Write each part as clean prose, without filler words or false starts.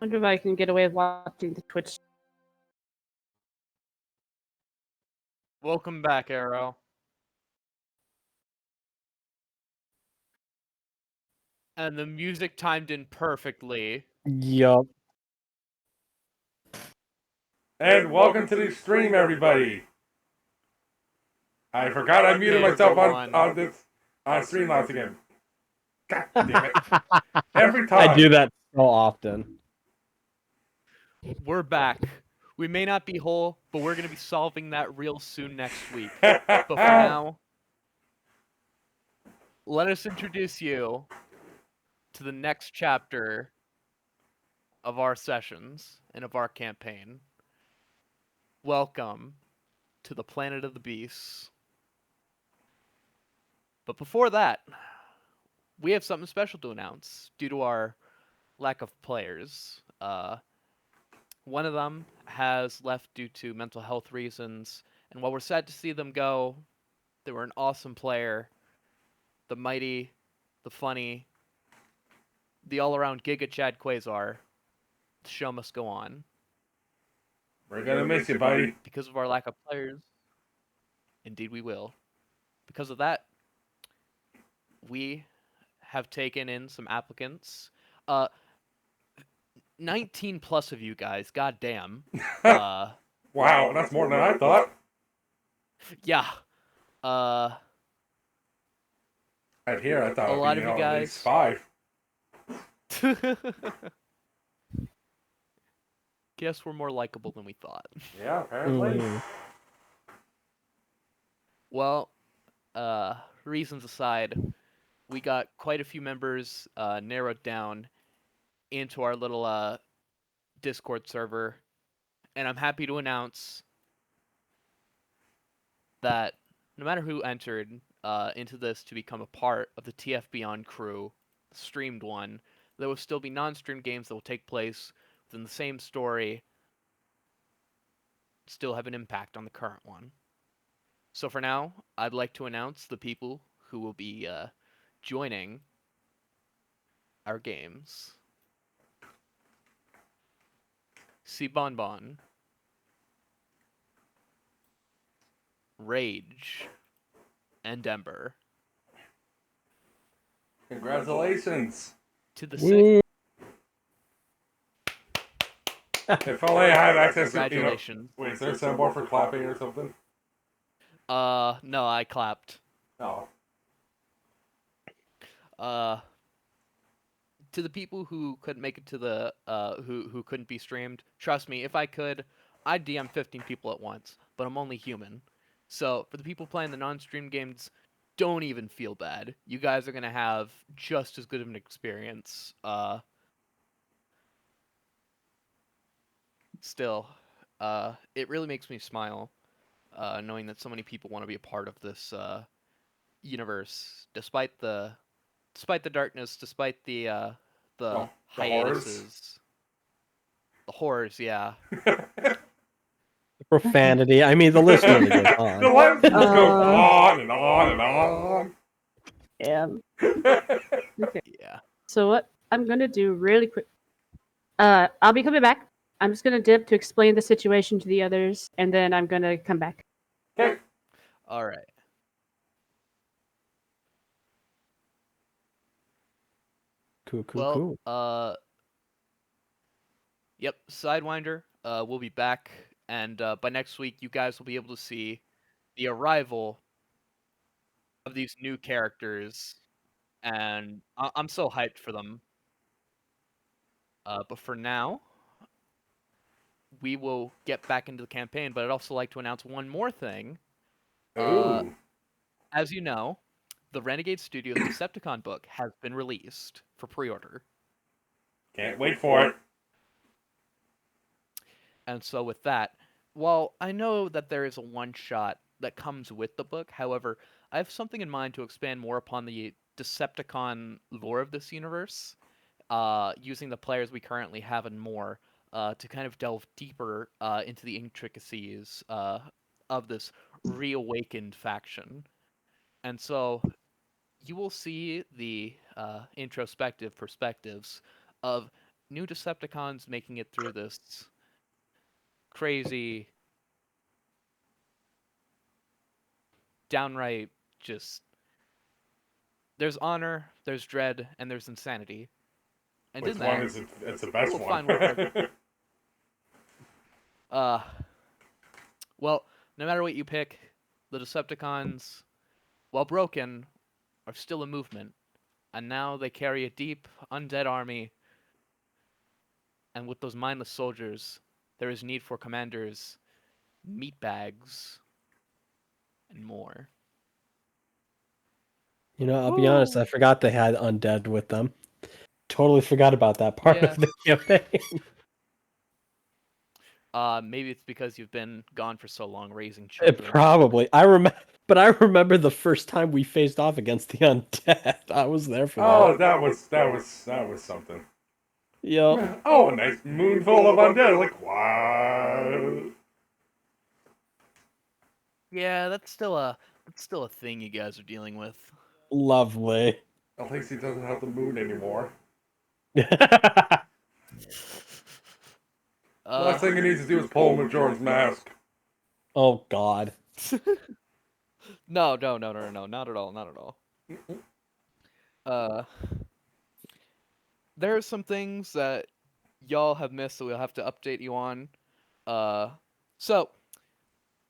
wonder if I can get away with watching the Twitch. Welcome back, Arrow. And the music timed in perfectly. Yup. And welcome to the stream, everybody. I forgot I muted myself on Streamlabs again. God damn it. Every time. I do that so often. We're back. We may not be whole, but we're going to be solving that real soon next week. But for now, let us introduce you to the next chapter of our sessions and of our campaign. Welcome to the Planet of the Beasts. But before that, we have something special to announce due to our lack of players. One of them has left due to mental health reasons, and while we're sad to see them go, they were an awesome player. The mighty, the funny, the all-around Giga Chad Quasar. The show must go on. We're gonna miss you, buddy. Because of our lack of players, indeed we will. Because of that, we have taken in some applicants. 19 plus of you guys, goddamn. Wow, that's more than I thought. Yeah. Out here, I thought A it would lot be, of you at least guys. 5. Guess we're more likable than we thought. Yeah, apparently. Well, reasons aside, we got quite a few members narrowed down into our little Discord server, and I'm happy to announce that no matter who entered into this to become a part of the TF Beyond crew, streamed one, there will still be non-streamed games that will take place within the same story, still have an impact on the current one. So for now, I'd like to announce the people who will be joining our games. C Bonbon, Rage, and Ember. Congratulations. To the same. If only I had access to, Congratulations. wait, is there a soundboard for clapping or something? No, I clapped. No. To the people who couldn't make it to the who couldn't be streamed, trust me, if I could, I'd DM 15 people at once, but I'm only human. So for the people playing the non-stream games, don't even feel bad. You guys are gonna have just as good of an experience. Still, it really makes me smile, knowing that so many people want to be a part of this universe, despite the darkness, despite the hiatuses, the horrors, yeah. Profanity. I mean, the list really goes on. The list just goes on and on and on. Yeah. Okay. Yeah. So what I'm gonna do really quick. I'll be coming back. I'm just gonna dip to explain the situation to the others, and then I'm gonna come back. Okay. All right. Cool. Yep, Sidewinder will be back, and by next week, you guys will be able to see the arrival of these new characters, and I'm so hyped for them. But for now, we will get back into the campaign, but I'd also like to announce one more thing. Ooh. As you know, the Renegade Studios Decepticon book has been released for pre-order. Can't wait for it. And so with that, while I know that there is a one-shot that comes with the book, however, I have something in mind to expand more upon the Decepticon lore of this universe, using the players we currently have and more, to kind of delve deeper into the intricacies of this reawakened faction. And so you will see the introspective perspectives of new Decepticons making it through this crazy, downright just. There's honor, there's dread, and there's insanity. And Which in one that, is it? It's the best we'll one. find whatever. Well, no matter what you pick, the Decepticons, while broken, are still a movement. And now they carry a deep, undead army. And with those mindless soldiers, there is need for commanders, meatbags, and more. You know, I'll be honest, I forgot they had undead with them. Totally forgot about that part Yeah. of the campaign. Maybe it's because you've been gone for so long raising It children. probably. I remember the first time we faced off against the undead. I was there for that. Oh, that was something. Yep. Oh, a nice moon full of undead. Like, wow. Yeah, that's still a thing you guys are dealing with. Lovely. At least he doesn't have the moon anymore. Last thing he needs to do is pull Majora's Mask. Oh God. No, not at all. There are some things that y'all have missed that we'll have to update you on. So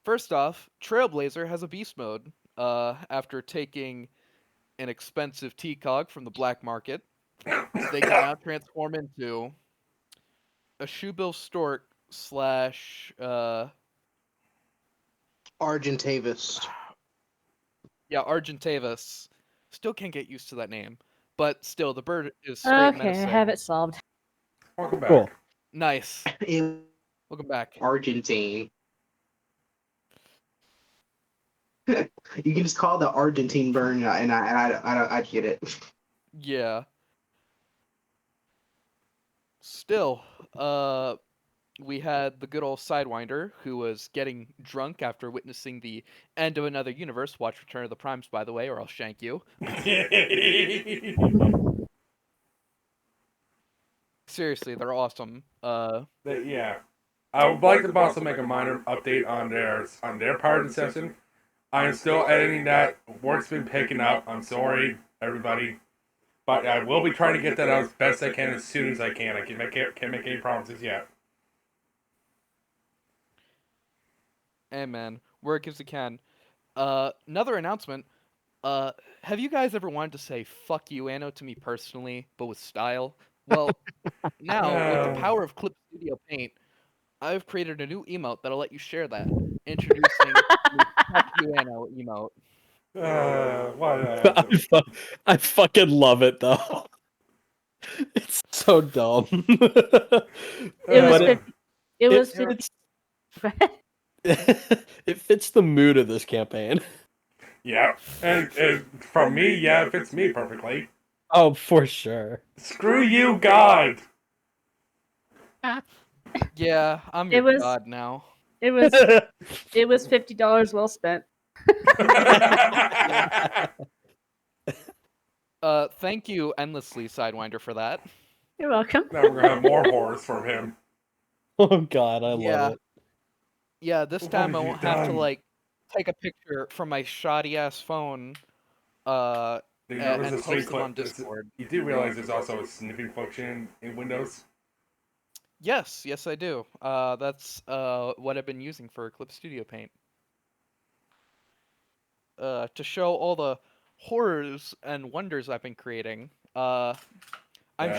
first off, Trailblazer has a beast mode. After taking an expensive T-Cog from the black market, they can now transform into a shoebill stork slash Argentavis. yeah, Argentavis. Still can't get used to that name, but still, the bird is straight Okay, menacing. I have it solved. Welcome back. Cool. Nice. In Welcome back. Argentine. You can just call it the Argentine burn, and I'd get it. Yeah. Still, we had the good old Sidewinder, who was getting drunk after witnessing the end of another universe. Watch Return of the Primes, by the way, or I'll shank you. Seriously, they're awesome. Yeah. I would like to also make a minor update on their pirate session. I am still editing that. Work's been picking up. I'm sorry, everybody. But I will be trying to get that out as best I can as soon as I can. I can't make any promises yet. Hey man, work as you can. Another announcement. Have you guys ever wanted to say "fuck you, Anno" to me personally, but with style? Well, now with the No. power of Clip Studio Paint, I've created a new emote that'll let you share that. Introducing the "fuck you, Anno" emote. Why did I have to? I fucking love it though. It's so dumb. It was But 50. It was 50. it fits the mood of this campaign. Yeah. And from me, yeah, it fits me perfectly. Oh, for sure. Screw you, God! Yeah, I'm It your was- god now. It was $50 well spent. Thank you endlessly, Sidewinder, for that. You're welcome. Now we're gonna have more horrors from him. Oh God, I love it. Yeah, this What time I have you won't have to, done? like, take a picture from my shoddy-ass phone, Did you notice and the post sweet it on clip? Discord. You do realize there's also a sniffing function in Windows? Yes, I do. That's what I've been using for Clip Studio Paint. To show all the horrors and wonders I've been creating. I'm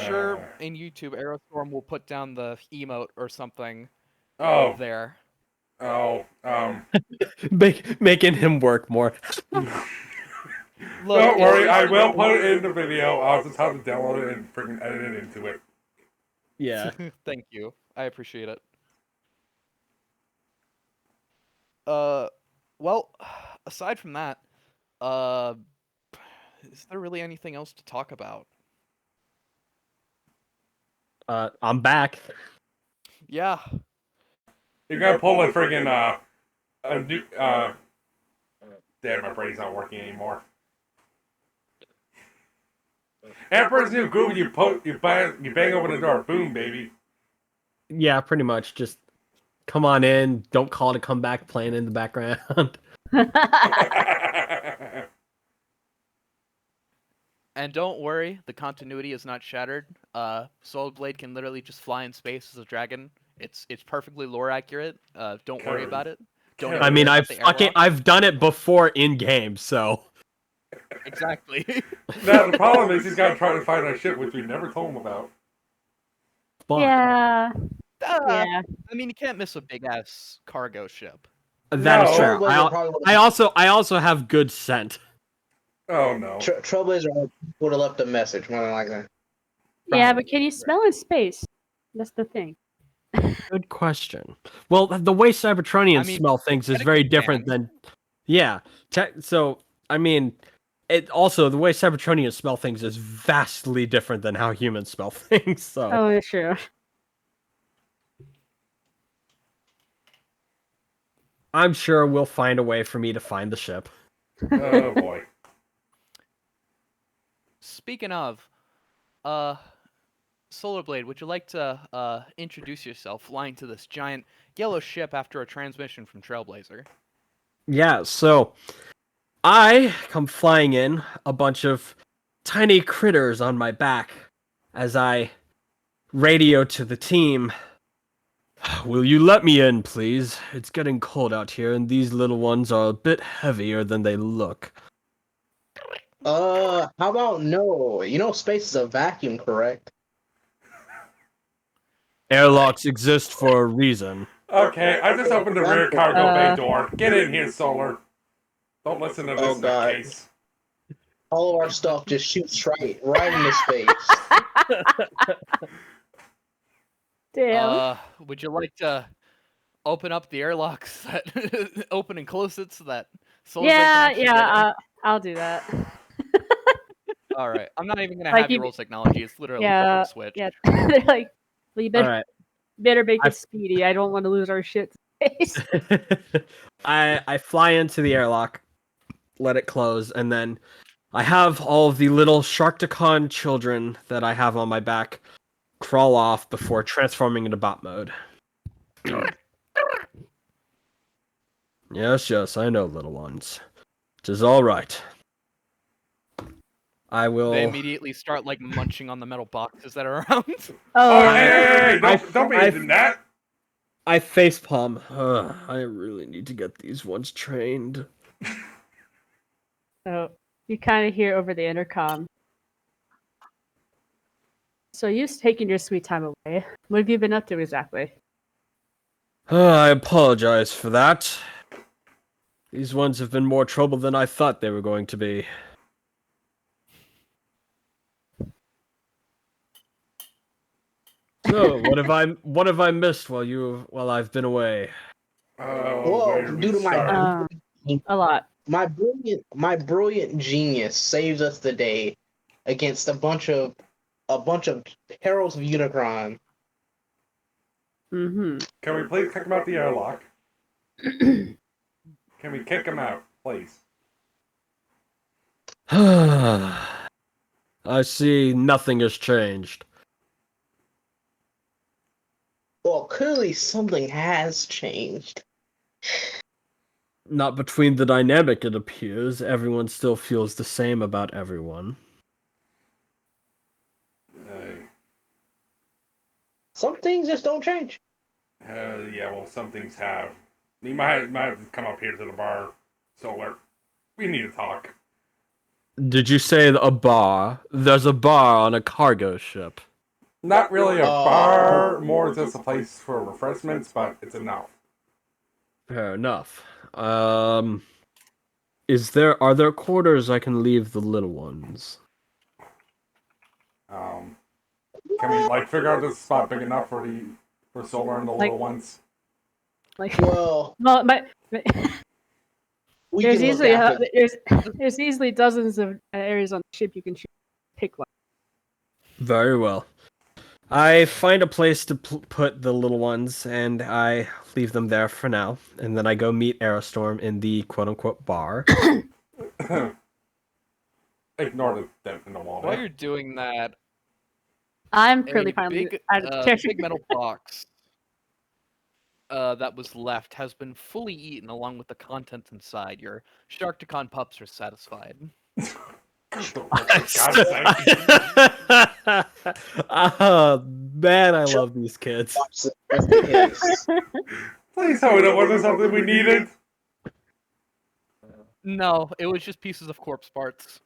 sure in YouTube, Aerostorm will put down the emote or something Oh, there. Making him work more. Look, don't worry, it's I just- will put it in the video. I'll just have to download it and freaking edit it into it. Yeah. Thank you. I appreciate it. Well, aside from that, is there really anything else to talk about? I'm back. Yeah. You're gonna pull a friggin' a new damn, my brain's not working anymore. Emperor's New Groove. You bang open the door. Boom, baby. Yeah, pretty much. Just come on in. Don't call to come back. Playing in the background. And don't worry, the continuity is not shattered. SolarBlade can literally just fly in space as a dragon. It's perfectly lore accurate. Don't worry about it. Don't I even mean, worry about the airlock. I've done it before in game, so. Exactly. Now the problem is he's got to try to find our ship, which we never told him about. Fuck. Yeah. Uh, Yeah. I mean, you can't miss a big ass cargo ship. That is No. fair. Trailblazer probably I also have good scent. Oh no. Trailblazer would have left a message, more than likely. Yeah, but can you smell in space? That's the thing. Good question. Well, the way Cybertronians I mean, smell things is technically very you different can. than. Yeah. So, I mean, it also, the way Cybertronians smell things is vastly different than how humans smell things. So, Oh, it's true. I'm sure we'll find a way for me to find the ship. Oh boy. Speaking of, SolarBlade, would you like to introduce yourself flying to this giant yellow ship after a transmission from Trailblazer? Yeah, so I come flying in, a bunch of tiny critters on my back, as I radio to the team. Will you let me in, please? It's getting cold out here, and these little ones are a bit heavier than they look. How about no? You know, space is a vacuum, correct? Airlocks exist for a reason. Okay, I just opened the rear cargo bay door. Get in here, Solar. Don't listen to Oh, this God. case. All of our stuff just shoots right into space. Damn. Would you like to open up the airlocks that open and close it so that SolarBlade can actually get in? I'll do that. All right, I'm not even gonna Like have you you- roll technology. It's literally Yeah, flip a switch. yeah. They're like, well, you better, Alright. better make I- it speedy. I don't want to lose our shit to space. I fly into the airlock, let it close, and then I have all of the little Sharktacon children that I have on my back crawl off before transforming into bot mode. Yes, I know, little ones. It is all right. I will. They immediately start like munching on the metal boxes that are around. Oh, Oh, hey! I- Don't be I- doing that. I facepalm. I really need to get these ones trained. so you kind of hear over the intercom. So you've taken your sweet time away. What have you been up to exactly? I apologize for that. These ones have been more trouble than I thought they were going to be. So, what have I missed while I've been away? Oh, Well, where do we due to start? A lot. my brilliant genius saves us the day against a bunch of heralds of Unicron. Mm-hmm. Can we please kick him out the airlock? Can we kick him out, please? I see nothing has changed. Well, clearly something has changed. Not between the dynamic, it appears. Everyone still feels the same about everyone. Some things just don't change. Yeah, well, some things have. You might have to come up here to the bar, Solar. We need to talk. Did you say a bar? There's a bar on a cargo ship. Not really a Oh. bar, more just a place for refreshments, but it's enough. Fair enough. Are there quarters I can leave the little ones? Can we figure out this spot big enough for Solar and the little ones? Like, Well, well, we there's can look easily after. there's easily dozens of areas on the ship you can pick one. Very well. I find a place to put the little ones, and I leave them there for now. And then I go meet Aerostorm in the quote-unquote bar. ignore the dent in the wall. While There. you're doing that, I'm a currently fine with big, it. big metal box that was left has been fully eaten along with the contents inside. Your Sharkticon pups are satisfied. Oh man, I love these kids. Watch the rest of his. Please tell me that wasn't something we needed. No, it was just pieces of corpse parts.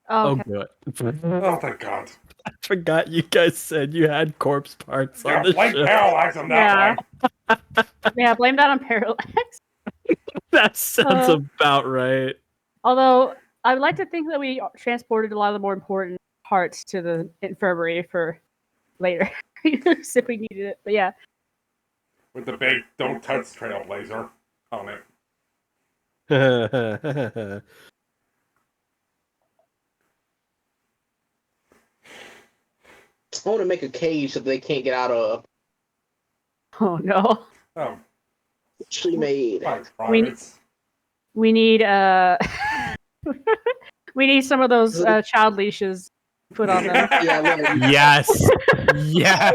Oh, Okay. good. Oh, thank God. I forgot you guys said you had corpse parts Yeah, on the blame ship. Parallax on that Yeah. one. Yeah, blame that on Parallax. That sounds Uh, about right. Although I would like to think that we transported a lot of the more important parts to the infirmary for later, if we needed it. But yeah, With the big "Don't touch Trailblazer" on it. I want to make a cage so they can't get out of. oh no, Oh, Actually made. by We- privates. we need we need some of those child leashes put on them. Yeah, look, Yes. Yes.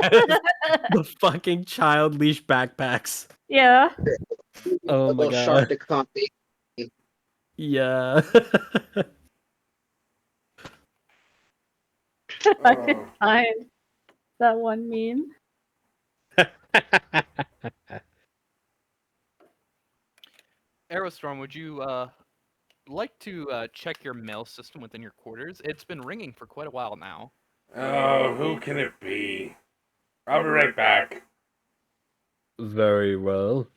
The fucking child leash backpacks. Yeah. Oh a my little god. Sharkticon thing. Yeah. I can find that one meme. Aerostorm, would you like to check your mail system within your quarters? It's been ringing for quite a while now. Oh, who can it be? I'll be right back. Very well.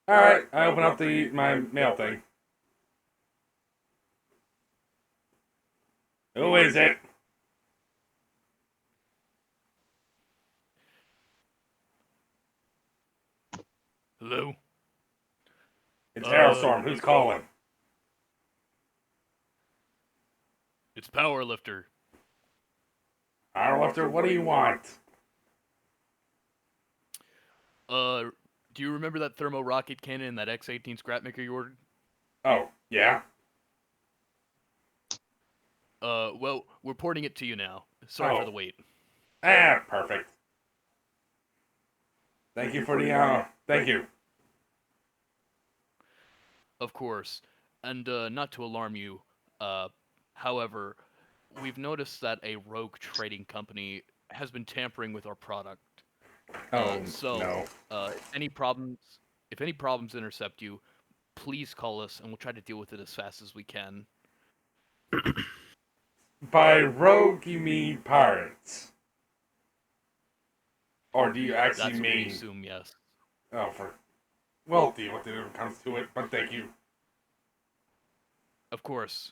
Alright, I open up my mail thing. Who is it? Hello? It's Aerostorm. Who's calling? It's Powerlifter. Powerlifter, what do you want? Do you remember that thermo rocket cannon and that X-18 scrapmaker you ordered? Oh, yeah? Well, we're porting it to you now. Sorry Oh. for the wait. Ah, perfect. Thank you for the, thank you. Of course. And, not to alarm you, however, we've noticed that a rogue trading company has been tampering with our product. Oh, So, no. if any problems intercept you, please call us and we'll try to deal with it as fast as we can. By rogue, you mean pirates? Or do you actually That's what we mean... assume, yes. Oh, we'll deal with it when it comes to it, but thank you. Of course.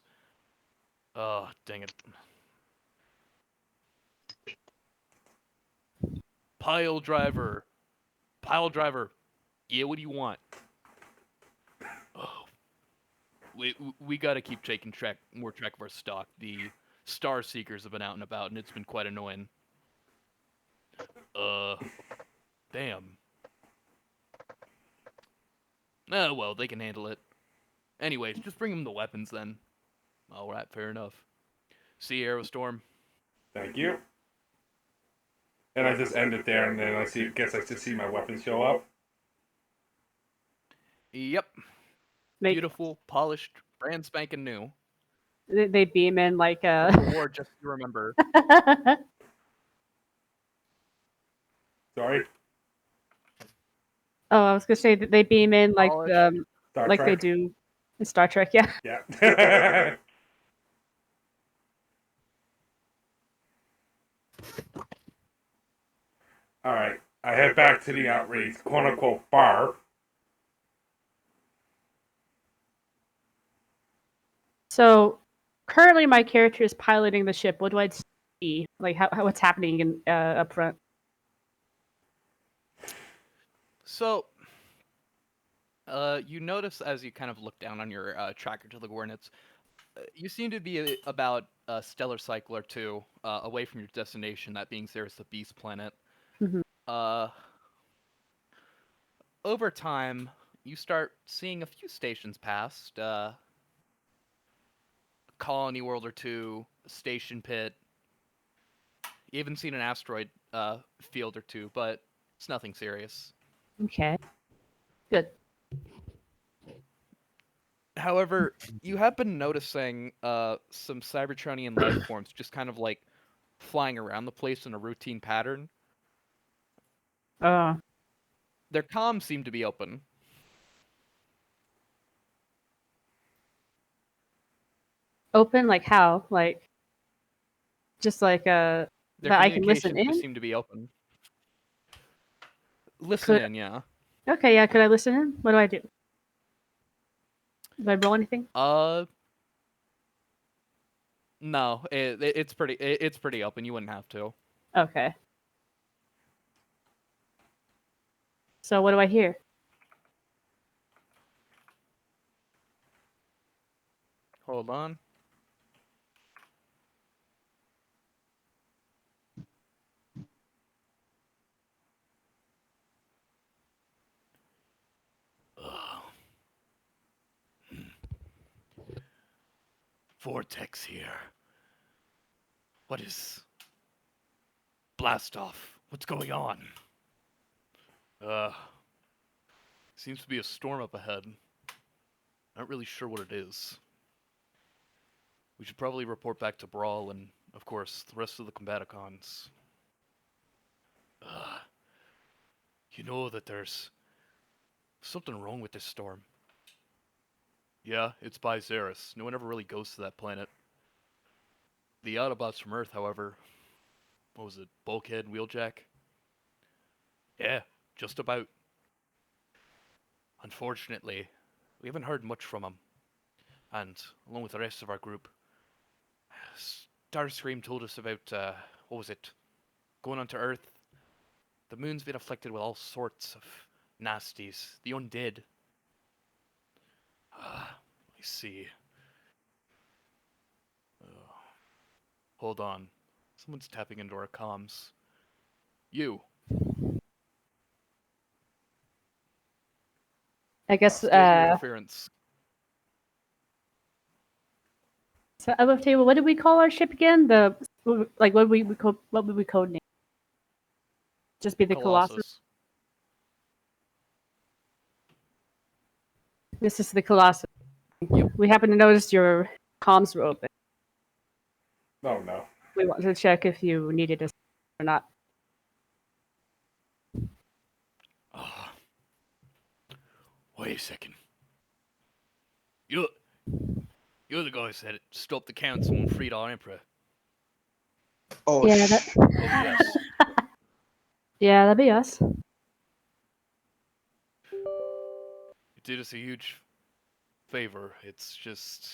Oh, dang it. Pile driver. Yeah, what do you want? Oh. We gotta keep taking more track of our stock. The Star Seekers have been out and about, and it's been quite annoying. Damn. Oh, well, they can handle it. Anyways, just bring them the weapons then. Alright, fair enough. See you, Aerostorm. Thank you. And I just end it there, and then I guess I just see my weapons show up. Yep. Beautiful, polished, brand spanking new. They beam in like War, just to remember. Sorry? Oh, I was gonna say that they beam in like Polished. Star like Trek? they do in Star Trek. Yeah. Yeah. Alright. I head back to the outrage quote-unquote bar. So currently, my character is piloting the ship. What do I see? Like how what's happening in up front? So, you notice as you kind of look down on your tracker to the coordinates, you seem to be about a stellar cycle or two away from your destination, that being Ceres the Beast planet. Mhm. Over time, you start seeing a few stations passed. A colony world or two, a station pit. You even seen an asteroid field or two, but it's nothing serious. Okay. Good. However, you have been noticing some Cybertronian life forms just kind of like flying around the place in a routine pattern. Uh, Their comms seem to be open. Open? Like how? Like, just like, Their that I can listen communications just in? seem to be open. Listen Could, in, yeah. okay, yeah, could I listen in? What do I do? Do I roll anything? No, it's pretty open. You wouldn't have to. Okay. So what do I hear? Hold on. Vortex here. What is... Blast off. What's going on? Seems to be a storm up ahead. Not really sure what it is. We should probably report back to Brawl and, of course, the rest of the Combaticons. You know that there's something wrong with this storm. Yeah, it's by Xeris. No one ever really goes to that planet. The Autobots from Earth, however... What was it? Bulkhead and Wheeljack? Yeah, just about. Unfortunately, we haven't heard much from him. And, along with the rest of our group, Starscream told us about, what was it? Going onto Earth. The moon's been afflicted with all sorts of nasties. The undead. I see. Hold on. Someone's tapping into our comms. You. I guess, State your interference. so above table, what did we call our ship again? Like, what would we code name? Just be the Colossus? This is the Colossus. Yep. We happen to notice your comms were open. Oh, no. We wanted to check if you needed us or not. Wait a second. You're the guy who said it. Stop the council and freed our emperor. Oh, Yeah, Oh yes. yeah, that'd be us. You did us a huge favor. It's just...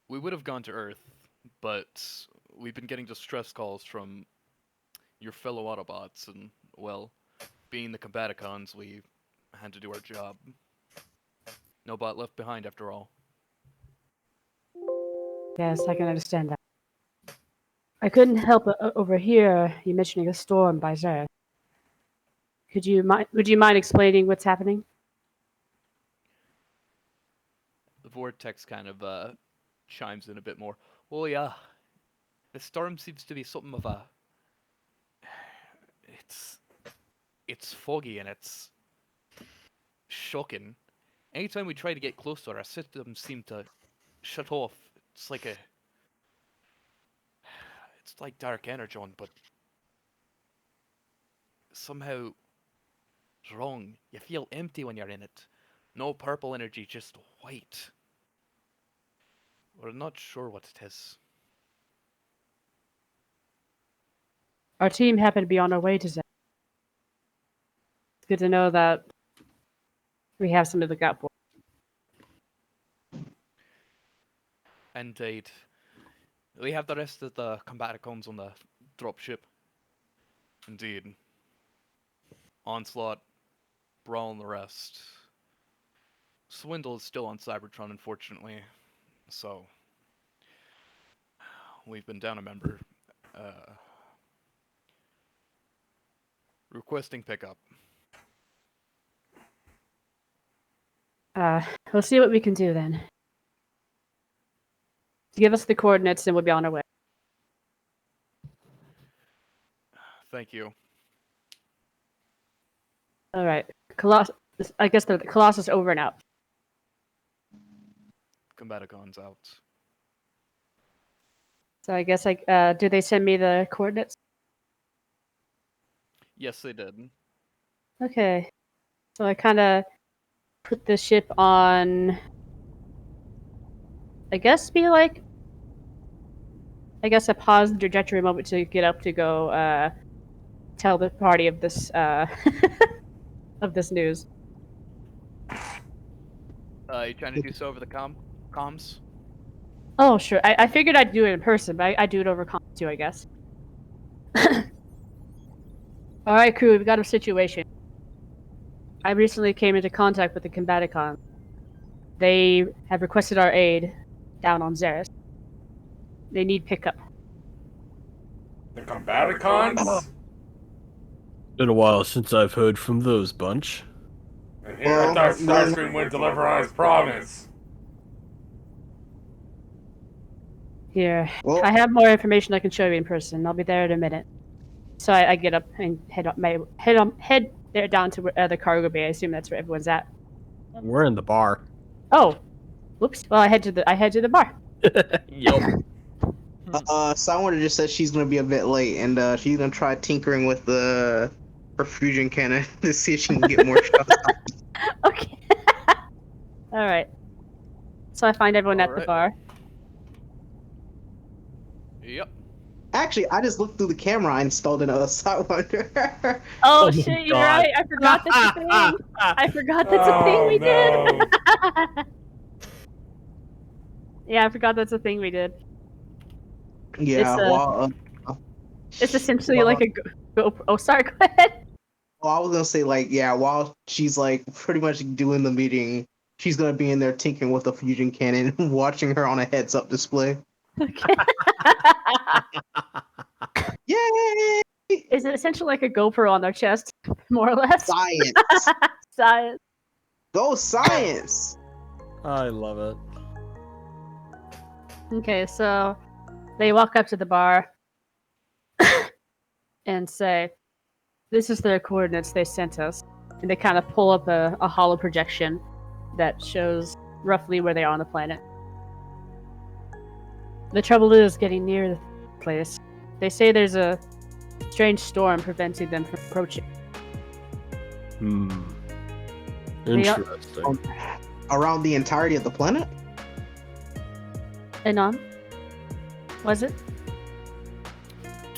We would have gone to Earth, but we've been getting distress calls from your fellow Autobots, and, well, being the Combaticons, we had to do our job. No bot left behind, after all. Yes, I can understand that. I couldn't help but overhear you mentioning a storm by Zara. Would you mind explaining what's happening? The vortex kind of chimes in a bit more. Well, yeah, the storm seems to be something of a... It's foggy and it's shocking. Anytime we try to get closer, our systems seem to shut off. It's like Dark Energon, but somehow it's wrong. You feel empty when you're in it. No purple energy, just white. We're not sure what it is. Our team happened to be on our way to Zara. It's good to know that we have something to look out for. Indeed. We have the rest of the Combaticons on the dropship. Indeed. Onslaught, Brawl, and the rest. Swindle is still on Cybertron, unfortunately. So, we've been down a member. Requesting pickup. We'll see what we can do then. Give us the coordinates and we'll be on our way. Thank you. All right. I guess the Colossus over and out. Combaticons out. So I guess do they send me the coordinates? Yes, they did. Okay. So I kind of put the ship on. I guess a pause the trajectory moment to get up to go tell the party of this of this news. You trying to do so over the comms? Oh sure. I figured I'd do it in person, but I do it over comms too, I guess. All right, crew. We've got a situation. I recently came into contact with the Combaticons. They have requested our aid down on Xeris. They need pickup. The Combaticons? Been a while since I've heard from those bunch. And here I thought Starscream would deliver on his promise. Here, Well, I have more information I can show you in person. I'll be there in a minute. So I get up and head there down to the cargo bay. I assume that's where everyone's at. We're in the bar. Oh, whoops. Well, I head to the bar. Yup. Sidewinder just said she's gonna be a bit late, and she's gonna try tinkering with the perfusion cannon to see if she can get more shots. Okay. All right. So I find everyone at the Alright. bar. Yep. Actually, I just looked through the camera. I installed another Sidewinder. Oh Oh my shit! You're God. right. I forgot that's a thing. I forgot that's a thing we did. Yeah, I forgot that's a thing we did. Yeah, It's essentially well- like a go. Oh, sorry. Go ahead. well, I was gonna say while she's like pretty much doing the meeting, she's gonna be in there tinkering with the fusion cannon, watching her on a heads-up display. Okay. Yay! Is it essentially like a GoPro on their chest, more or less? Science! Science. Go science! I love it. Okay, so they walk up to the bar and say, "This is their coordinates they sent us," and they kind of pull up a hollow projection that shows roughly where they are on the planet. The trouble is getting near the place. They say there's a strange storm preventing them from approaching. Interesting. Around the entirety of the planet? Anon? Was it?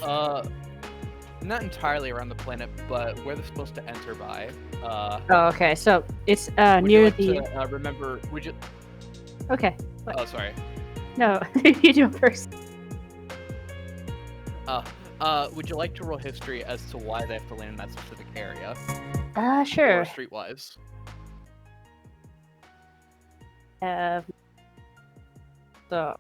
Not entirely around the planet, but where they're supposed to enter by. Oh, okay. So it's Would near you like the. to, remember? Would you? Okay. Oh, sorry. No, you do it first. Would you like to roll history as to why they have to land in that specific area? Sure. Or streetwise? So.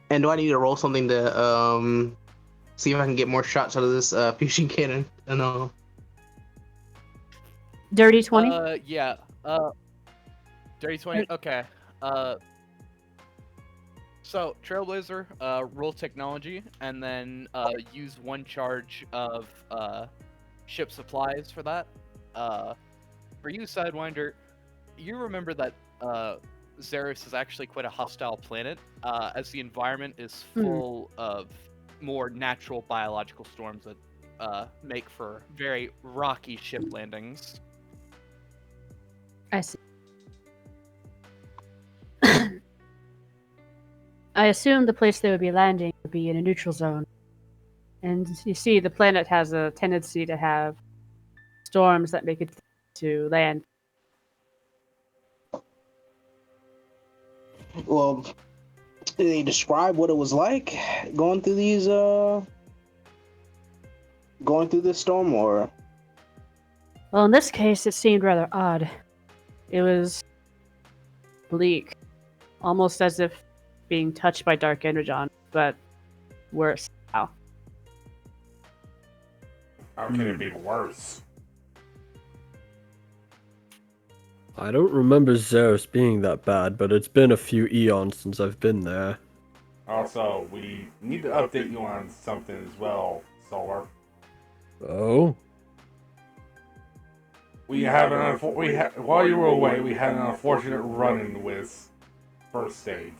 And do I need to roll something to see if I can get more shots out of this fusion cannon? I know. Dirty 20? Yeah. Dirty 20. Okay. So Trailblazer, roll technology, and then use one charge of ship supplies for that. For you, Sidewinder, you remember that Xeris is actually quite a hostile planet, as the environment is full of more natural biological storms that make for very rocky ship landings. I see. I assume the place they would be landing would be in a neutral zone. And you see, the planet has a tendency to have storms that make it to land. Well, did they describe what it was like going through these going through this storm, or? Well, in this case, it seemed rather odd. It was bleak, almost as if being touched by Dark Energon, but worse. How? How can it be worse? I don't remember Zeus being that bad, but it's been a few eons since I've been there. Also, we need to update you on something as well, Solar. Oh? We had while you were away, we had an unfortunate run-in with First Aid.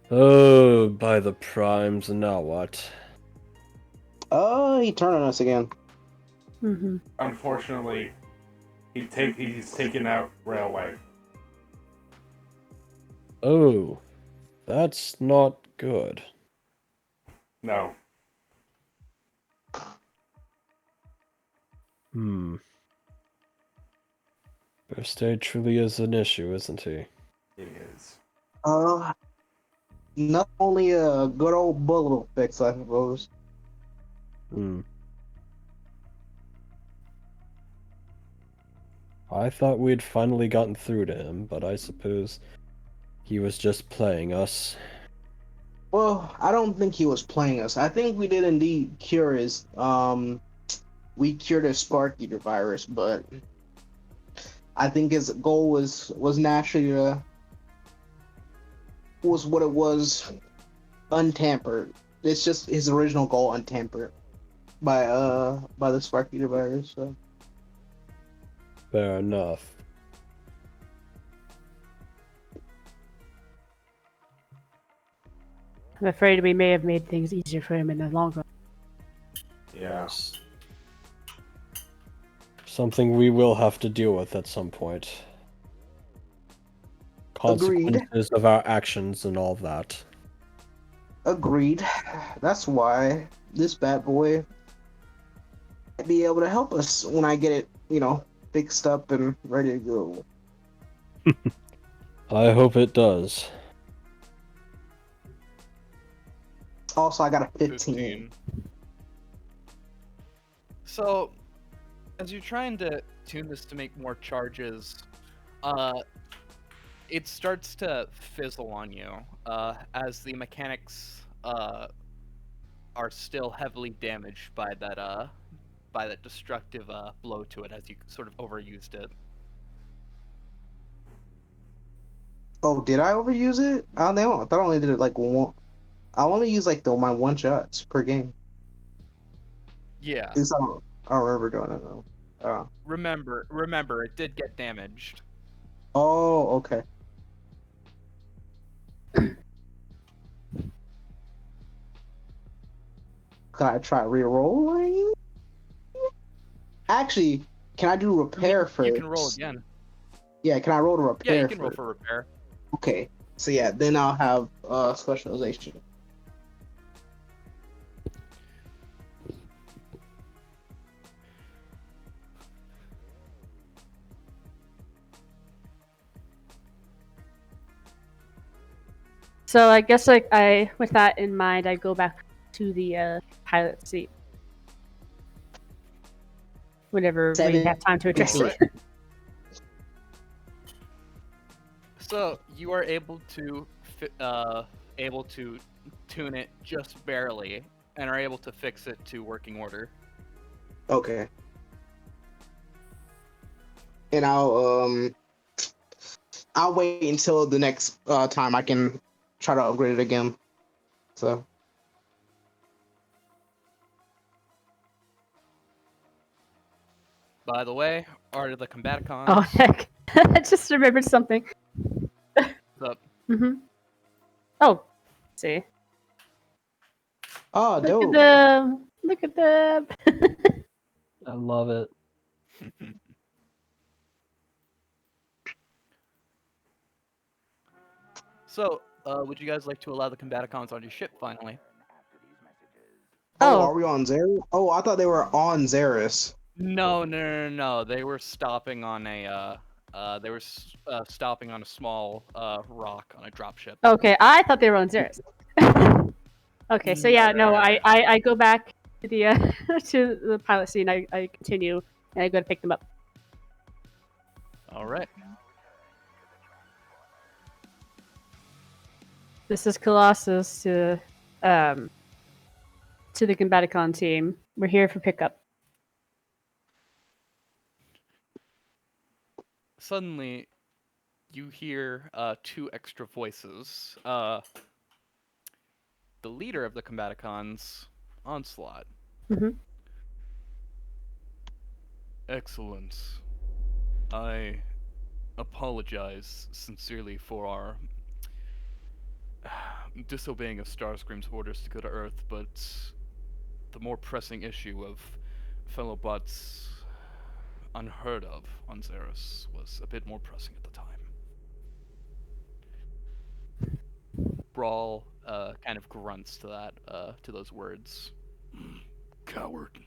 Oh, by the primes, and now what? He turned on us again. Mm-hmm. Unfortunately, he's taken out Railway. Oh, that's not good. No. First aid truly is an issue, isn't he? It is. Not only a good old bullet will fix, I suppose. I thought we'd finally gotten through to him, but I suppose he was just playing us. Well, I don't think he was playing us. I think we did indeed cure his, we cured his Spark Eater virus, but I think his goal was naturally was what it was, untampered. It's just his original goal untampered by the Spark Eater virus. So. Fair enough. I'm afraid we may have made things easier for him in the long run. Yes. Something we will have to deal with at some point. Agreed. Consequences of our actions and all that. Agreed. That's why this bad boy might be able to help us when I get it, fixed up and ready to go. I hope it does. Also, I got a 15. So, as you're trying to tune this to make more charges, it starts to fizzle on you, as the mechanics are still heavily damaged by that destructive blow to it as you sort of overused it. Oh, did I overuse it? I thought I only did it like one. I only use like my one shots per game. Yeah. I don't remember doing it though. Remember, it did get damaged. Oh, okay. Can I try rerolling? Actually, can I do repair first? You can roll again. Yeah, can I roll to repair? Yeah, you can roll first? for repair. Okay, so yeah, then I'll have specialization. So I guess with that in mind, I go back to the pilot seat. Whenever we have time to address it. So you are able to tune it just barely, and are able to fix it to working order. Okay. And I'll wait until the next time I can try to upgrade it again. So. By the way, Art of the Combaticons. Oh heck! I just remembered something. What's up? Oh, let's see. Oh, dope. Look at them. I love it. So, would you guys like to allow the Combaticons on your ship finally? Oh, are we on Xeris? Oh, I thought they were on Xeris. No. They were stopping on a stopping on a small rock on a dropship. Okay, I thought they were on Xeris. Okay, so yeah, no, I go back to the to the pilot seat and I continue and I go to pick them up. All right. This is Colossus to the Combaticon team. We're here for pickup. suddenly you hear two extra voices. The leader of the Combaticons, Onslaught. Mhm. Excellent. I apologize sincerely for our disobeying of Starscream's orders to go to Earth, but the more pressing issue of fellow bots unheard of on Xeris was a bit more pressing at the time. Brawl kind of grunts to that, to those words. Coward.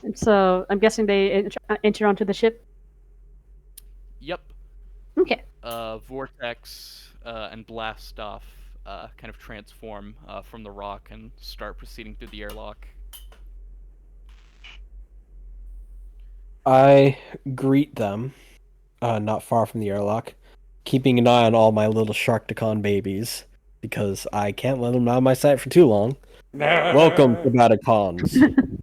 And so I'm guessing they enter onto the ship. Yep. Okay. Vortex and Blast off kind of transform from the rock and start proceeding through the airlock. I greet them, not far from the airlock, keeping an eye on all my little Sharkticon babies, because I can't let them out of my sight for too long. Welcome to Combaticons.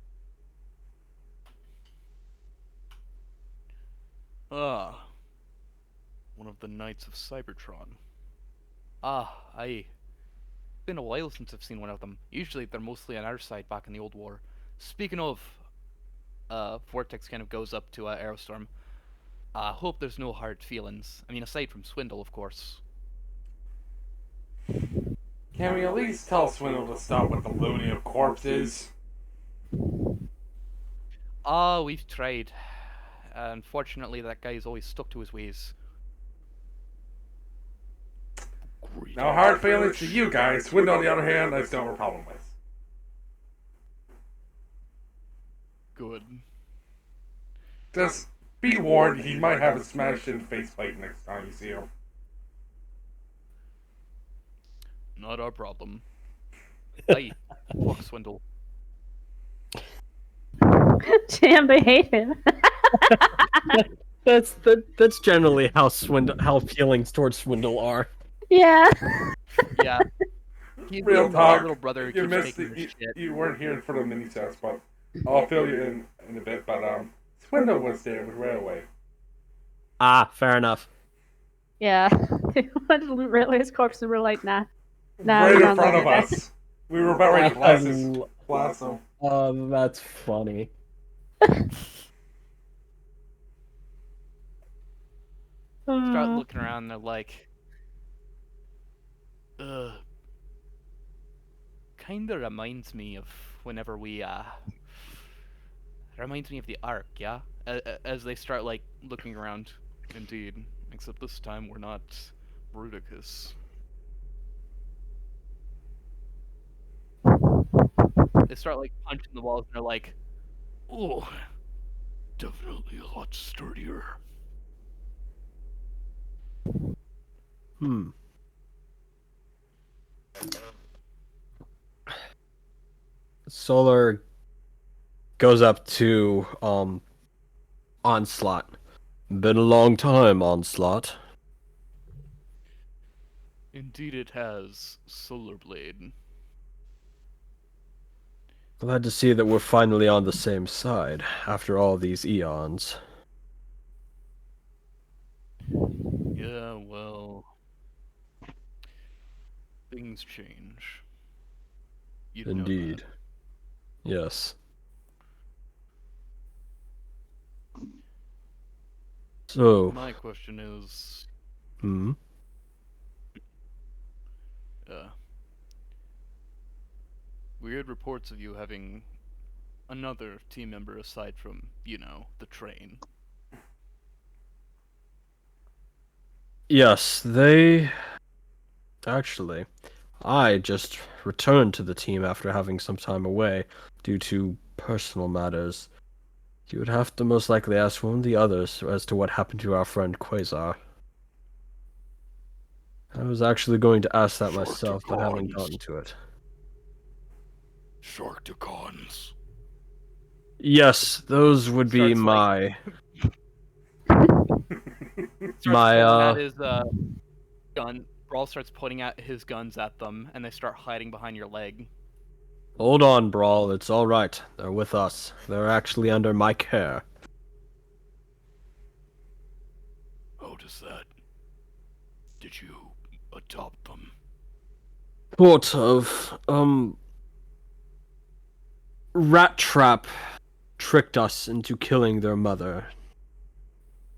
Ah, one of the Knights of Cybertron. Ah, been a while since I've seen one of them. Usually they're mostly on our side back in the old war. Speaking of, Vortex kind of goes up to Aerostorm. I hope there's no hard feelings. I mean, aside from Swindle, of course. Can we at least tell Swindle to stop with the looting of corpses? Ah, we've tried. Unfortunately, that guy's always stuck to his ways. No hard feelings to you guys. Swindle, on the other hand, I still have a problem with. Good. Just be warned, he might have a smashed-in faceplate next time you see him. Not our problem. Hey, fuck Swindle. Damn, they hate him. That's generally how feelings towards Swindle are. Yeah. Yeah. He's Real my talk. little brother You keeps missed taking it. his shit. You weren't here for the mini sets, but I'll fill you in a bit. But Swindle was there with Railway. Ah, fair enough. Yeah. They wanted to loot Railway's corpse and we're like, nah. Nah, Right we're in not front of letting that. us. We were about ready to blast him. That's funny. Start looking around and they're like, kinda reminds me of whenever we, reminds me of the Ark, yeah? As they start, like, looking around. Indeed. Except this time we're not Bruticus. They start, like, punching the walls and they're like, oh, definitely a lot sturdier. Solar goes up to Onslaught. Been a long time, Onslaught. Indeed it has, SolarBlade. Glad to see that we're finally on the same side after all these eons. Yeah, well, things change. You'd know that. Indeed. Yes. So, My question is, we heard reports of you having another team member aside from, you know, the train. yes, they... Actually, I just returned to the team after having some time away due to personal matters. You would have to most likely ask one of the others as to what happened to our friend Quasar. I was actually going to ask that myself, but haven't gotten to it. Sharkticons. Yes, those would be Starts, my... Starts My, pulling out his gun. Brawl starts putting out his guns at them, and they start hiding behind your leg. Hold on, Brawl. It's all right. They're with us. They're actually under my care. How does that? Did you adopt them? Sort of. Rat Trap tricked us into killing their mother.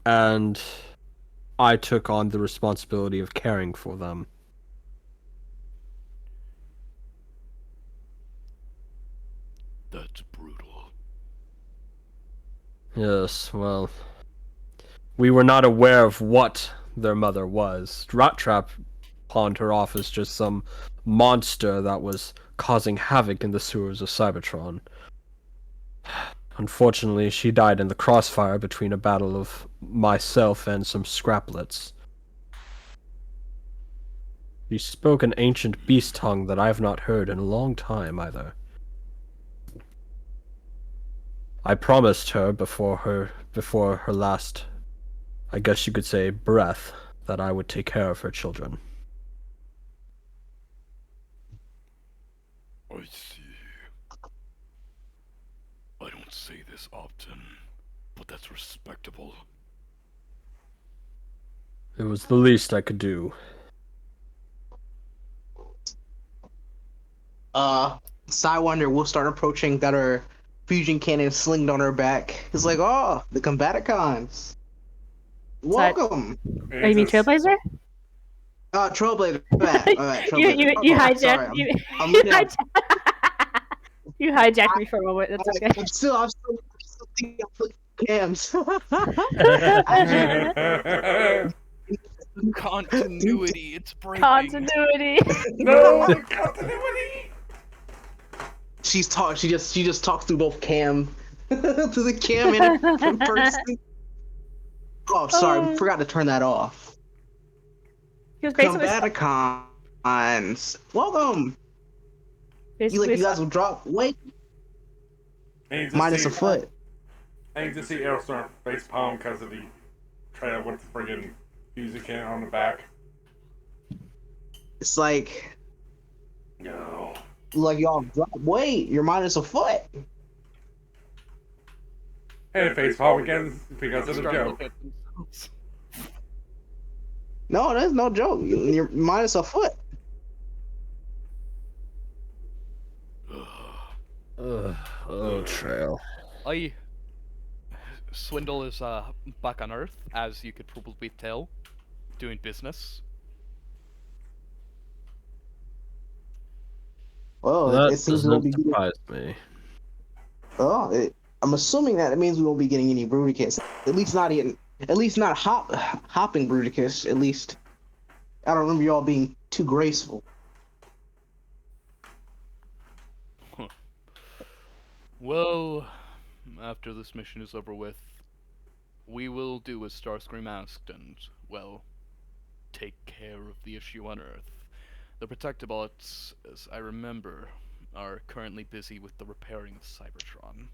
And I took on the responsibility of caring for them. That's brutal. Yes, well, we were not aware of what their mother was. Rat Trap pawned her off as just some monster that was causing havoc in the sewers of Cybertron. Unfortunately, she died in the crossfire between a battle of myself and some scraplets. She spoke an ancient beast tongue that I have not heard in a long time either. I promised her before her last, I guess you could say, breath, that I would take care of her children. I see. I don't say this often, but that's respectable. It was the least I could do. Sidewinder will start approaching, got her fusion cannon slinged on her back. He's like, oh, the Combaticons. Welcome. Oh, you mean Trailblazer? Trailblazer. Trailblazer. You Sorry, hijacked I'm looking at. you hijacked me for a moment. That's okay. I'm still thinking of cams. Continuity, it's breaking. Continuity. No continuity. She just talks through both cam to the cam and person. Oh, sorry, forgot to turn that off. He was basically Combaticons, welcome. You guys will drop weight minus a foot. I need to see Aerostorm face palm because of the trailer with the friggin' music can on the back. It's like No. y'all drop weight. You're minus a foot. Hey, face palm again because of the joke. No, that's no joke. You're minus a foot. Trail. Swindle is back on Earth, as you could probably tell, doing business. Well, That it seems we'll doesn't be getting. surprise me. I'm assuming that it means we won't be getting any Bruticus. At least not hopping Bruticus. At least I don't remember y'all being too graceful. Well, after this mission is over with, we will do as Starscream asked and, well, take care of the issue on Earth. The Protectobots, as I remember, are currently busy with the repairing of Cybertron.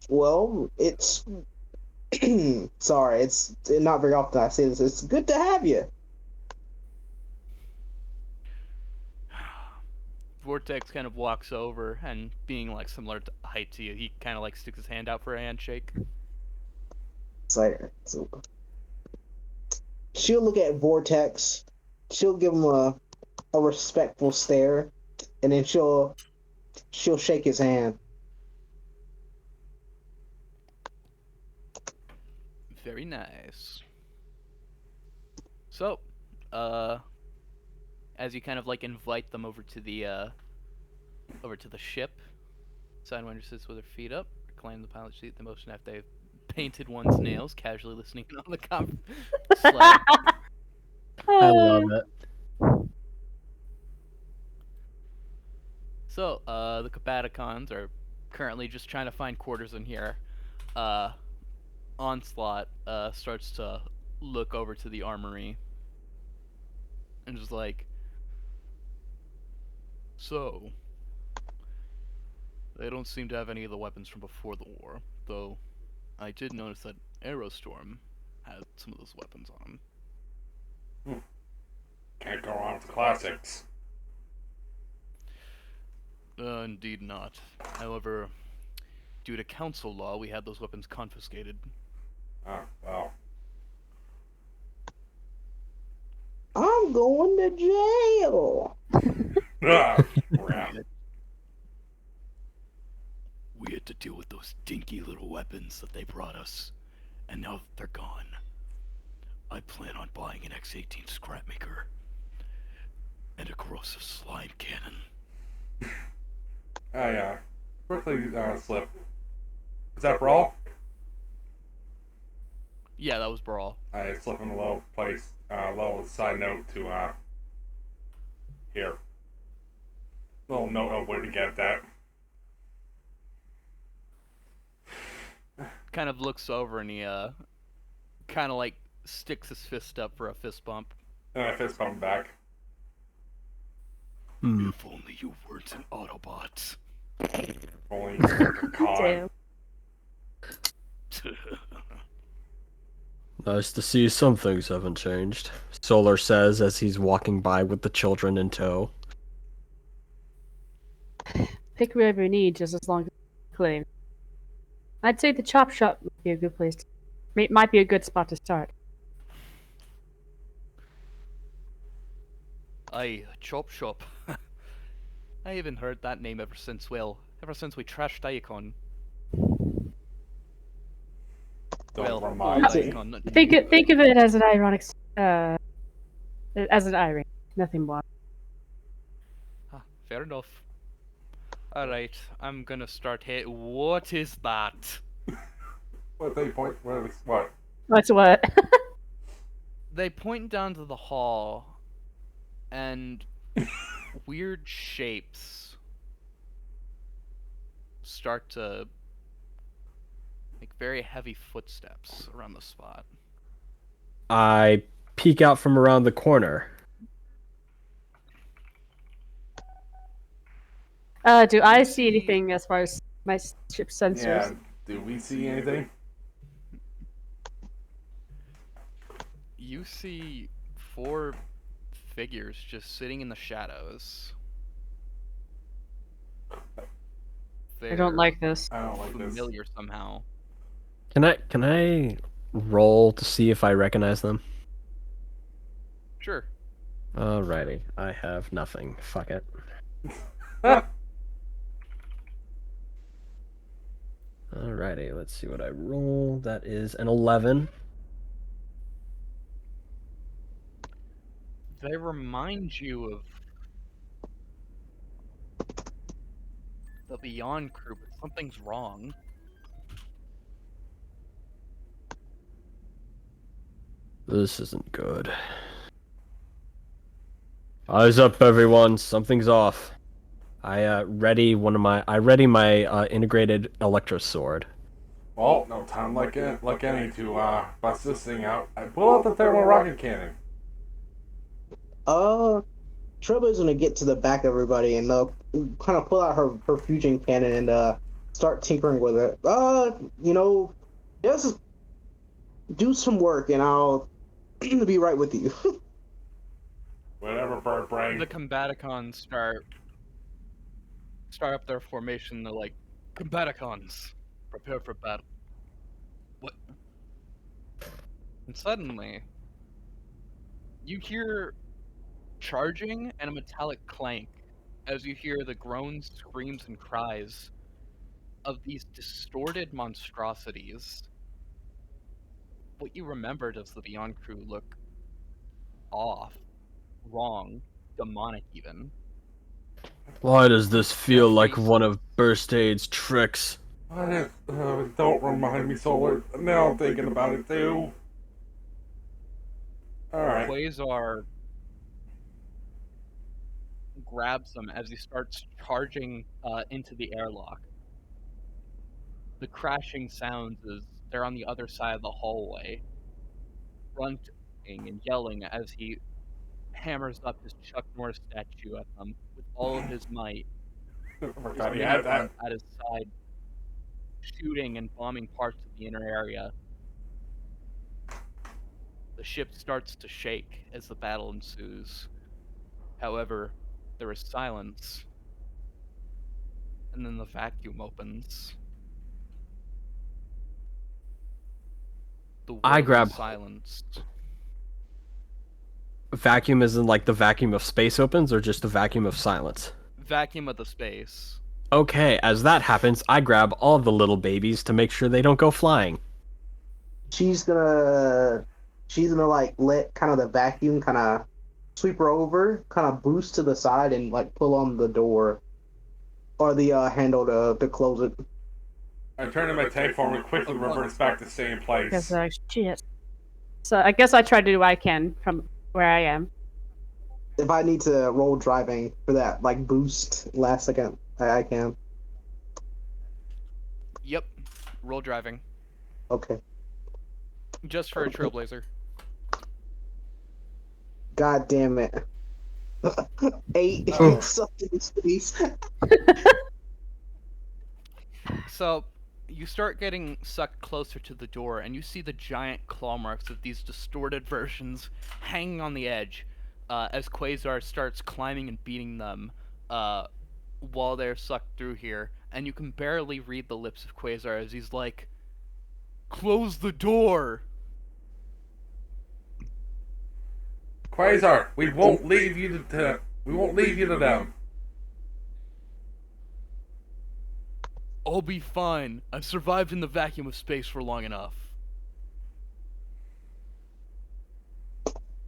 Well, it's sorry, it's not very often I say this. It's good to have you. Vortex kind of walks over and, being like similar to height to you, he kind of like sticks his hand out for a handshake. It's like she'll look at Vortex, she'll give him a respectful stare, and then she'll shake his hand. Very nice. So, as you kind of like invite them over to the ship, Sidewinder sits with her feet up, reclining the pilot seat, the motion after they've painted one's nails, casually listening on the sled. I love it. So, the Combaticons are currently just trying to find quarters in here. Onslaught starts to look over to the armory and just like, so they don't seem to have any of the weapons from before the war, though I did notice that Aerostorm had some of those weapons on him. Can't go wrong with the classics. Indeed not. However, due to council law, we had those weapons confiscated. Oh, well. I'm going to jail. Ah, crap. We had to deal with those dinky little weapons that they brought us, and now that they're gone, I plan on buying an X-18 Scrapmaker and a corrosive slime cannon. Oh, yeah. Quickly slip. Is that Brawl? Yeah, that was Brawl. I slip in a low place, low side note to, here. Little note of where to get that. Kind of looks over and he kind of like sticks his fist up for a fist bump. And I fist bump back. If only you weren't an Autobot. Only a con. Damn. Nice to see some things haven't changed, Solar says as he's walking by with the children in tow. Pick wherever you need, just as long as you claim. I'd say the chop shop would be a good place. Might be a good spot to start. Aye, Chop Shop. I haven't heard that name ever since we trashed Icon. Don't Well, remind not me. Icon, not- Think of it as an ironic, as an irony, nothing more. Ah, fair enough. Alright, I'm gonna start hit. What is that? What they point? What? What's what? They point down to the hall, and weird shapes start to make very heavy footsteps around the spot. I peek out from around the corner. Do I see anything as far as my ship sensors? Yeah. Do we see anything? You see 4 figures just sitting in the shadows. I don't like this. I don't like this. familiar somehow. Can I roll to see if I recognize them? Sure. Alrighty, I have nothing. Fuck it. Alrighty, let's see what I roll. That is an 11. They remind you of the Beyond crew, but something's wrong. This isn't good. Eyes up, everyone. Something's off. I ready my integrated electro sword. Well, no time like any to bust this thing out. I pull out the thermal rocket cannon. Trailblazer gonna get to the back of everybody and kind of pull out her fusion cannon and start tinkering with it. Just do some work and I'll be right with you. Whatever, bird brain. The Combaticons start up their formation. They're like, Combaticons, prepare for battle. What? And suddenly, you hear charging and a metallic clank as you hear the groans, screams, and cries of these distorted monstrosities. What you remembered as the Beyond crew look off, wrong, demonic even. Why does this feel like one of Burst Aid's tricks? Don't remind me, Solar. Now I'm thinking about it too. Alright. Quasar grabs them as he starts charging into the airlock. The crashing sounds as they're on the other side of the hallway, grunting and yelling as he hammers up his Chuck Norris statue at them with all of his might. I His forgot he minigun had that. at his side, shooting and bombing parts of the inner area. The ship starts to shake as the battle ensues. However, there is silence, and then the vacuum opens. The world I grab is silenced. vacuum as in like the vacuum of space opens, or just the vacuum of silence? Vacuum of the space. Okay, as that happens, I grab all the little babies to make sure they don't go flying. She's gonna like let kind of the vacuum kind of sweep her over, kind of boost to the side and like pull on the door or the handle to close it. I turn to my tank form and quickly reverts back to the same place. Because shit. So I guess I try to do what I can from where I am. If I need to roll driving for that like boost last second, I can. Yep. Roll driving. Okay. Just for a Trailblazer. God damn it. 8 Oh. something in space. So, you start getting sucked closer to the door, and you see the giant claw marks of these distorted versions hanging on the edge as Quasar starts climbing and beating them while they're sucked through here. And you can barely read the lips of Quasar as he's like, "Close the door!" Quasar, we won't leave you to them. I'll be fine. I've survived in the vacuum of space for long enough.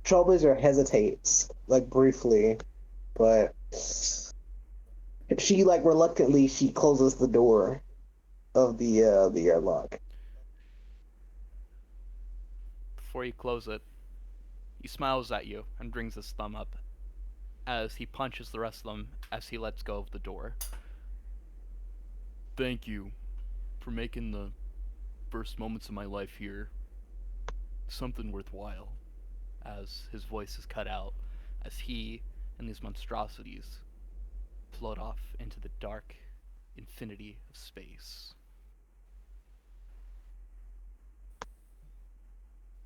Trailblazer hesitates, like briefly, but she like reluctantly she closes the door of the airlock. Before you close it, he smiles at you and brings his thumb up as he punches the rest of them as he lets go of the door. Thank you for making the first moments of my life here something worthwhile. As his voice is cut out, as he and these monstrosities float off into the dark infinity of space.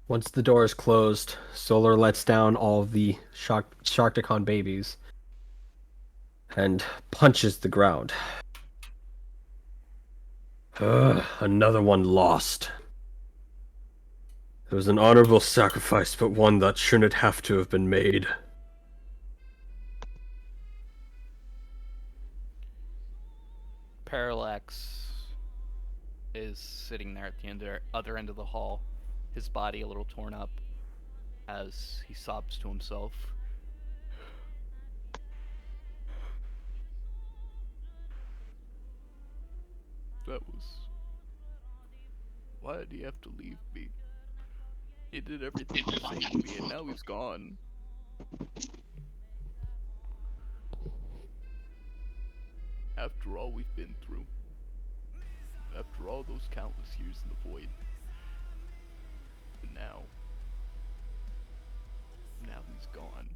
Once the door is closed, Solar lets down all of the Sharkticon babies and punches the ground. Another one lost. It was an honorable sacrifice, but one that shouldn't have to have been made. Parallax is sitting there at the other end of the hall, his body a little torn up, as he sobs to himself. That was... Why did he have to leave me? He did everything to save me, and now he's gone. After all we've been through. After all those countless years in the void. And now he's gone.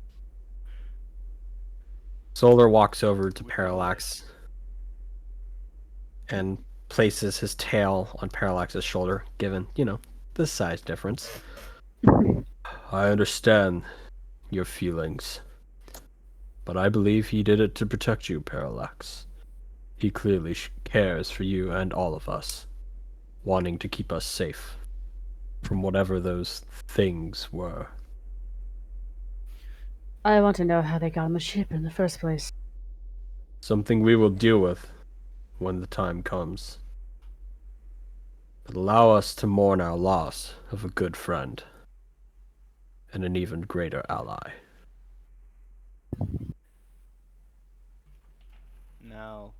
Solar walks over to Parallax and places his tail on Parallax's shoulder, given, the size difference. I understand your feelings, but I believe he did it to protect you, Parallax. He clearly cares for you and all of us, wanting to keep us safe from whatever those things were. I want to know how they got on the ship in the first place. Something we will deal with when the time comes. But allow us to mourn our loss of a good friend and an even greater ally. Now,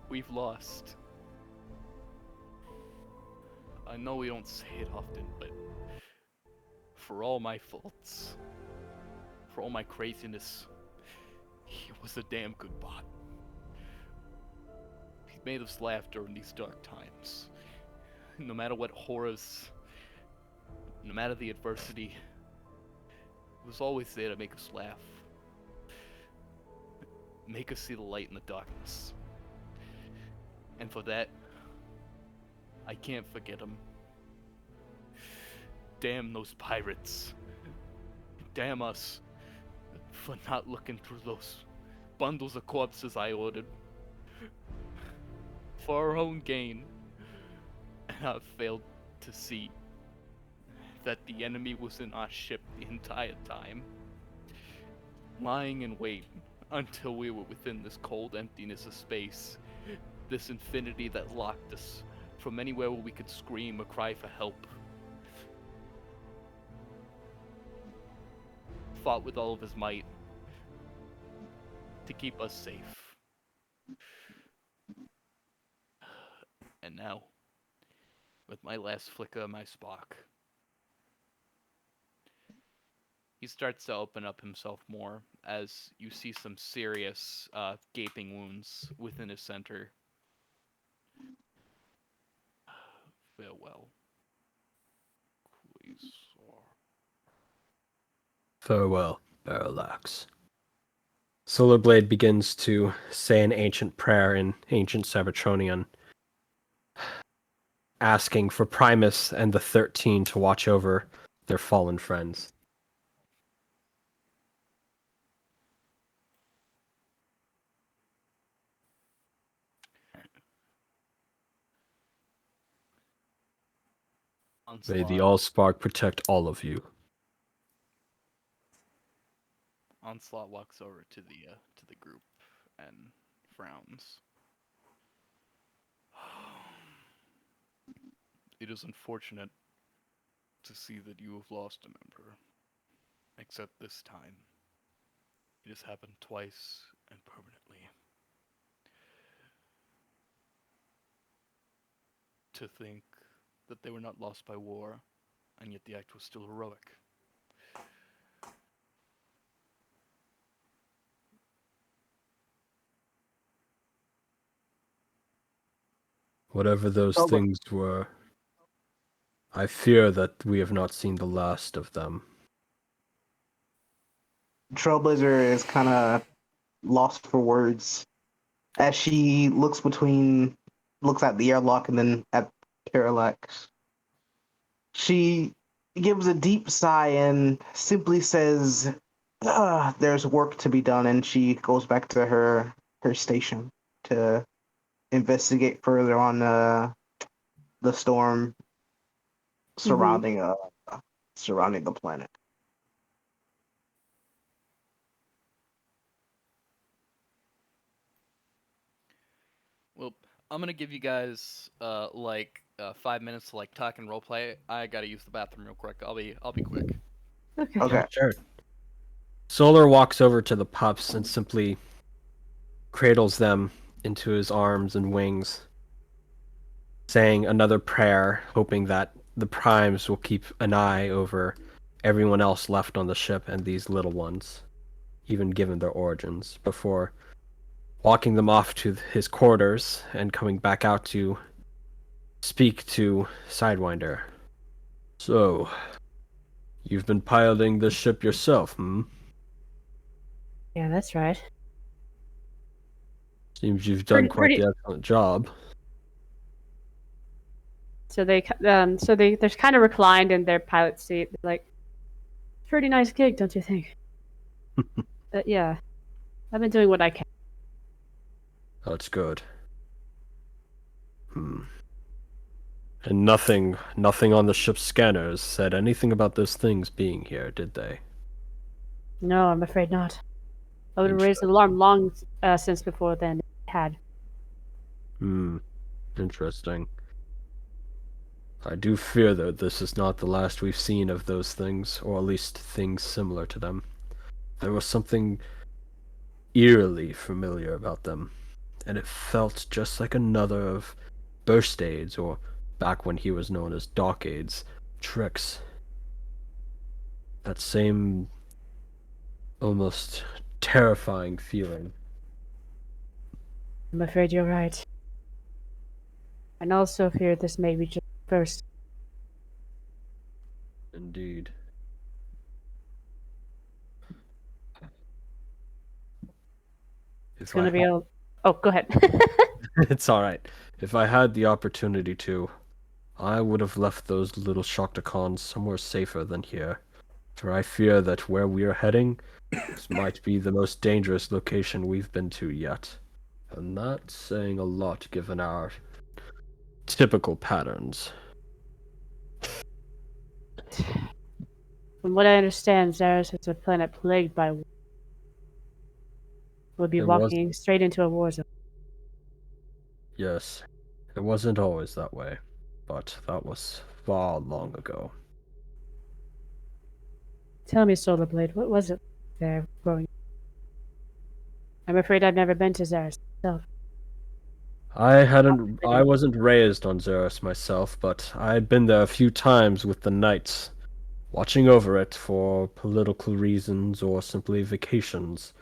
we've lost. I know we don't say it often, but for all my faults, for all my craziness, he was a damn good bot. He made us laugh during these dark times. No matter what horrors, no matter the adversity, it was always there to make us laugh. Make us see the light in the darkness. And for that, I can't forget him. Damn those pirates. Damn us for not looking through those bundles of corpses I ordered. For our own gain. And I failed to see that the enemy was in our ship the entire time. Lying in wait until we were within this cold emptiness of space. This infinity that locked us from anywhere where we could scream or cry for help. Fought with all of his might to keep us safe. And now, with my last flicker of my spark, he starts to open up himself more as you see some serious gaping wounds within his center. Farewell. Quasar. Farewell, Parallax. SolarBlade begins to say an ancient prayer in ancient Cybertronian, asking for Primus and the 13 to watch over their fallen friends. May the Allspark protect all of you. Onslaught walks over to the group and frowns. It is unfortunate to see that you have lost a member. Except this time, it has happened twice and permanently. To think that they were not lost by war, and yet the act was still heroic. Whatever those things were, I fear that we have not seen the last of them. Trailblazer is kind of lost for words as she looks at the airlock and then at Parallax. She gives a deep sigh and simply says, there's work to be done, and she goes back to her station to investigate further on the storm surrounding the planet. Well, I'm gonna give you guys 5 minutes to talk and roleplay. I gotta use the bathroom real quick. I'll be quick. Okay. Okay. Sure. Solar walks over to the pups and simply cradles them into his arms and wings, saying another prayer, hoping that the primes will keep an eye over everyone else left on the ship and these little ones, even given their origins, before walking them off to his quarters and coming back out to speak to Sidewinder. So, you've been piloting this ship yourself, hmm? Yeah, that's right. Seems you've done quite the excellent job. So they're kind of reclined in their pilot seat. They're like, pretty nice gig, don't you think? Yeah, I've been doing what I can. That's good. And nothing on the ship's scanners said anything about those things being here, did they? No, I'm afraid not. I would have raised the alarm long since before then. It had. Interesting. I do fear that this is not the last we've seen of those things, or at least things similar to them. There was something eerily familiar about them, and it felt just like another of Burst Aids, or back when he was known as Dock Aids, tricks. That same almost terrifying feeling. I'm afraid you're right. and also fear this may be just the first. Indeed. It's gonna be a. Oh, go ahead. It's all right. If I had the opportunity to, I would have left those little Shoktacons somewhere safer than here. For I fear that where we are heading, this might be the most dangerous location we've been to yet. And that's saying a lot given our typical patterns. From what I understand, Zaris is a planet plagued by war. We'll be It was- walking straight into a war zone. Yes, it wasn't always that way, but that was far long ago. Tell me, SolarBlade, what was it there growing up? I'm afraid I've never been to Zaris myself. I wasn't raised on Xeris myself, but I had been there a few times with the knights, watching over it for political reasons or simply vacations.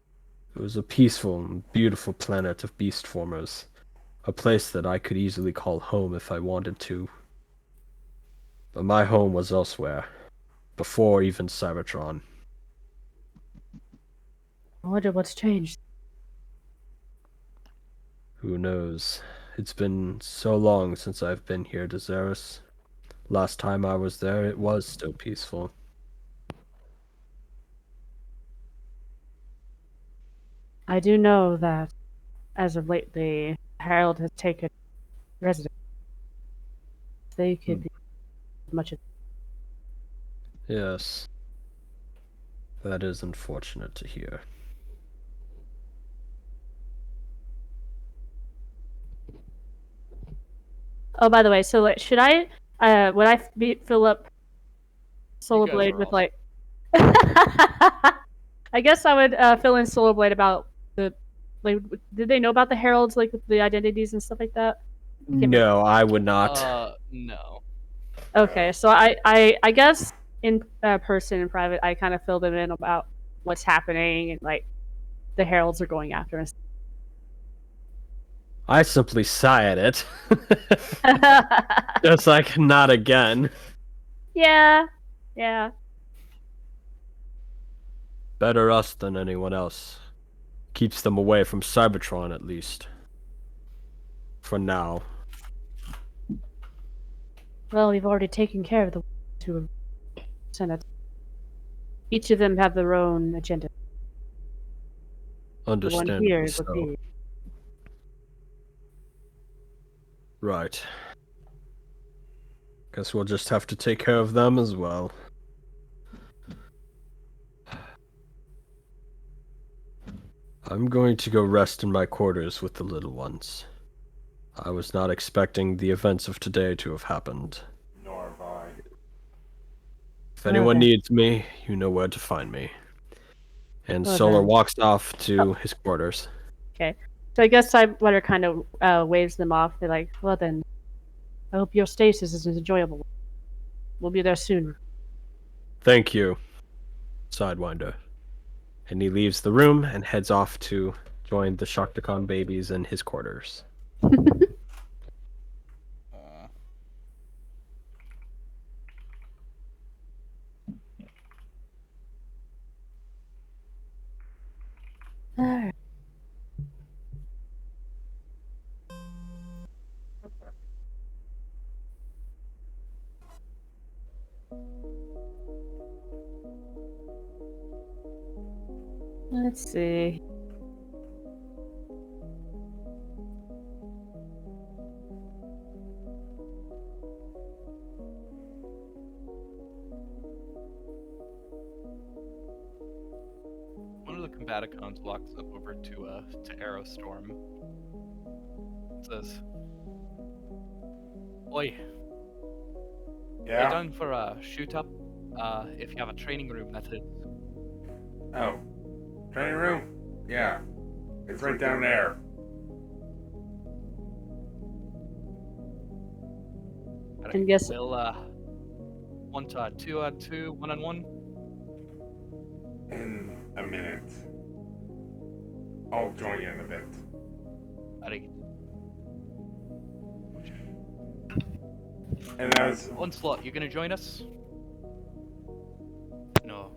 It was a peaceful and beautiful planet of beast formers, a place that I could easily call home if I wanted to. But my home was elsewhere, before even Cybertron. I wonder what's changed. Who knows? It's been so long since I've been here to Xeris. Last time I was there, it was still peaceful. I do know that, as of late, the Herald has taken residence. They could be much of. Yes. That is unfortunate to hear. Oh, by the way, so like, should I, would I fill up SolarBlade are with awesome. like? I guess I would fill in SolarBlade about the, like, did they know about the heralds, like with the identities and stuff like that? No, I would not. No. Okay, so I guess in person in private, I kind of fill them in about what's happening and like the heralds are going after us. I simply sigh at it. Just like, not again. Yeah, yeah. Better us than anyone else. Keeps them away from Cybertron, at least. For now. Well, we've already taken care of the ones who were Senate. Each of them have their own agenda. The one Understandably here so. would be. Right. Guess we'll just have to take care of them as well. I'm going to go rest in my quarters with the little ones. I was not expecting the events of today to have happened. Nor have I. If anyone Okay. needs me, you know where to find me. And Well Solar then. walks off to his quarters. Okay. So I guess Sidewinder kind of waves them off. They're like, well then, I hope your stasis is enjoyable. We'll be there soon. Thank you, Sidewinder. And he leaves the room and heads off to join the Shoktacon babies in his quarters. Alright. Let's see. One of the Combaticons walks up over to Aerostorm. Says, "Oi, Yeah? down for a shoot up? If you have a training room, that is." Oh. Training room? Yeah. It's right down there. And guess We'll 2 on 2, 1-on-1. In a minute. I'll join you in a bit. Alright. And that's Onslaught, you gonna join us? No.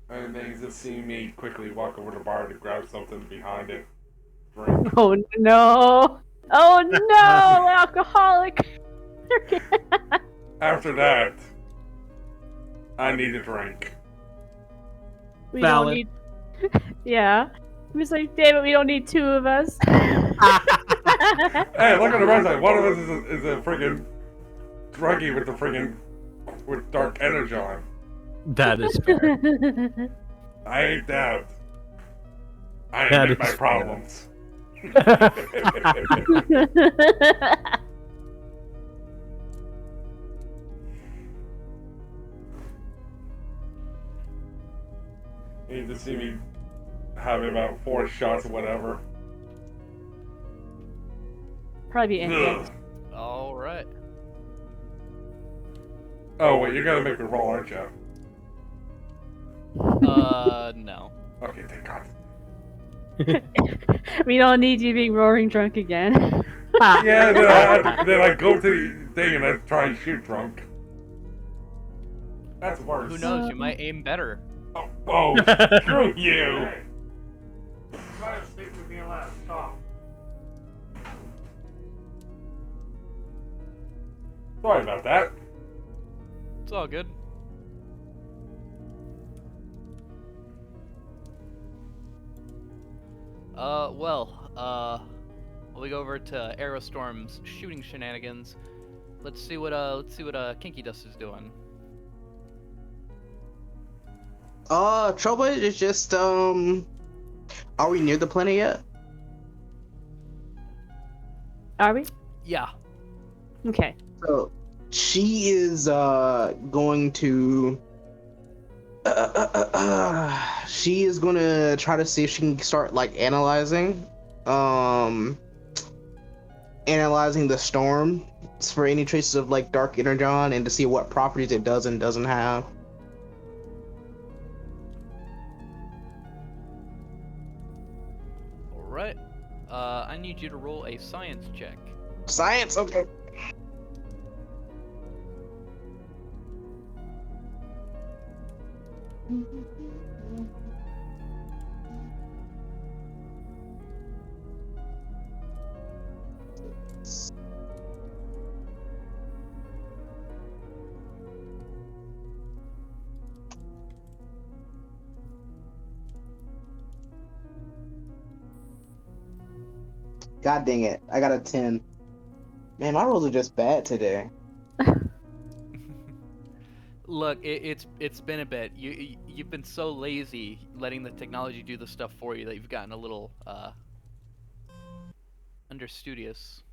and then he's just seeing me quickly walk over to the bar to grab something behind it. Drink. Oh no! Oh no! Alcoholic! After that, I need a drink. We Valid. don't need. Yeah. He was like, damn it, we don't need two of us. Hey, look at the bright side. One of us is a friggin' druggie with the friggin' with dark energy on. That is fair. I ain't that. I That admit my is fair. problems. You need to see me have about 4 shots or whatever. Probably be Ugh. All right. Oh wait, you're gonna make me roll, aren't you? No. Okay, thank God. We don't need you being roaring drunk again. Yeah, then I go to the thing and I try and shoot drunk. That's worse. Who knows? You might aim better. Oh, screw you! Sorry about that. It's all good. We'll go over to Aerostorm's shooting shenanigans. Let's see what Kinkydusts is doing. Trailblazer is just, are we near the planet yet? Are we? Yeah. Okay. So, she is, going to, she is gonna try to see if she can start, like, analyzing the storm for any traces of, like, dark energon and to see what properties it does and doesn't have. Alright. I need you to roll a science check. Science, okay. God dang it, I got a 10. Man, my rolls are just bad today. Look, it's been a bit. You've been so lazy letting the technology do the stuff for you that you've gotten a little understudious.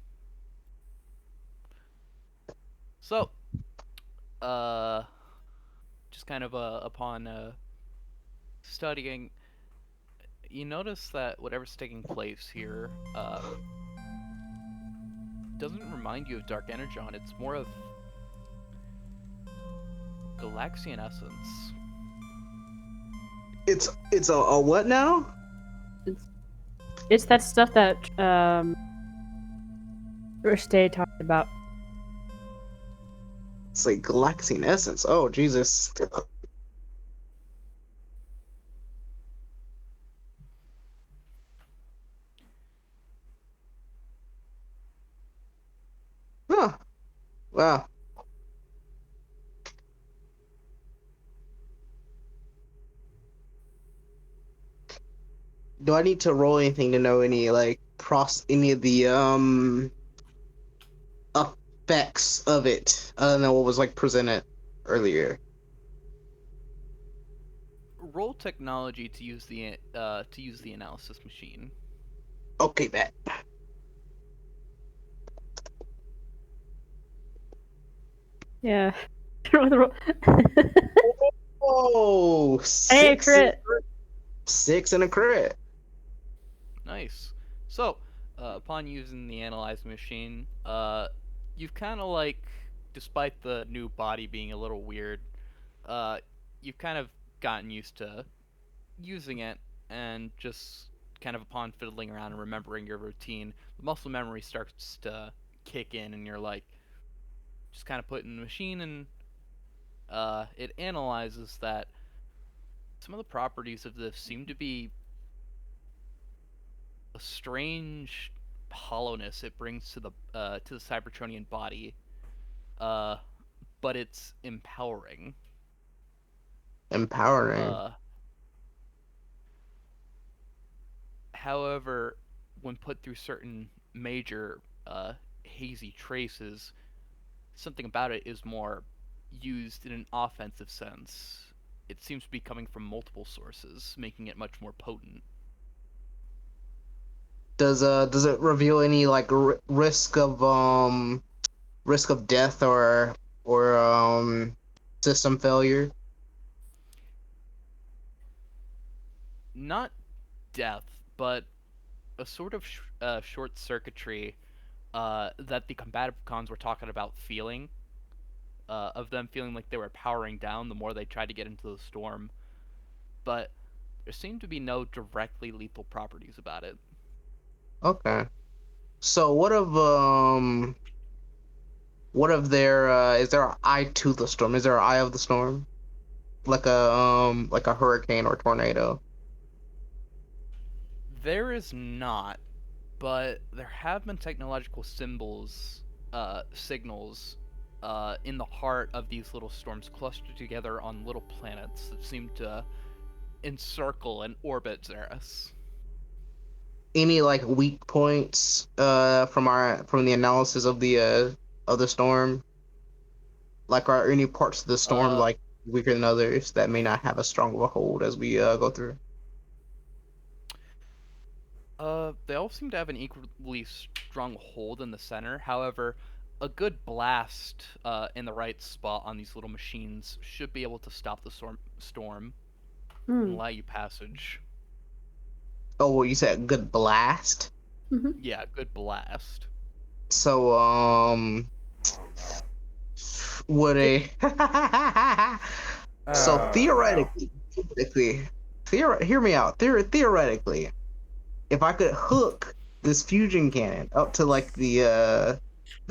So, just kind of upon studying, you notice that whatever's taking place here doesn't remind you of Dark Energon. It's more of Galaxian essence. It's a what now? It's that stuff that Day talked about. It's like Galaxian essence. Oh Jesus. Huh. Wow. Do I need to roll anything to know any like any of the effects of it other than what was like presented earlier? Roll technology to use the analysis machine. Okay, bet. Yeah. Oh, Hey, crit. 6 and a crit. Nice. So, upon using the analyze machine, you've kind of like, despite the new body being a little weird, you've kind of gotten used to using it and just kind of upon fiddling around and remembering your routine, the muscle memory starts to kick in, and you're like, just kind of put in the machine, and it analyzes that some of the properties of this seem to be a strange hollowness it brings to the Cybertronian body, but it's empowering. Empowering. However, when put through certain major hazy traces, something about it is more used in an offensive sense. It seems to be coming from multiple sources, making it much more potent. Does it reveal any like risk of death or system failure? Not death, but a sort of short circuitry that the Combaticons were talking about feeling, of them feeling like they were powering down the more they tried to get into the storm. But there seemed to be no directly lethal properties about it. Okay. So what of their is there an eye to the storm? Is there an eye of the storm? Like a hurricane or tornado? There is not, but there have been technological signals, in the heart of these little storms clustered together on little planets that seem to encircle and orbit Xeris. Any like weak points from the analysis of the storm? Like, are any parts of the storm like weaker than others that may not have as strong of a hold as we go through? They all seem to have an equally strong hold in the center. However, a good blast in the right spot on these little machines should be able to stop the storm and allow you passage. Oh, well, you said good blast. Yeah, good blast. So, would a so theoretically, hear me out. Theoretically, if I could hook this fusion cannon up to like the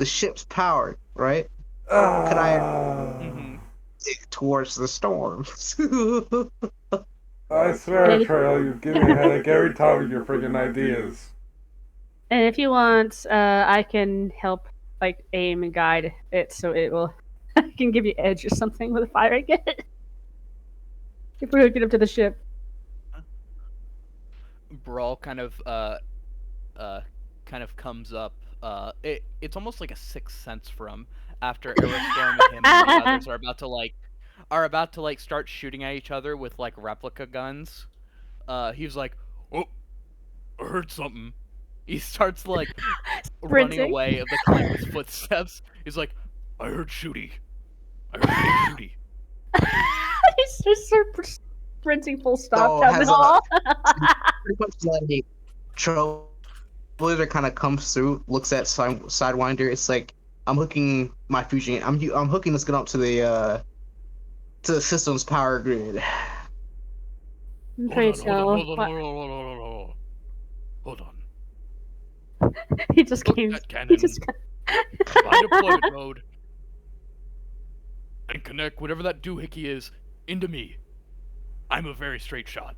ship's power, right? Could I dig towards the storm? I swear, Trail, you give me a headache every time with your freaking ideas. And if you want, I can help, like, aim and guide it so it will. I can give you edge or something with firing it. If we hook it up to the ship. Brawl kind of comes up. It's almost like a sixth sense for him after Aerostorm and him and the others are about to start shooting at each other with like replica guns. He's like, "Oh, I heard something." He starts like running away of the clan's footsteps. He's like, "I heard shooty. I heard shooty." He's just sprinting full stop So down the hall. Pretty much like Trailblazer kind of comes through, looks at Sidewinder. It's like, I'm hooking my fusion. I'm hooking this gun up to the system's power grid. Hold on. He just Hook came. that cannon. He just My deployment mode. And connect whatever that doohickey is into me. I'm a very straight shot.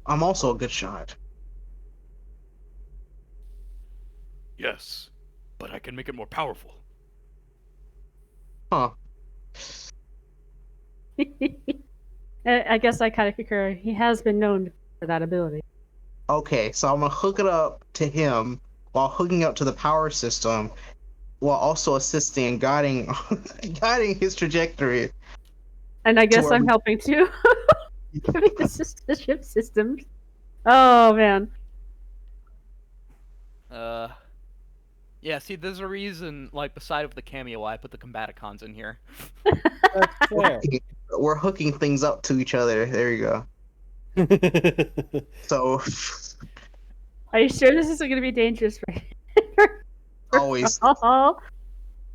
I'm also a good shot. Yes, but I can make it more powerful. Huh. I guess I kind of concur. He has been known for that ability. Okay, so I'm gonna hook it up to him while hooking up to the power system, while also assisting and guiding his trajectory. And I guess I'm helping too. Giving the ship systems. Oh man. Yeah, see, there's a reason, like, beside of the cameo, why I put the Combaticons in here. That's fair. We're hooking things up to each other. There you go. So, Are you sure this isn't going to be dangerous for you? always,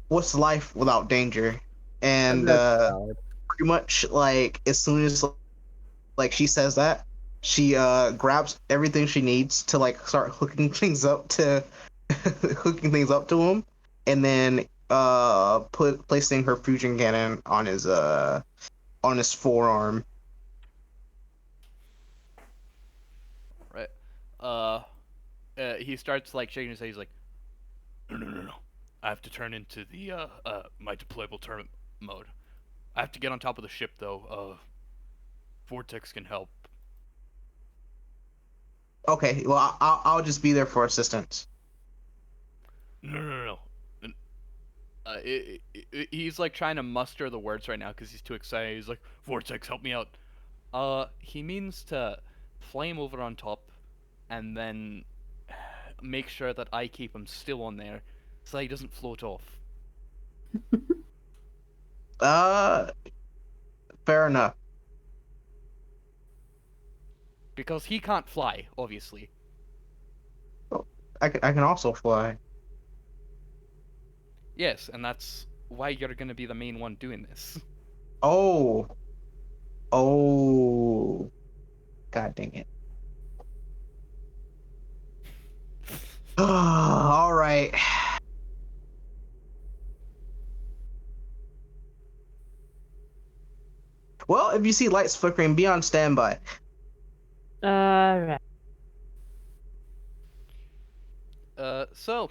what's life without danger? And pretty much like as soon as like she says that, She grabs everything she needs to like start hooking things up to hooking things up to him, and then placing her fusion cannon on his forearm. Right. He starts like shaking his head. He's like, no. I have to turn into the my deployable turret mode. I have to get on top of the ship though. Vortex can help. Okay, well I'll just be there for assistance. No. He's like trying to muster the words right now because he's too excited. He's like, Vortex, help me out. He means to flame over on top, and then make sure that I keep him still on there, so he doesn't float off. Fair enough. Because he can't fly, obviously. I can also fly. Yes, and that's why you're gonna be the main one doing this. Oh, God dang it. All right. Well, if you see lights flickering, be on standby. Right. So,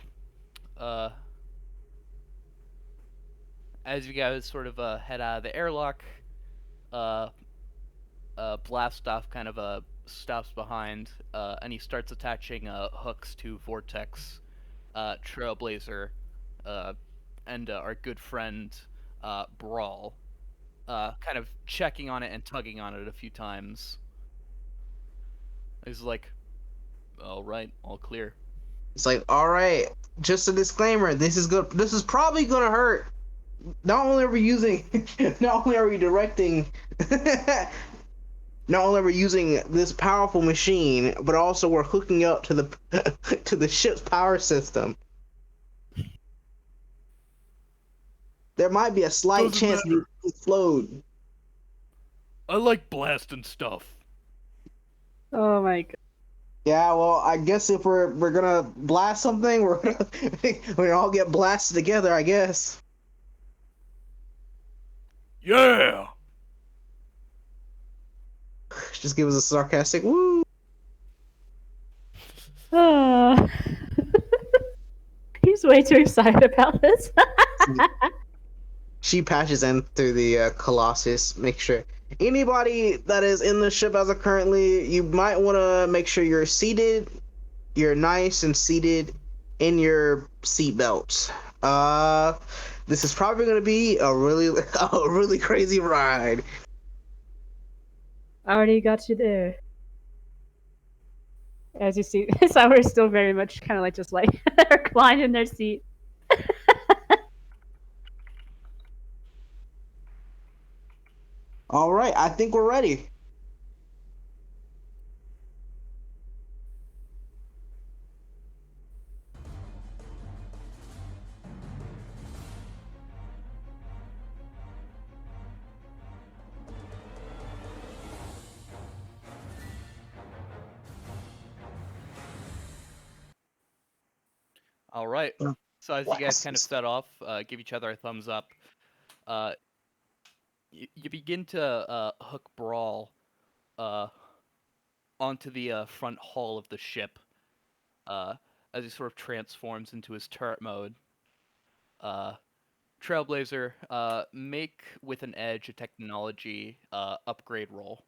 as you guys sort of head out of the airlock, blast off kind of stops behind, and he starts attaching hooks to Vortex, Trailblazer, and our good friend Brawl, kind of checking on it and tugging on it a few times. He's like, "All right, all clear." It's like, all right, just a disclaimer. This is good. This is probably gonna hurt. Not only are we directing, not only are we using this powerful machine, but also we're hooking up to the to the ship's power system. There might be a slight Doesn't chance matter. we explode. I like blasting stuff. Oh my god. Yeah, well, I guess if we're gonna blast something, we all get blasted together, I guess. Yeah. Just give us a sarcastic woo. He's way too excited about this. She patches in through the Colossus. Make sure anybody that is in the ship as of currently, you might want to make sure you're seated. You're nice and seated in your seatbelts. This is probably going to be a really crazy ride. I already got you there. As you see, Sour is still very much kind of like just like reclined in their seat. All right, I think we're ready. All right. So as you guys kind of set off, give each other a thumbs up. You begin to hook Brawl onto the front hull of the ship as he sort of transforms into his turret mode. Trailblazer, make with an edge a technology upgrade roll.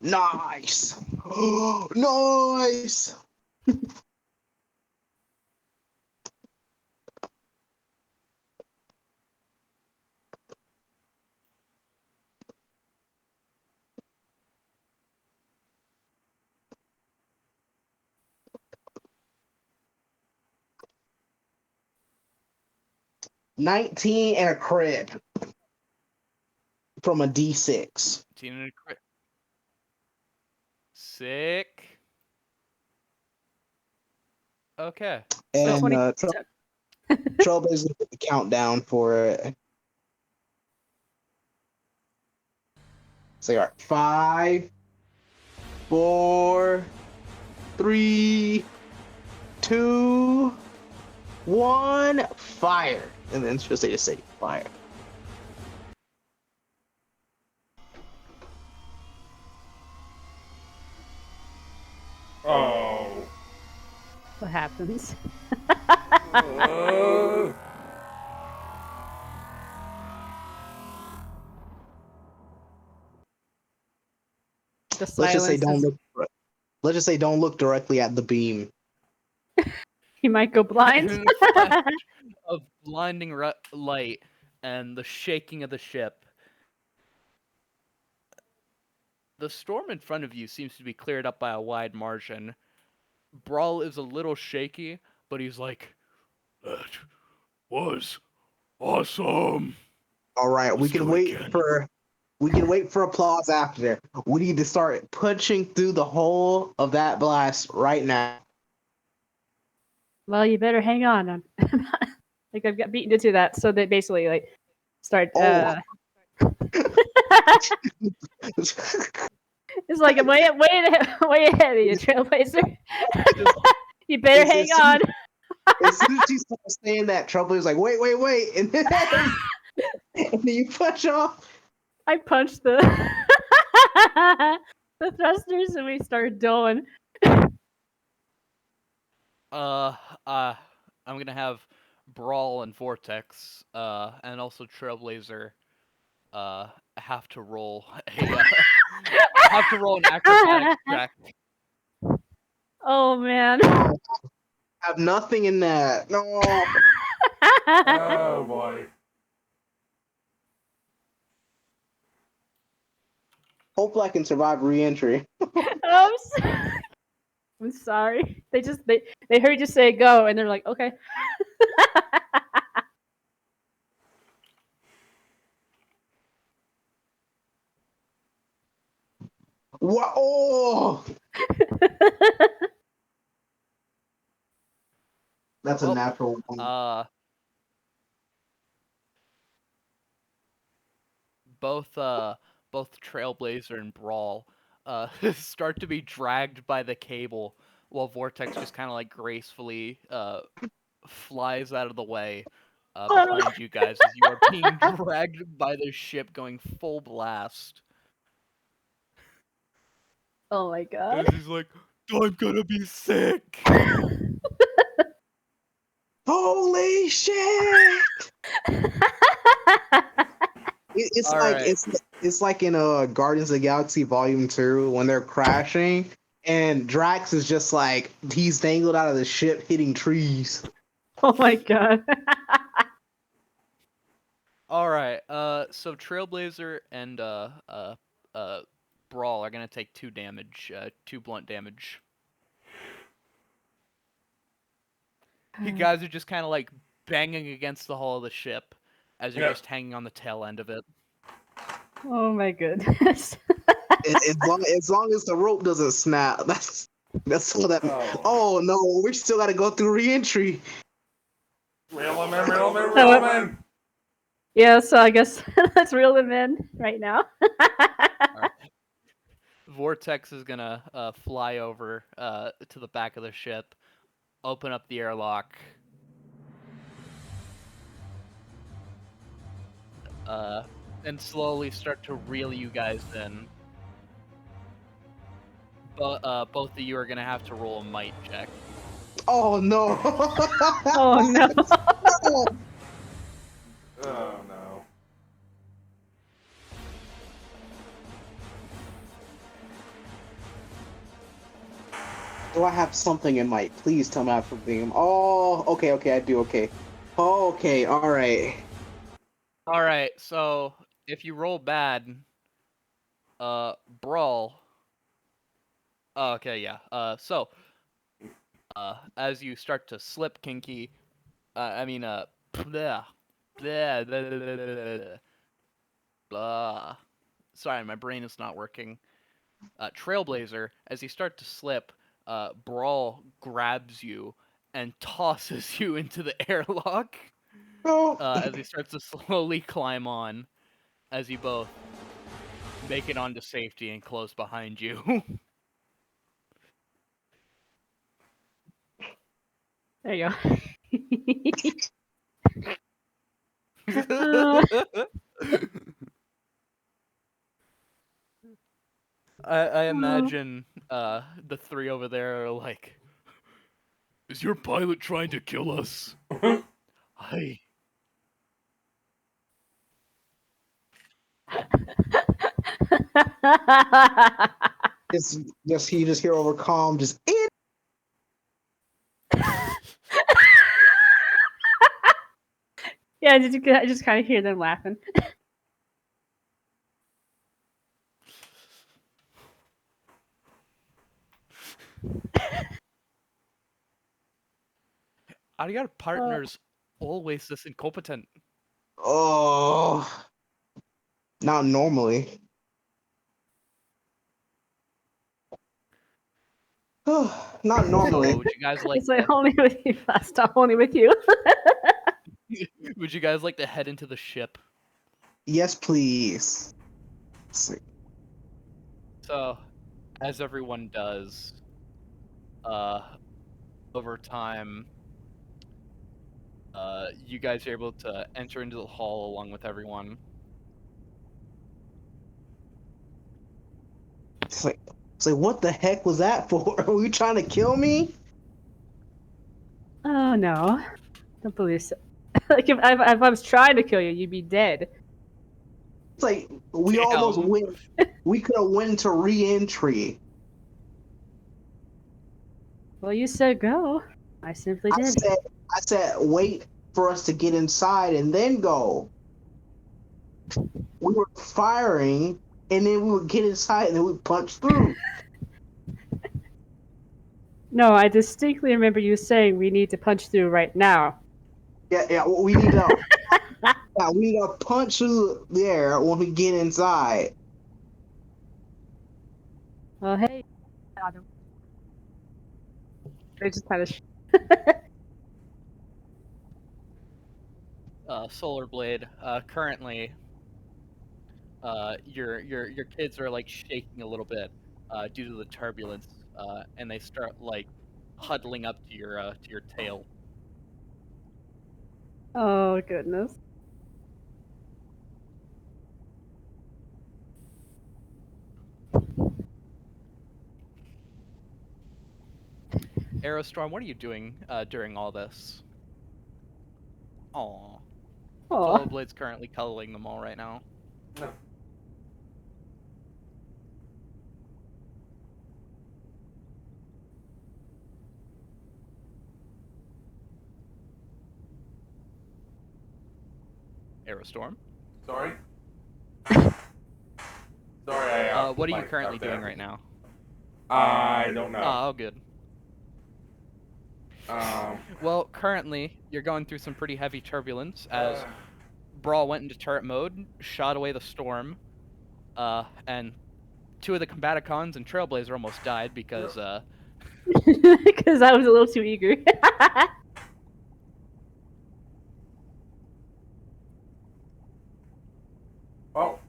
Nice. Nice. 19 and a crit from a D6. 18 and a crit. Sick. Okay. And 20 Trailblazer put the countdown for it. So you are 5, 4, 3, 2, 1, fire. And then she'll say fire. Oh. What happens? Uh, The Let's just say silence don't is- look. Let's just say don't look directly at the beam. He might go And blind. in a flash of blinding light and the shaking of the ship, the storm in front of you seems to be cleared up by a wide margin. Brawl is a little shaky, but he's like, That was awesome. All right, Let's we can do it wait again. for applause after there. We need to start punching through the hole of that blast right now. Well, you better hang on. Like I've got beaten into that, so they basically like start. Oh. It's like I'm way ahead of you, Trailblazer. You better It's- hang it's- on. As soon as she starts saying that, Trailblazer's like, wait, and then, and then you punch off. I punched the the thrusters, and we started doing. I'm gonna have Brawl and Vortex, and also Trailblazer, have to roll an acrobatics check. Oh man. Have nothing in that. No. oh boy. Hopefully I can survive re-entry. I'm sorry. They heard you say go, and they're like, okay. What? Oh! That's a Well, natural one. Both Trailblazer and Brawl start to be dragged by the cable, while Vortex just kind of like gracefully flies out of the way behind you guys as you are being dragged by the ship going full blast. Oh my god. And he's like, I'm gonna be sick. Holy shit! It's All like right. it's like in Guardians of the Galaxy Volume 2 when they're crashing and Drax is just like he's dangled out of the ship hitting trees. Oh my god. All right. So Trailblazer and Brawl are gonna take 2 damage, 2 blunt damage. You guys are just kind of like banging against the hull of the ship as you're Yeah. just hanging on the tail end of it. Oh my goodness. As long as the rope doesn't snap, that's all that. Oh. Oh no, we still got to go through re-entry. Reel him in. Yeah, so I guess let's reel them in right now. Vortex is gonna fly over to the back of the ship, open up the airlock, and slowly start to reel you guys in. But both of you are gonna have to roll a might check. Oh no! Oh no. Oh no. Do I have something in my? Please tell me I have something. Oh, okay, I do. Okay, okay, all right. All right, so if you roll bad, Brawl. Oh, okay, yeah. So as you start to slip, Kinky, bleh, bleh, bleh, blah, blah, blah, blah, blah, blah. Sorry, my brain is not working. Trailblazer, as you start to slip, Brawl grabs you and tosses you into the airlock. No. As he starts to slowly climb on, as you both make it onto safety and close behind you. There you go. I imagine the three over there are like, Is your pilot trying to kill us? I. Just you just hear over calm, just it. Yeah, I just kind of hear them laughing. how do your partners always this incompetent? Oh, not normally. Not normally. So would you guys like It's like only with you, stop only with you. would you guys like to head into the ship? Yes, please. Let's see. So, as everyone does, over time, you guys are able to enter into the hall along with everyone. It's like, what the heck was that for? Were you trying to kill me? Oh no, don't believe so. Like if I was trying to kill you, you'd be dead. It's like we Damn. almost went. We could have went to re-entry. Well, you said go. I simply I did. said wait for us to get inside and then go. We were firing, and then we would get inside, and then we punch through. No, I distinctly remember you saying we need to punch through right now. Yeah. We need to. Yeah, we need to punch through there when we get inside. Well, hey, Adam. They just kind of. SolarBlade. Currently, your kids are like shaking a little bit due to the turbulence, and they start like huddling up to your tail. Oh goodness. Aerostorm, what are you doing during all this? Aww. Oh. SolarBlade's currently cuddling them all right now. No. Aerostorm. Sorry. Sorry. What are you currently doing right now? I don't know. Oh, good. Well, currently, you're going through some pretty heavy turbulence as Brawl went into turret mode, shot away the storm, and two of the Combaticons and Trailblazer almost died because, Because I was a little too eager. Well,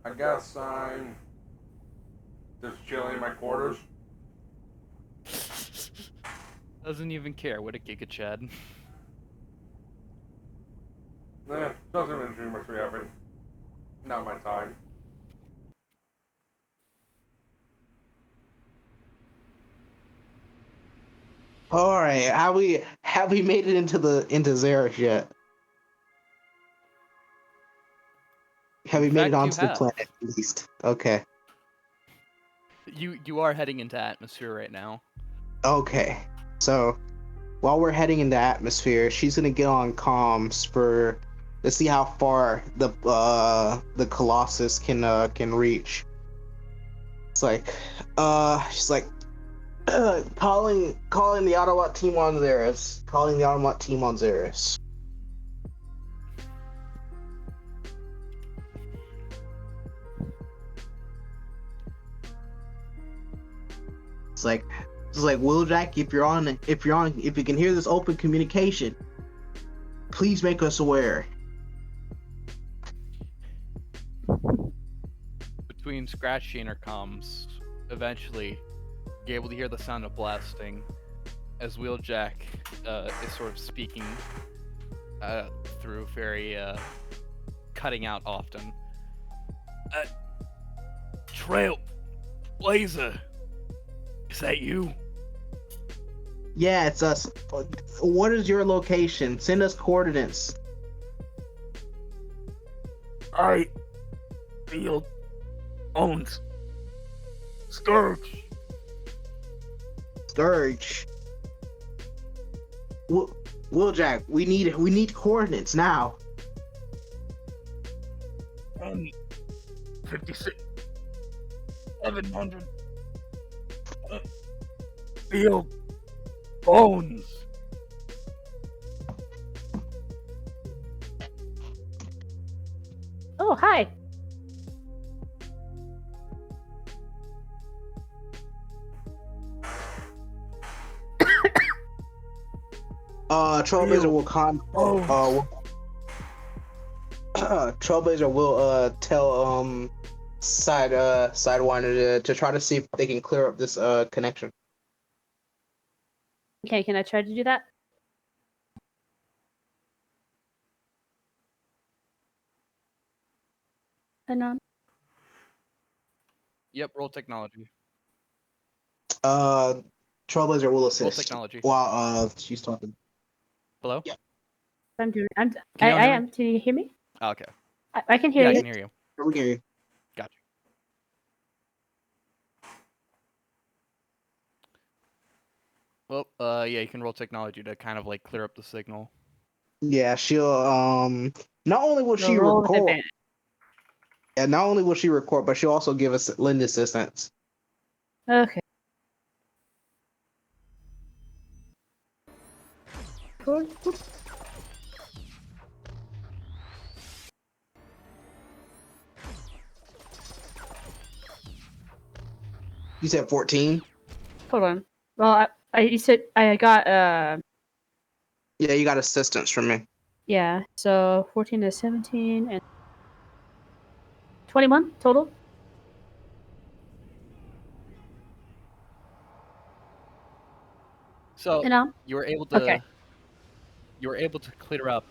I guess I'm just chilling in my quarters. doesn't even care what a Giga Chad. Doesn't really do much for me. Not my time. All right, have we made it into Xeris yet? Have we In made fact, it you onto the have. planet at least? Okay. You are heading into atmosphere right now. Okay. So while we're heading into atmosphere, she's gonna get on comms to see how far the Colossus can reach. It's like she's like calling the Autobot team on Xeris. Calling the Autobot team on Xeris. It's like Wheeljack, if you can hear this open communication, please make us aware. Between scratchy intercoms, eventually, you're able to hear the sound of blasting, as Wheeljack is sort of speaking through very cutting out often. Trailblazer, is that you? Yeah, it's us. What is your location? Send us coordinates. I feel owns Scourge. Scourge. Wheeljack, we need coordinates now. 56, 700. Feel bones. Oh, hi. Trailblazer will Trailblazer will tell Sidewinder to try to see if they can clear up this connection. Okay, can I try to do that? Anon. Yep, roll technology. Trailblazer will Roll assist technology. while she's talking. Hello? Yeah. I'm doing. Can I you hear me? am. Can you hear me? Oh, okay. I can hear Yeah, I you. can hear you. We can hear you. Gotcha. Well, yeah, you can roll technology to kind of like clear up the signal. Yeah, she'll not only will You'll she roll with record, advantage. yeah, not only will she record, but she'll also give us lend assistance. Okay. Cool. You said 14? Hold on. Well, you said I got Yeah, you got assistance from me. yeah. So 14 to 17 and 21 total. So You know. you were able to Okay. clear up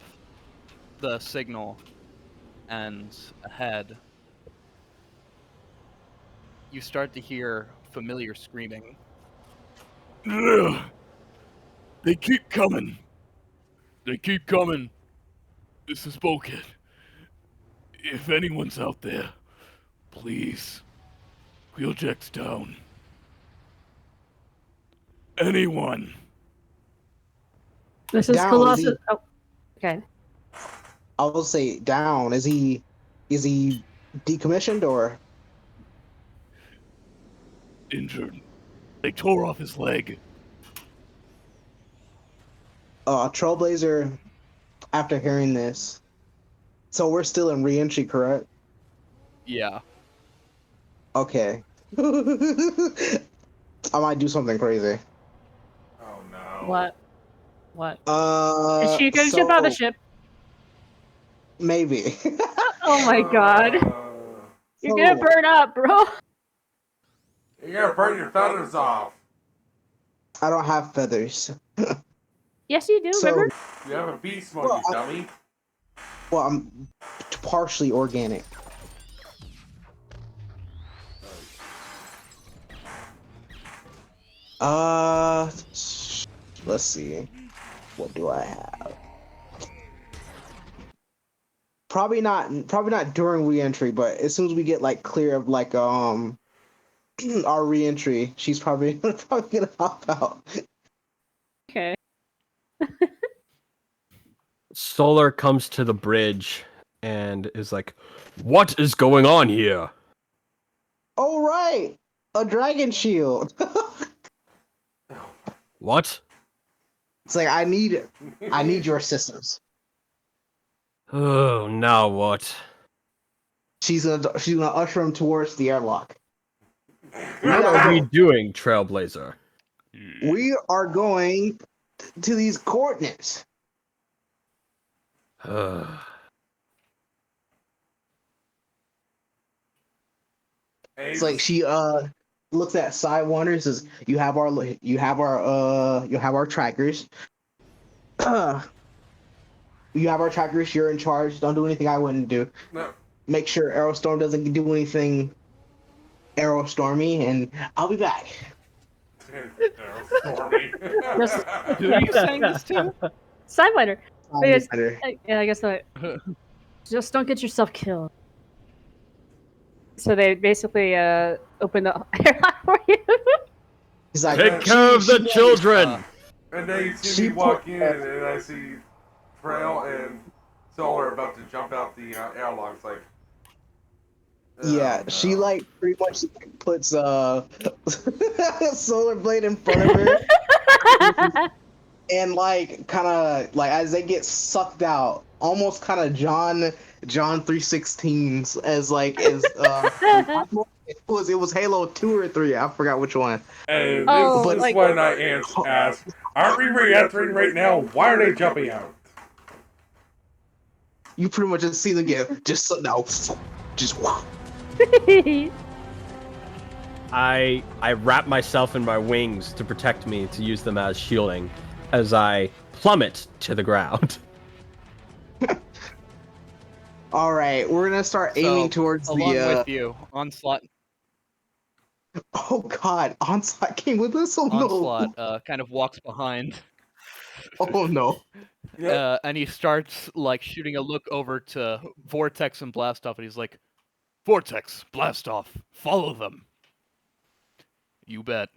the signal, and ahead you start to hear familiar screaming. Ugh. They keep coming. They keep coming. This is Bulkhead. If anyone's out there, please. Wheeljack's down. Anyone. This is Down, Colossus. Oh, okay. I will say down. Is he decommissioned or? Injured. They tore off his leg. Trailblazer, after hearing this, so we're still in re-entry, correct? Yeah. Okay. I might do something crazy. Oh no. What? What? Is she gonna So jump out of the ship? maybe. Oh my god. You're gonna So, burn up, bro. You're gonna burn your feathers off. I don't have feathers. Yes, you do. So, Remember? You have a beast mode, Well, you dummy. well, I'm partially organic. Let's see. What do I have? Probably not during re-entry, but as soon as we get like clear of like our re-entry, she's probably gonna hop out. Okay. Solar comes to the bridge and is like, "What is going on here?" Oh right, a dragon shield. What? It's like I need your assistance. Oh, now what? She's gonna usher him towards the airlock. What are we doing, Trailblazer? We are going to these coordinates. It's like she looks at Sidewinder, says, "You have our trackers. You have our trackers. You're in charge. Don't do anything I wouldn't do. No. Make sure Aerostorm doesn't do anything Aerostormy, and I'll be back." Aerostormy. Just Who are you saying this to? Sidewinder. Sidewinder. Yeah, I guess that. Just don't get yourself killed. So they basically open the airlock for you. He's like, Take care of the children. And then you see She me walk in, and I see Trail and Solar about to jump out the airlocks. Like, Yeah, no. she like pretty much puts SolarBlade in front of her, and like kind of like as they get sucked out, almost kind of John 3:16s as it was Halo 2 or 3, I forgot which one. And Oh, this is like- when I ask, aren't we re-entering right now? Why are they jumping out? You pretty much just see them get just no, just wow. I wrap myself in my wings to protect me, to use them as shielding as I plummet to the ground. All right, we're gonna start aiming towards along the. with you, Onslaught. Oh God, Onslaught came with us. Oh Onslaught kind of walks behind. no! Oh no! Yep. And he starts like shooting a look over to Vortex and Blastoff, and he's like, "Vortex, Blastoff, follow them." You bet.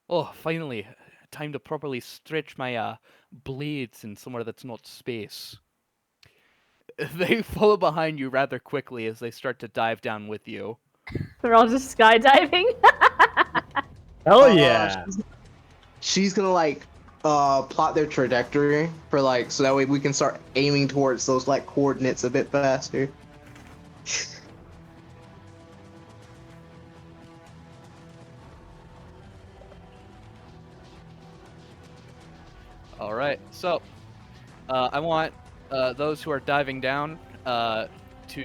Oh, finally, time to properly stretch my blades in somewhere that's not space. They follow behind you rather quickly as they start to dive down with you. They're all just skydiving. Hell yeah! She's gonna like plot their trajectory for like so that way we can start aiming towards those like coordinates a bit faster. All right, so I want those who are diving down to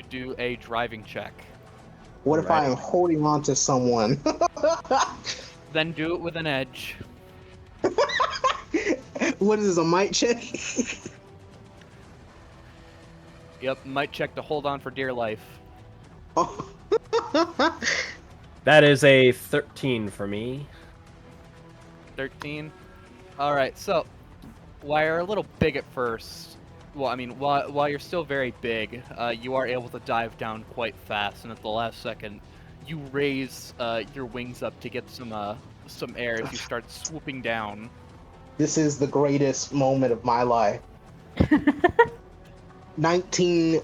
do a driving check. What if I am holding on to someone? Then do it with an edge. What is this, a mic check? Yep, might check to hold on for dear life. Oh. That is a 13 for me. 13. All right, so while you're a little big at first, well, I mean, while you're still very big, you are able to dive down quite fast, and at the last second, you raise your wings up to get some air as you start swooping down. This is the greatest moment of my life. 19,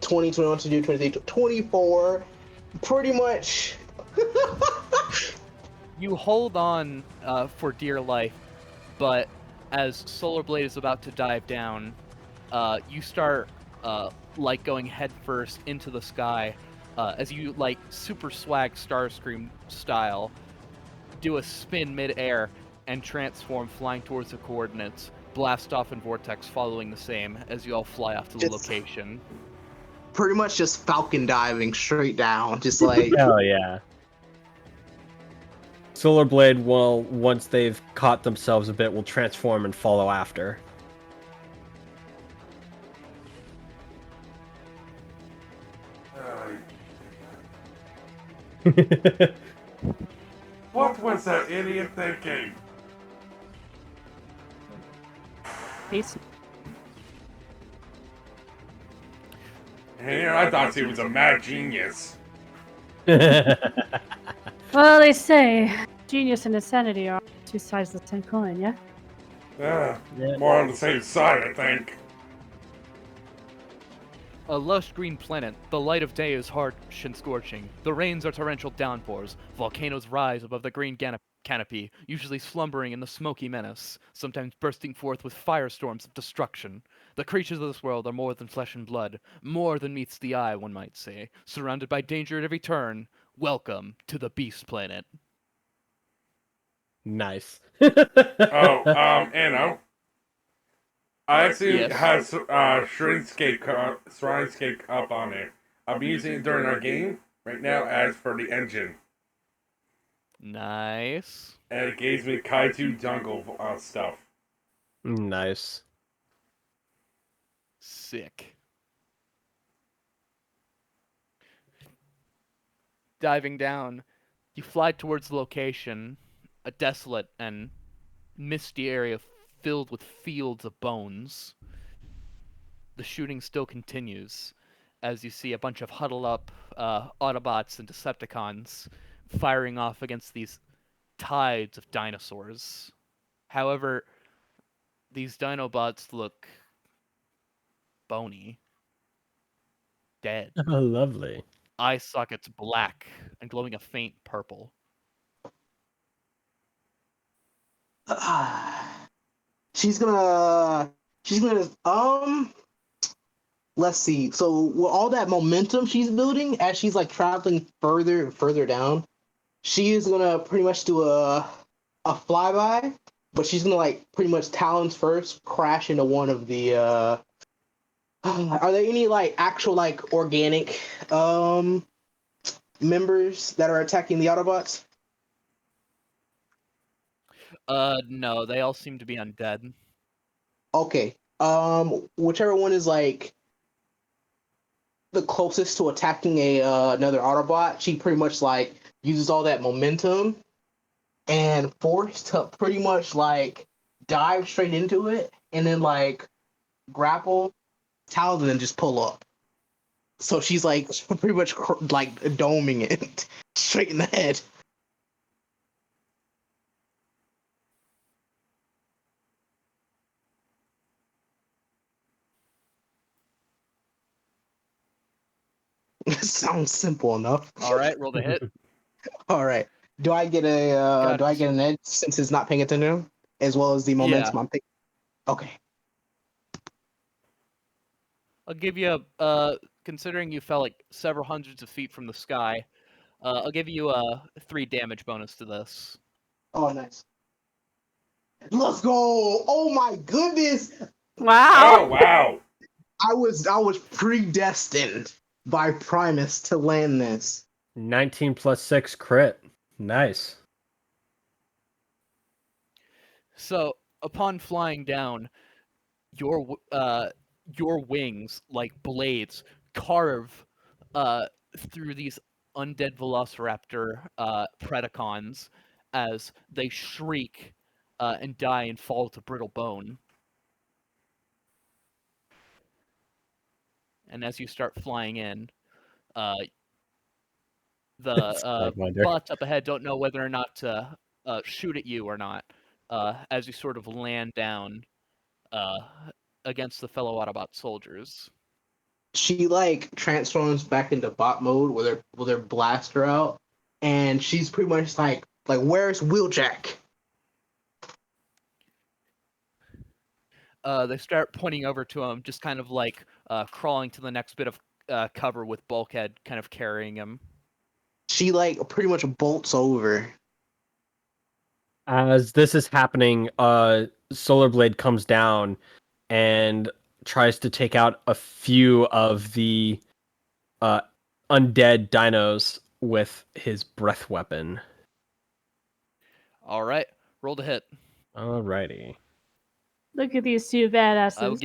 20, 21, 22, 23, 24. Pretty much. You hold on for dear life, but as SolarBlade is about to dive down, you start like going headfirst into the sky as you like super swag Starscream style do a spin mid-air and transform, flying towards the coordinates. Blastoff and Vortex following the same as you all fly off to the location. Pretty much just falcon diving straight down, just like. Hell yeah. SolarBlade will, once they've caught themselves a bit, will transform and follow after. What was that idiot thinking? Peace. Here, I thought he was a mad genius. Well, they say genius and insanity are two sides of the same coin, yeah? More on the same side, I think. A lush green planet, the light of day is harsh and scorching. The rains are torrential downpours. Volcanoes rise above the green canopy, usually slumbering in the smoky menace, sometimes bursting forth with firestorms of destruction. The creatures of this world are more than flesh and blood, more than meets the eye, one might say. Surrounded by danger at every turn, welcome to the Beast Planet. Nice. Anno. I actually Yes. has Shrine Scape up on it. I'll be using it during our game right now as for the engine. Nice. And it gives me Kaiju jungle stuff. Nice. Sick. Diving down, you fly towards the location, a desolate and misty area filled with fields of bones. The shooting still continues as you see a bunch of huddled up Autobots and Decepticons firing off against these tides of dinosaurs. However, these Dinobots look bony, dead. Oh, lovely. Eye sockets black and glowing a faint purple. She's gonna let's see. So with all that momentum she's building as she's like traveling further and further down, she is gonna pretty much do a flyby, but she's gonna like pretty much talons first crash into one of the are there any like actual like organic members that are attacking the Autobots? No, they all seem to be undead. Okay. Whichever one is like the closest to attacking a another Autobot, she pretty much like uses all that momentum and forced to pretty much like dive straight into it and then like grapple, talons, and then just pull up. So she's like pretty much like doming it straight in the head. Sounds simple enough. All right, roll the hit. All right. Do I get a do I get an edge since it's not paying attention as well as the momentum I'm picking? Okay. I'll give you considering you fell like several hundreds of feet from the sky, I'll give you a 3 damage bonus to this. Oh, nice. Let's go! Oh my goodness! Wow. Oh wow! I was predestined by Primus to land this. 19 plus 6 crit. Nice. So, upon flying down, your wings, like blades, carve through these undead Velociraptor Predacons as they shriek and die and fall to brittle bone. And as you start flying in, the Sidewinder. bots up ahead don't know whether or not to shoot at you or not as you sort of land down against the fellow Autobot soldiers. She like transforms back into bot mode with her blaster out, and she's pretty much like where's Wheeljack? They start pointing over to him, just kind of like crawling to the next bit of cover with Bulkhead kind of carrying him. She like pretty much bolts over. As this is happening, SolarBlade comes down and tries to take out a few of the undead dinos with his breath weapon. All right, roll to hit. Alrighty. Look at these two badasses. I'll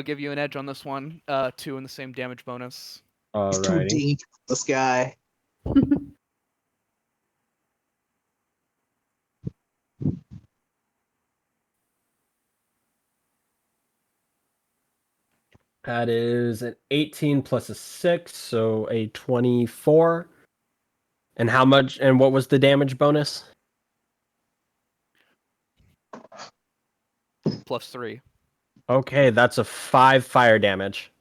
give you an edge on this one. 2 in the same damage bonus. It's too Alrighty. deep. This guy. That is an 18 plus a 6, so a 24. And how much, and what was the damage bonus? +3. Okay, that's a 5 fire damage.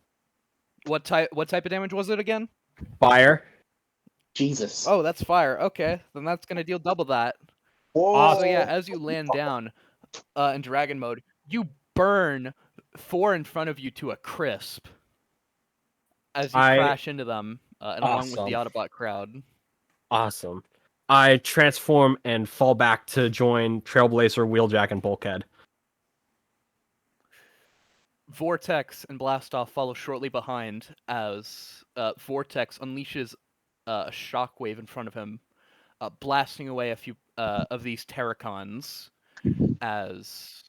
What type of damage was it again? Fire. Jesus. Oh, that's fire. Okay, then that's gonna deal double that. Whoa. So yeah, as you land down in dragon mode, you burn 4 in front of you to a crisp as you crash into them, and along with the Awesome. Autobot crowd. Awesome. I transform and fall back to join Trailblazer, Wheeljack, and Bulkhead. Vortex and Blastoff follow shortly behind as Vortex unleashes a shockwave in front of him, blasting away a few of these Terracons as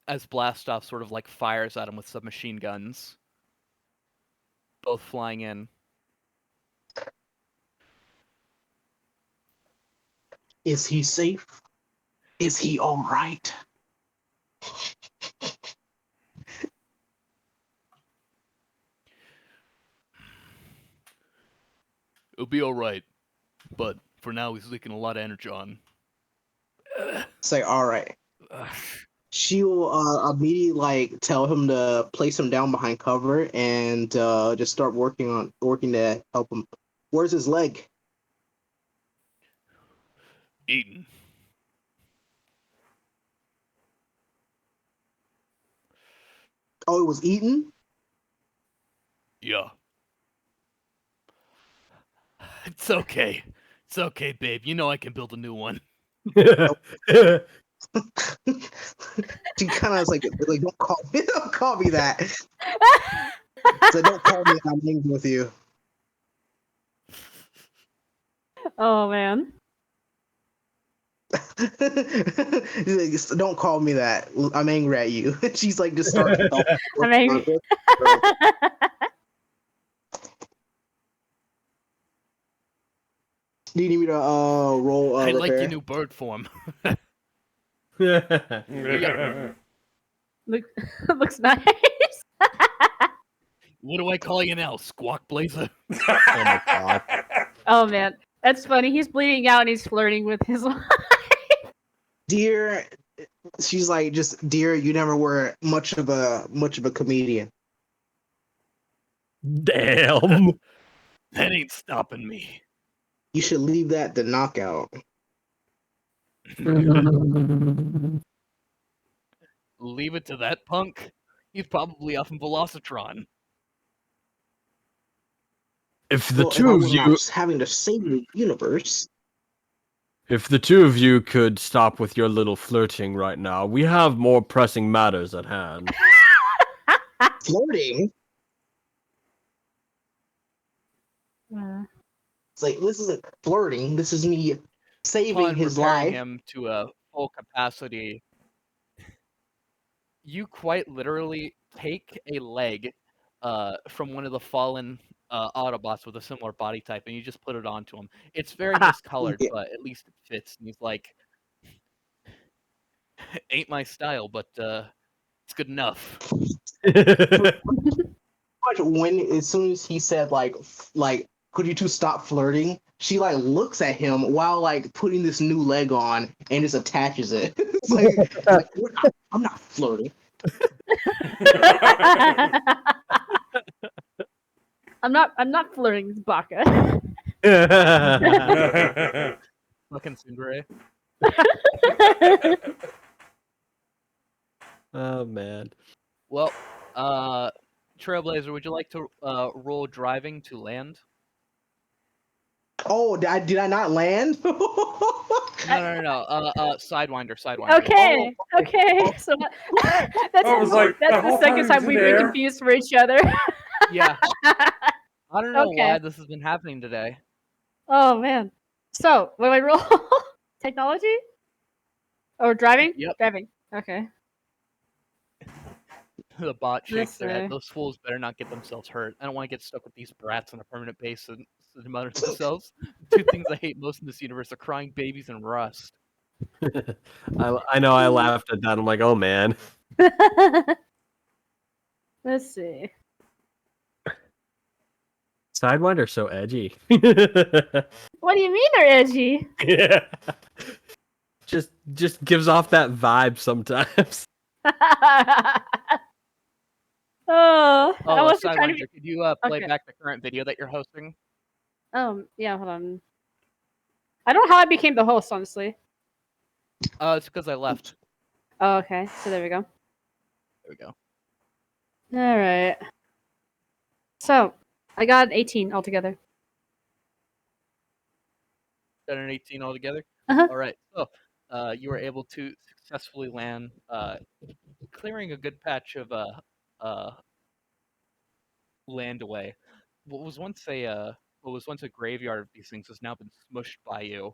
as Blastoff sort of like fires at him with submachine guns, both flying in. Is he safe? Is he all right? It'll be all right, but for now he's leaking a lot of energon. Say, all right. She will immediately like tell him to place him down behind cover and just start working to help him. Where's his leg? Eaten. Oh, it was eaten? Yeah. It's okay. It's okay, babe. You know I can build a new one. She kind of is like don't call me that. So don't call me. I'm angry with you. Oh man. He's like, don't call me that. I'm angry at you. She's like, just start. I'm angry. Do you need me to roll I like repair? your new bird form. Looks nice. What do I call you now, Squawk Blazer? Oh my god. Oh man, that's funny. He's bleeding out and he's flirting with his life. Dear, she's like, just dear, you never were much of a comedian. Damn. That ain't stopping me. You should leave that to knockout. Leave it to that punk. He's probably off in Velocitron. If the Well, two if I of was you, not having to save the universe, if the two of you could stop with your little flirting right now, we have more pressing matters at hand. flirting. It's like, this isn't flirting. This is me saving Upon his repairing life. him to a full capacity, you quite literally take a leg from one of the fallen Autobots with a similar body type, and you just put it onto him. It's very discolored, Yeah. but at least it fits. And he's like, "Ain't my style, but it's good enough." When as soon as he said like could you two stop flirting, she like looks at him while like putting this new leg on and just attaches it. It's like, I'm not flirting. I'm not flirting with Baka. Fucking Tsundere. Oh man. Well, Trailblazer, would you like to roll driving to land? Oh, did I not land? No. Sidewinder. Okay, okay. So that's I was like, the that's the whole second time time he's we've in been there. confused for each other. Yeah. I don't know Okay. why this has been happening today. Oh man. So when I roll technology or driving? Yep. Driving. Okay. The bot shakes their head. see. Those fools better not get themselves hurt. I don't want to get stuck with these brats on a permanent basis and mutter to themselves. Two things I hate most in this universe are crying babies and rust. I know I laughed at that. I'm like, oh man. Let's see. Sidewinder's so edgy. What do you mean they're edgy? Yeah. Just gives off that vibe sometimes. Oh, I Oh, wasn't trying to Sidewinder, be. could you play Okay. back the current video that you're hosting? Yeah, hold on. I don't know how I became the host, honestly. It's because I left. Oh, okay. So there we go. There we go. All right. So I got 18 altogether. Got an 18 altogether? Uh-huh. All right. So you were able to successfully land, clearing a good patch of land away. What was once a what was once a graveyard of these things has now been smushed by you.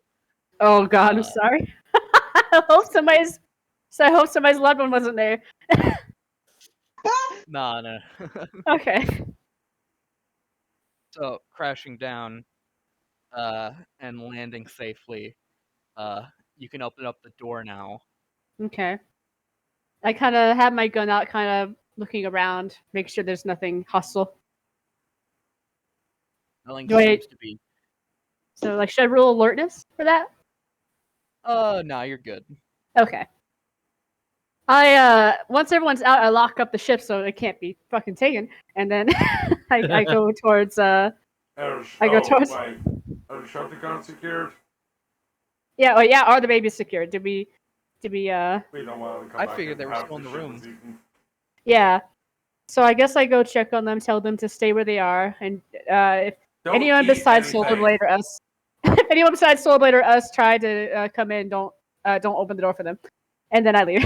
Oh God, I'm sorry. I hope somebody's loved one wasn't there. Nah, no. Okay. So crashing down, and landing safely. You can open up the door now. Okay. I kind of have my gun out, kind of looking around, make sure there's nothing hostile. Nothing Do I- seems to be. So, like, should I roll alertness for that? No, you're good. Okay. Once everyone's out, I lock up the ship so it can't be fucking taken, and then I go towards Are I go towards- the shotgun secured? yeah, oh yeah, are the babies secured? Did we We don't want to come I back figured and they were have still in the ship room. was eaten. Yeah. So I guess I go check on them, tell them to stay where they are, and if Don't anyone eat besides anything. SolarBlade or us, if anyone besides SolarBlade or us try to come in, don't open the door for them, and then I leave.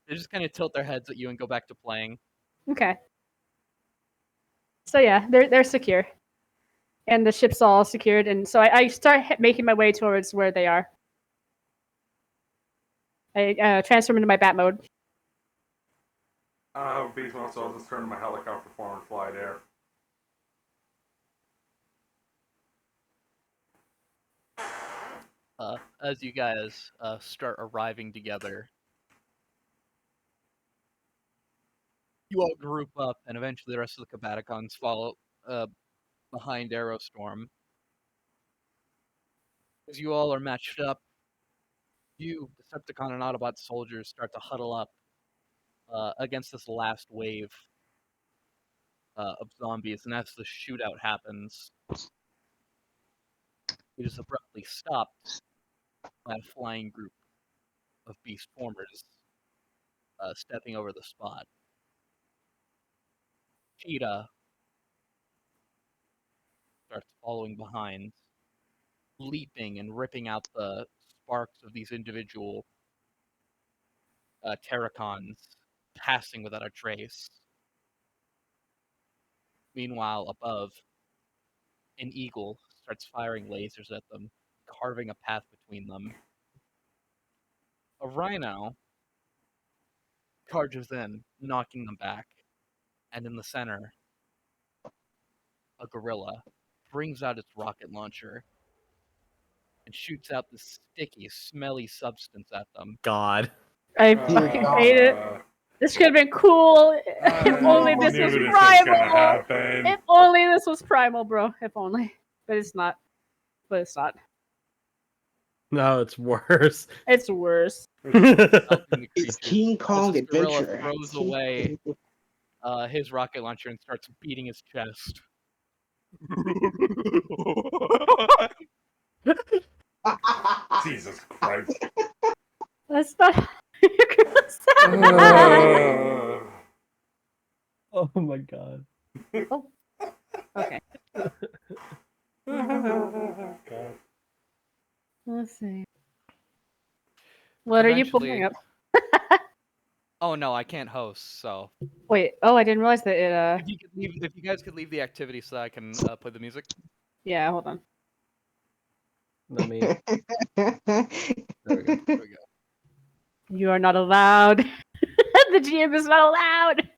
They just kind of tilt their heads at you and go back to playing. Okay. So yeah, they're secure, and the ship's all secured, and so I start making my way towards where they are. I transform into my bat mode. I don't have a beast mode, so I'll just turn to my helicopter form and fly there. As you guys start arriving together, you all group up, and eventually the rest of the Combaticons follow behind Aerostorm. As you all are matched up, you, Decepticon and Autobot soldiers, start to huddle up against this last wave of zombies, and as the shootout happens, it is abruptly stopped by a flying group of beast formers stepping over the spot. Cheetah starts following behind, leaping and ripping out the sparks of these individual Terracons, passing without a trace. Meanwhile, above, an eagle starts firing lasers at them, carving a path between them. A rhino charges in, knocking them back, and in the center, a gorilla brings out its rocket launcher and shoots out this sticky, smelly substance at them. God. I Dear fucking God. hate it. This could have been cool if only I this knew was this was gonna primal. happen. If only this was primal, bro. If only. But it's not. But it's not. No, it's worse. It's worse. Helping the It's creatures. King Kong This gorilla Adventure. throws away his rocket launcher and starts beating his chest. Jesus Christ. That's not how you're gonna sound. Oh my god. Okay. God. Let's see. What are you pulling up? Oh no, I can't host. So Wait. Oh, I didn't realize that it. if you guys could leave the activity so I can play the music. Yeah. Hold on. I mean, There we go. There we go. You are not allowed. The GM is not allowed.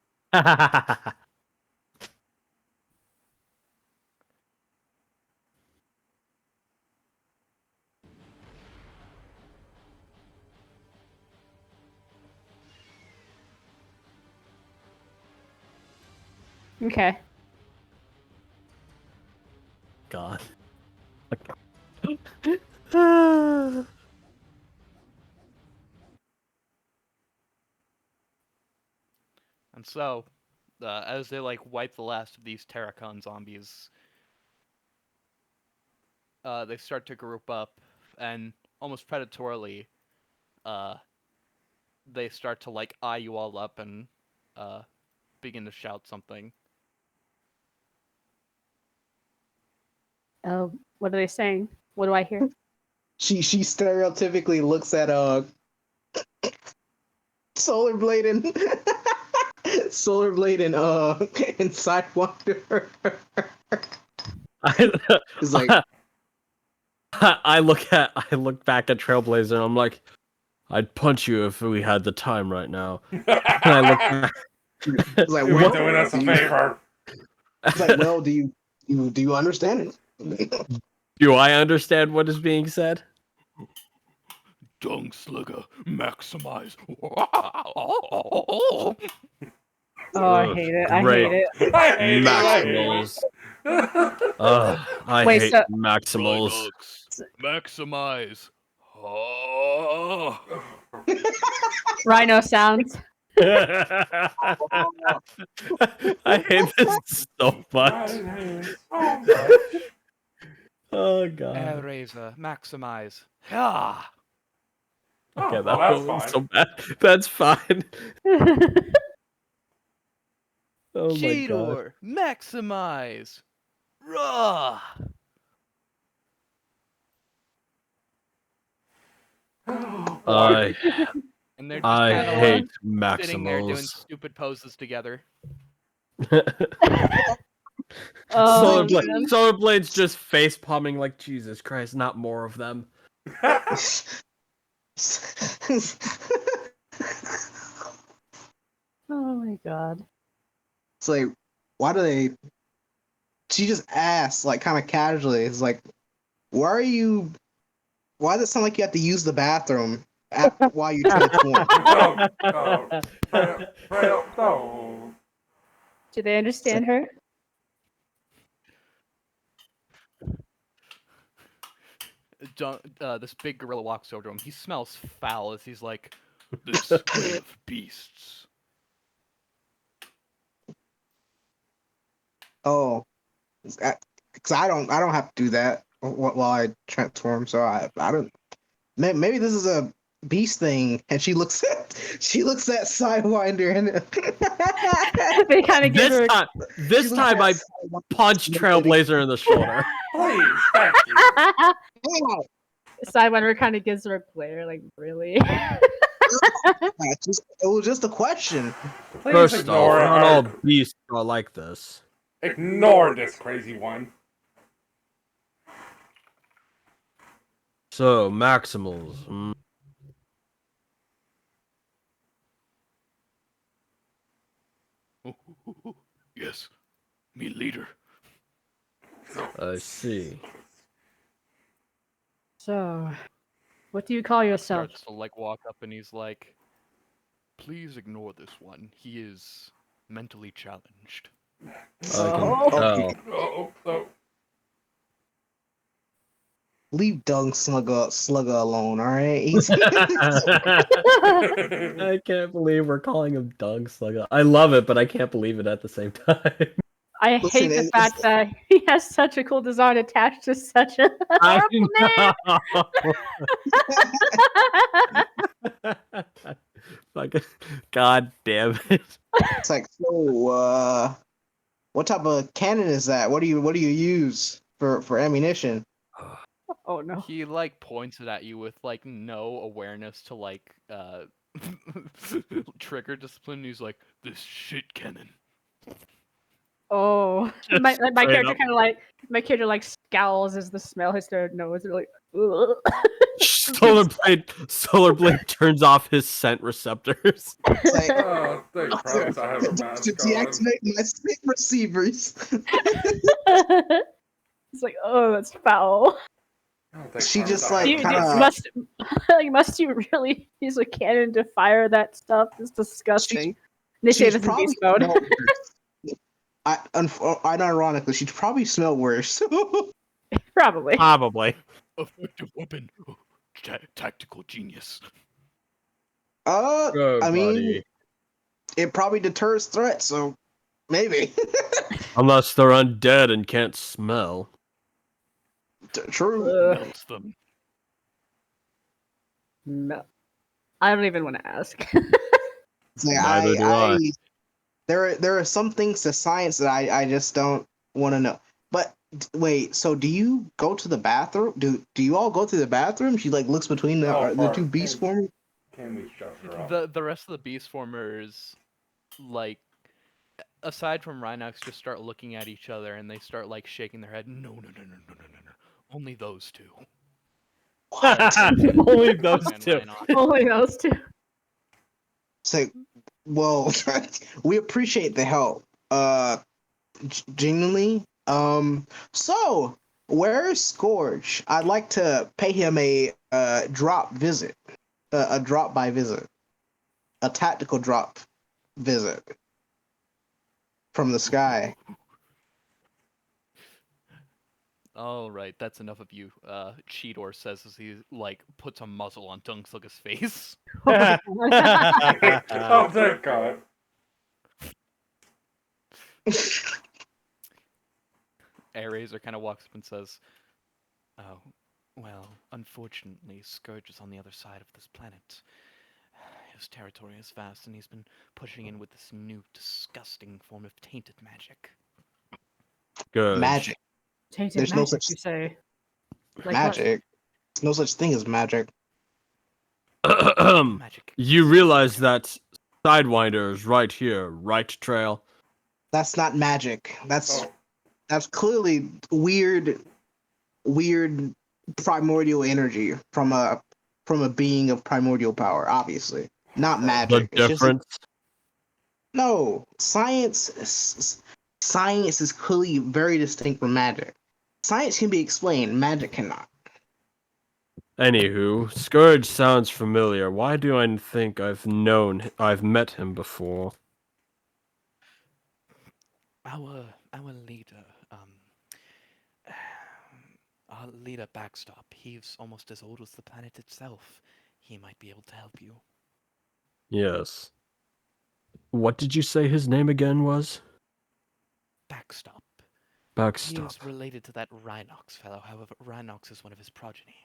Okay. God. And so, as they wipe the last of these Terracon zombies, they start to group up, and almost predatorily, they start to eye you all up and begin to shout something. Oh, what are they saying? What do I hear? She stereotypically looks at SolarBlade and SolarBlade and Sidewinder. It's like, I look back at Trailblazer and I'm like, I'd punch you if we had the time right now. And I look back. it's like, You were well, doing us a do you- favor. It's like, well, do you understand it? Do I understand what is being said? Dung Slugger, maximize. Oh, I hate it. I Great. hate it. I hate Maximals. I Wait, hate so- Maximals. Rhinox, maximize. Oh. Rhino sounds. I hate this so much. Oh god. Aerostorm, maximize. Yeah. Okay, Oh, that well, that's was fine. so bad. That's fine. Oh my god. Cheetor, maximize. Raw. I And they're just I kind of hate like sitting there doing Maximals. stupid poses together. Oh, Solar man. SolarBlade's just face palming like Jesus Christ, not more of them. Oh my god. It's like, why do they? She just asked, like, kind of casually. It's like, why does it sound like you have to use the bathroom while you transform? Oh. Do they understand her? This big gorilla walks over to him. He smells foul as he's like, This way of beasts. Oh, because I don't have to do that while I transform. So I don't. Maybe this is a beast thing, and she looks at Sidewinder and They kind of give her. This time I punched Trailblazer in the shoulder. Please, thank you. Sidewinder kind of gives her a glare, like, really? It was just a question. Please First off, ignore not all her. beasts are like this. Ignore this crazy one. So, Maximals. Yes, me leader. I see. So, what do you call yourself? starts to like walk up and he's like, please ignore this one. He is mentally challenged. I Oh. can tell. Oh. Leave Dung Slugger alone, all right? I can't believe we're calling him Dung Slugger. I love it, but I can't believe it at the same time. I Listen, hate the it's- fact that he has such a cool design attached to such a I horrible name. know. Fucking god damn it. It's like, so, what type of cannon is that? What do you use for ammunition? Oh no. He like points it at you with like no awareness to like trigger discipline. He's like, This shit cannon. Oh, my Straight character up. kind of my character like scowls as the smell hits their nose. They're like, ugh. SolarBlade turns off his scent receptors. It's like, Oh, thank Christ I have a mask to on. deactivate my scent receivers. It's like, oh, that's foul. Oh, thank She Christ just, I like, have a kinda- mask. must you really use a cannon to fire that stuff? It's disgusting. They say She's this in probably beast mode. smelled worse. Unironically, she'd probably smell worse. Probably. Probably. Effective weapon. Tactical genius. Good, I mean, buddy. it probably deters threats, so maybe. Unless they're undead and can't smell. True. Melts them. No. I don't even want to ask. It's like, Neither do I. there are some things to science that I just don't want to know. But wait, so do you go to the bathroom? Do you all go to the bathroom? She like looks between the Oh, two fuck. beast forms. Can we shut her up? the rest of the beast formers like aside from Rhinox, just start looking at each other and they start like shaking their head. No, no, no, no, no, no, no, no. Only those two. What? Only those And two. Rhinox. Only those two. Say, well, we appreciate the help. Genuinely. So where's Scourge? I'd like to pay him a drop visit, a drop by visit, a tactical drop visit from the sky. All right, that's enough of you. Cheetor says as he like puts a muzzle on Dunkslug's face. Oh my God. Oh, thank God. Airraiser kind of walks up and says, "Oh, well, unfortunately, Scourge is on the other side of this planet. His territory is vast, and he's been pushing in with this new, disgusting form of tainted magic." Good. Magic. Tainted There's no magic, such you say? Like magic. There's no such thing as magic. Magic. You realize that Sidewinder is right here, right, Trail? That's not magic. That's Oh, clearly weird primordial energy from a being of primordial power. Obviously, not The magic. It's just difference? no science. Science is clearly very distinct from magic. Science can be explained. Magic cannot. Anywho, Scourge sounds familiar. Why do I think I've met him before? Our leader, our leader Backstop. He's almost as old as the planet itself. He might be able to help you. Yes. What did you say his name again was? Backstop. He Backstop. is related to that Rhinox fellow. However, Rhinox is one of his progeny.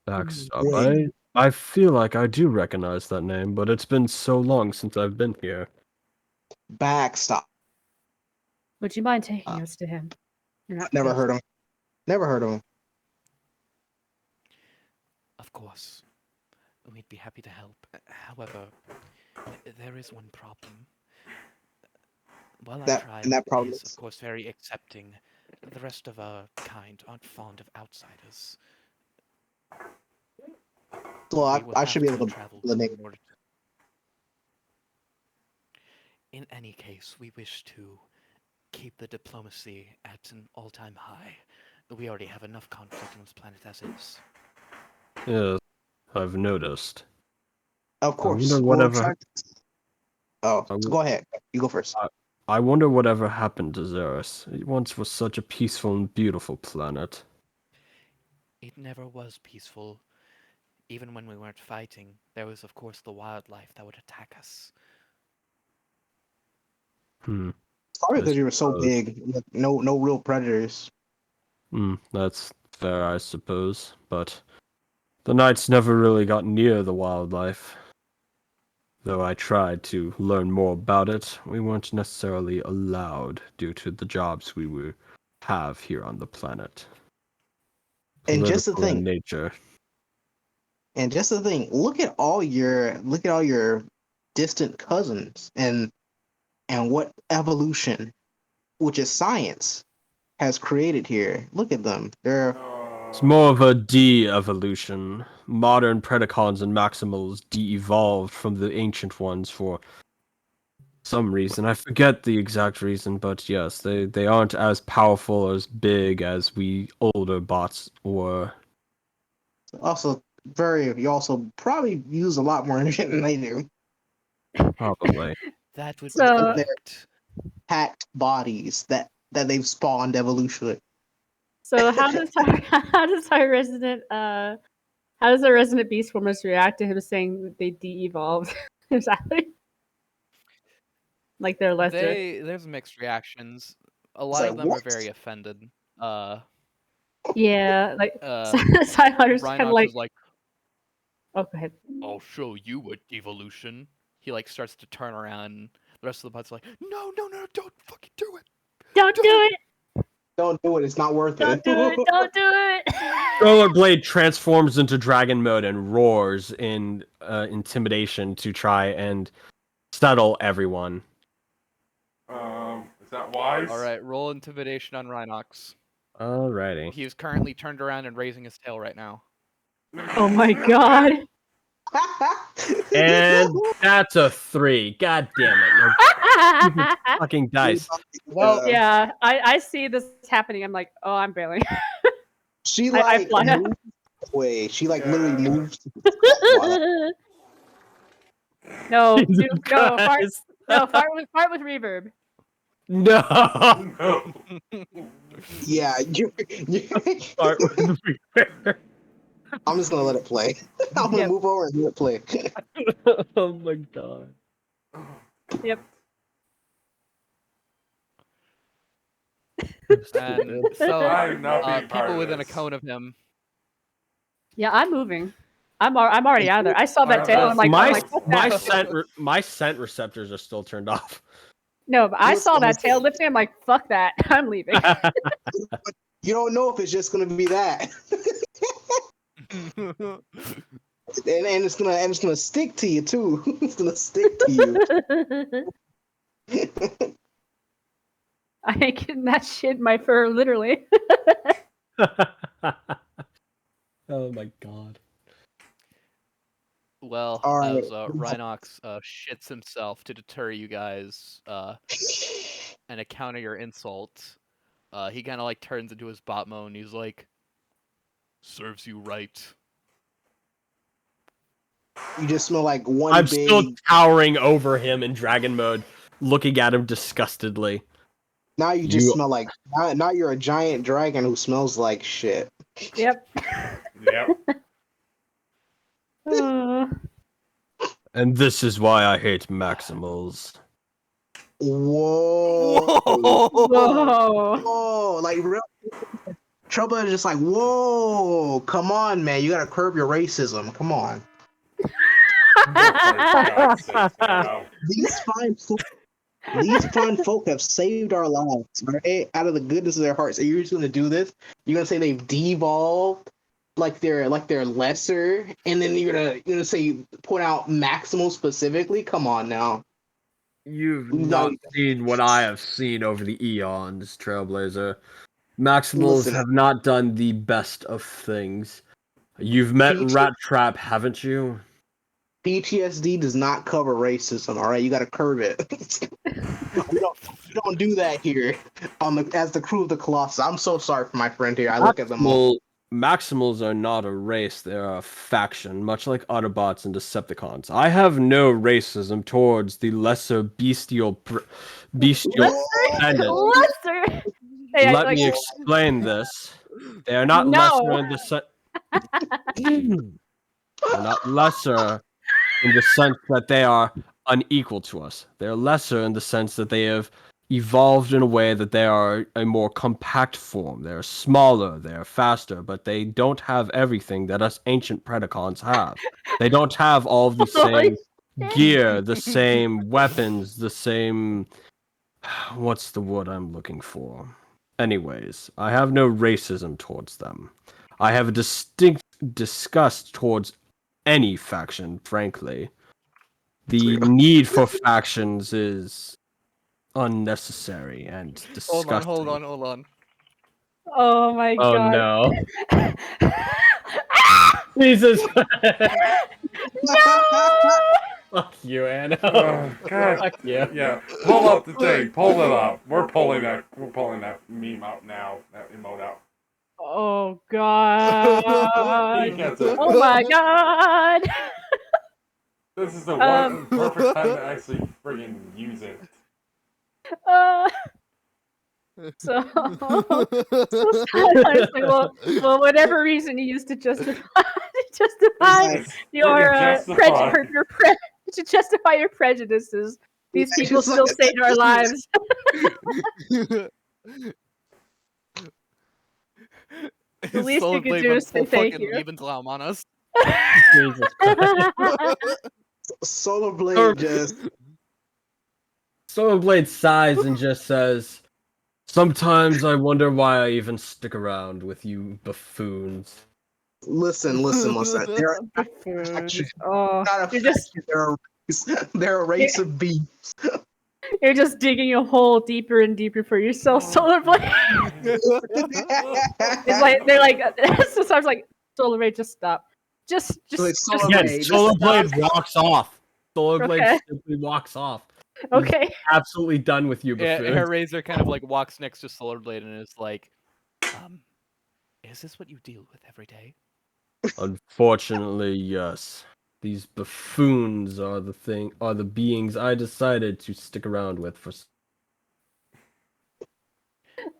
Backstop. Wait. I feel like I do recognize that name, but it's been so long since I've been here. Backstop. Would you mind taking us to him? In that Never case? heard him. Never heard of him. Of course, we'd be happy to help. However, there is one problem. While our That- tribe and that problem is, is- of course, very accepting, the rest of our kind aren't fond of outsiders. Well, We will I have should be to able to travel eliminate. in order to... In any case, we wish to keep the diplomacy at an all-time high. We already have enough conflict on this planet as is. Yes, I've noticed. Of course. wonder We'll whatever- try- Oh, I so w- go ahead. You go first. I wonder whatever happened to Xeris. It once was such a peaceful and beautiful planet. It never was peaceful. Even when we weren't fighting, there was, of course, the wildlife that would attack us. Hmm. It's probably I because you were so suppose. big. No real predators. That's fair, I suppose. But the knights never really got near the wildlife. Though I tried to learn more about it, we weren't necessarily allowed due to the jobs we have here on the planet. And just the Political in thing, nature. look at all your distant cousins and what evolution, which is science, has created here. Look at them. They're It's more of a de-evolution. Modern Predacons and Maximals de-evolved from the ancient ones for some reason. I forget the exact reason, but yes, they aren't as powerful or as big as we older bots were. also you also probably use a lot more energy than they do. Probably. That would So- be correct. Packed bodies that they've spawned evolutionally. So how does our resident how does our resident beast formers react to him saying that they de-evolved? Exactly. Like they're lesser. There's mixed reactions. A lot like, of them "What?" are very offended. Yeah, like Sidewinder's kind of Rhinox like, is like, oh, go ahead. I'll show you a devolution. He like starts to turn around. The rest of the bot's like, no, no, no, don't fucking do it. Don't do it! Don't do it. It's not worth Don't it. do it! Don't do it! SolarBlade transforms into dragon mode and roars in intimidation to try and settle everyone. Is that wise? All right, roll intimidation on Rhinox. Alrighty. He is currently turned around and raising his tail right now. Oh my god. And that's a 3. God damn it. No fucking dice. Well, Yeah, I see this happening. I'm like, oh, I'm bailing. She I like fly. moves away. She like literally Yeah. moves. No, Jesus dude, no, fart, Christ. no, fart with reverb. No. No. Yeah, Start with the repair. I'm just gonna let it play. I'm gonna Yep. move over and let it play. Oh my god. Yep. and so I'm not being part people of within a this. cone of him. Yeah, I'm moving. I'm already out of there. I saw that tail. I'm like, fuck that. my scent receptors are still turned off. No, but I saw Listen, that tail lifting. I'm like, fuck that. I'm leaving. You don't know if it's just gonna be that, and it's gonna stick to you too. It's gonna stick to you. I ain't getting that shit in my fur, literally. Oh my god. Well, All right. as Rhinox shits himself to deter you guys and to counter your insult, he kind of like turns into his bot mode and he's like, "Serves you right." You just smell like one I'm big. still towering over him in dragon mode, looking at him disgustedly. Now you just smell like. Now you're a giant dragon who smells like shit. Yep. Yep. And this is why I hate Maximals. Whoa. Whoa. Whoa. Like real. Trouble is just like, whoa. Come on, man. You gotta curb your racism. Come on. For God's sakes, now. These fine folk have saved our lives, right? Out of the goodness of their hearts. Are you just gonna do this? You're gonna say they've devolved, like they're lesser, and then you're gonna say point out Maximal specifically? Come on now. You've No. not seen what I have seen over the eons, Trailblazer. Maximals Listen. have not done the best of things. You've met PTSD Rat Trap, haven't you? PTSD does not cover racism. All right, you gotta curb it. we don't do that here as the crew of the Colossus. I'm so sorry for my friend here. I look at them all. Maximals are not a race, they're a faction, much like Autobots and Decepticons. I have no racism towards the lesser bestial descendants. Lesser. Hey, Let me explain this. They are not No. lesser in the sense. They're not lesser in the sense that they are unequal to us. They're lesser in the sense that they have evolved in a way that they are a more compact form. They're smaller, they're faster, but they don't have everything that us ancient Predacons have. They don't have all of the same gear, the same weapons, the same... What's the word I'm looking for? Anyways, I have no racism towards them. I have a distinct disgust towards any faction, frankly. The need for factions is unnecessary and disgusting. Hold on. Oh my Oh god. no. Jesus. Fuck you, Anna. Oh, God. Fuck you. Yeah. Pull up the thing. Pull it up. We're pulling that meme out now. That emote out. Oh god. He gets it. Oh my god. This is the one perfect time to actually friggin' use it. So honestly, well, whatever reason you used to justify It's your justified. to justify your prejudices, these people still saved our lives. The least you could do is say thank you. On us. Jesus Christ. SolarBlade just. SolarBlade sighs and just says, "Sometimes I wonder why I even stick around with you buffoons." Listen. They're Oh, not a you're just faction, they're a race of beasts. You're just digging a hole deeper and deeper for yourself, SolarBlade. It's like they're like sometimes like SolarBlade, just stop. Just Like, just Yeah, SolarBlade, just SolarBlade stop. walks off. SolarBlade Okay. simply walks off. He's okay. absolutely done with you, Yeah, buffoon. Aerostorm kind of like walks next to SolarBlade and is like, is this what you deal with every day? Unfortunately, yes. These buffoons are the beings I decided to stick around with for.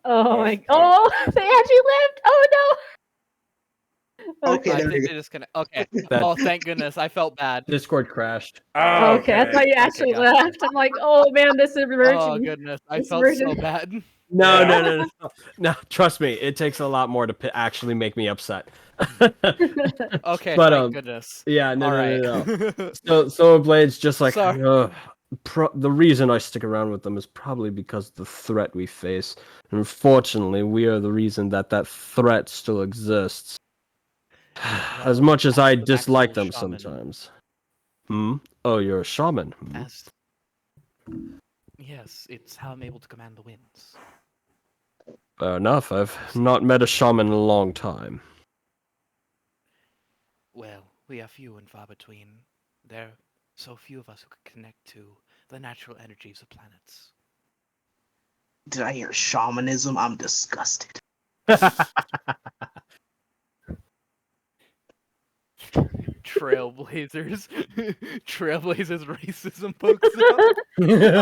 Oh my! Oh, they actually lived. Oh no. Okay, I there think we they just kind of okay. That Oh, thank goodness! I felt bad. Discord crashed. Oh, Okay, I thought you actually gotcha. left. I'm like, oh man, this is Oh emerging. goodness, I This felt so version- bad. No, Yeah. no. Trust me, it takes a lot more to actually make me upset. Okay, But thank goodness. yeah, All right. So Blade's just like, Sorry. the reason I stick around with them is probably because of the threat we face. And unfortunately, we are the reason that threat still exists. As Well, much as I the dislike Maxwell them shaman, sometimes. Oh, you're a shaman. As yes, it's how I'm able to command the winds. Fair enough. I've not met a shaman in a long time. Well, we are few and far between. There are so few of us who can connect to the natural energies of planets. Did I hear shamanism? I'm disgusted. Trailblazers. Trailblazers racism pokes up.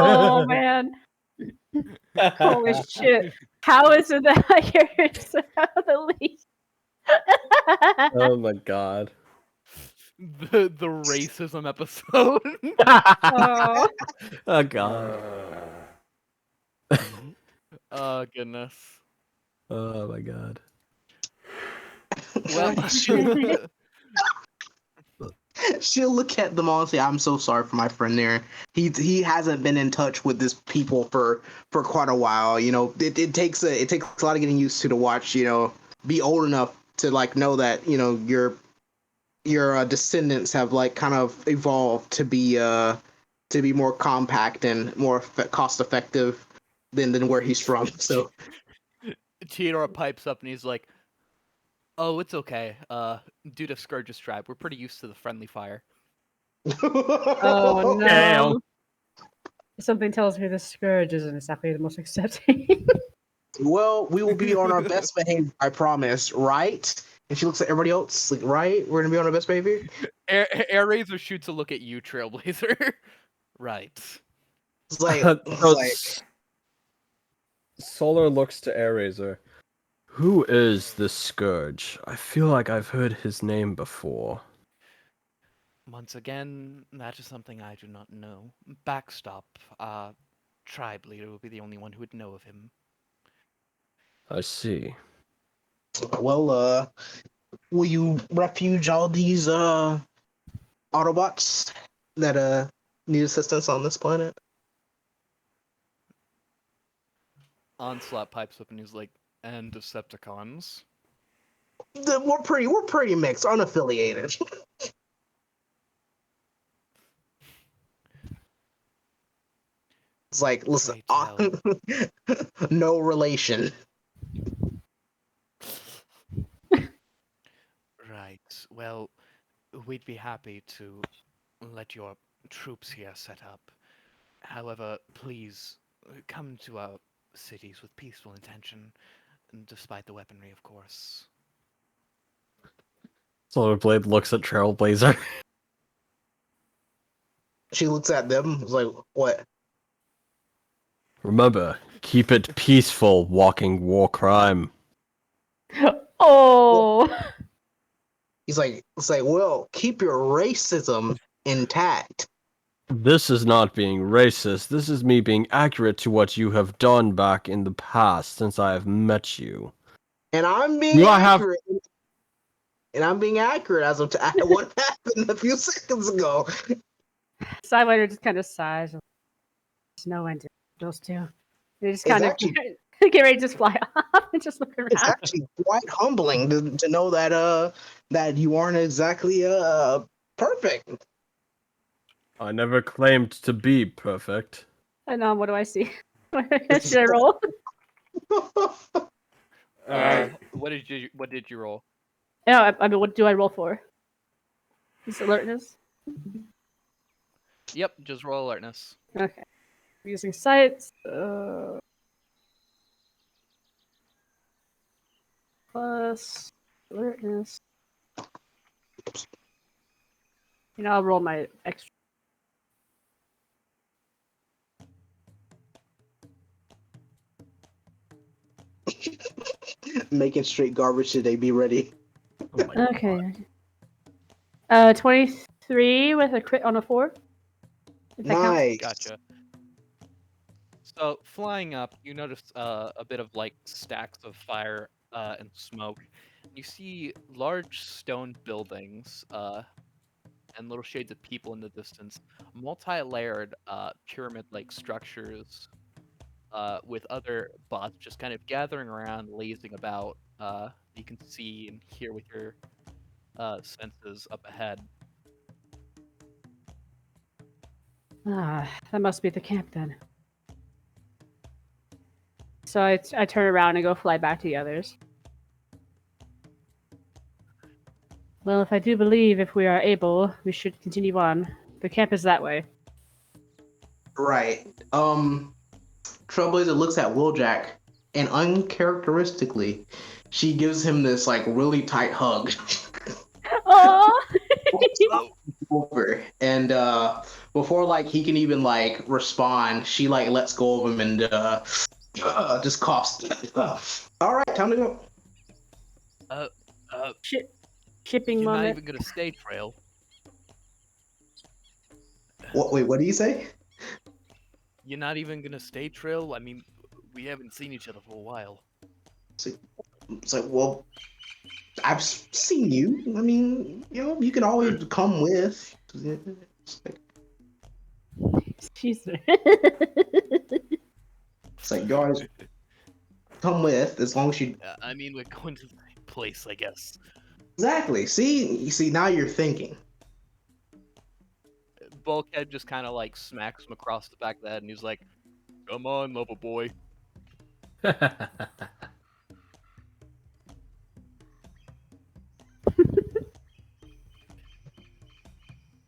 oh man. Holy shit! How is it that I hear it the least? Oh my god. The racism episode. oh. Oh god. Oh goodness. Oh my god. Well, She'll look at them all and say, "I'm so sorry for my friend there. He hasn't been in touch with this people for quite a while. You know, it takes a lot of getting used to watch. You know, be old enough to like know that your descendants have like kind of evolved to be more compact and more cost effective than where he's from. So Theodore pipes up and he's like, "Oh, it's okay. Due to Scourge's tribe, we're pretty used to the friendly fire." Oh no! Damn. Something tells me the scourge isn't exactly the most accepting. Well, we will be on our best behavior, I promise, right? And she looks at everybody else, like, right? We're gonna be on our best behavior. Air Razor shoots a look at you, Trailblazer. Right. It's like, Solar looks to Airrazor. Who is this Scourge? I feel like I've heard his name before. Once again, that is something I do not know. Backstop, tribe leader will be the only one who would know of him. I see. well, will you refuge all these Autobots that need assistance on this planet? Onslaught pipes up and he's like, "And Decepticons." We're pretty mixed, unaffiliated. It's like, listen, Pray no relation. Right. Well, we'd be happy to let your troops here set up. However, please come to our cities with peaceful intention, despite the weaponry, of course. SolarBlade looks at Trailblazer. She looks at them, it's like, what? Remember, keep it peaceful, walking war crime. oh. He's like, it's like, well, keep your racism intact. This is not being racist. This is me being accurate to what you have done back in the past since I have met you. And I'm being accurate. And I'm being accurate as of what happened a few seconds ago. Sidewinder just kind of sighs. There's no end to those two. They just It's kind of actually- get ready to just fly off and just look around. It's actually quite humbling to know that you aren't exactly perfect. I never claimed to be perfect. And what do I see? Should I roll? What did you roll? No, I mean, what do I roll for? Is alertness? Yep, just roll alertness. Okay. Using sights. Plus alertness. I'll roll my extra. Making straight garbage today. Be ready. Oh my God. Okay. 23 with a crit on a 4. If that counts. Nice. Gotcha. So flying up, you notice a bit of like stacks of fire and smoke. You see large stone buildings and little shades of people in the distance. Multi-layered pyramid-like structures with other bots just kind of gathering around, lazing about. You can see and hear with your senses up ahead. That must be the camp then. So I turn around and go fly back to the others. Well, if I do believe if we are able, we should continue on. The camp is that way. Right. Trailblazer looks at Wheeljack, and uncharacteristically, she gives him this like really tight hug. Oh! Over, and before like he can even like respond, she like lets go of him and just coughs. All right, time to go. Shipping You're not moment. even gonna stay, Trail. Wait, what do you say? You're not even gonna stay, Trail? I mean, we haven't seen each other for a while. It's like, well, I've seen you. I mean, you can always come with. It's Jesus. like you always come with as long as you. I mean, we're going to the same place, I guess. Exactly. See, now you're thinking. Bulkhead just kind of like smacks him across the back of the head, and he's like, "Come on, lover boy."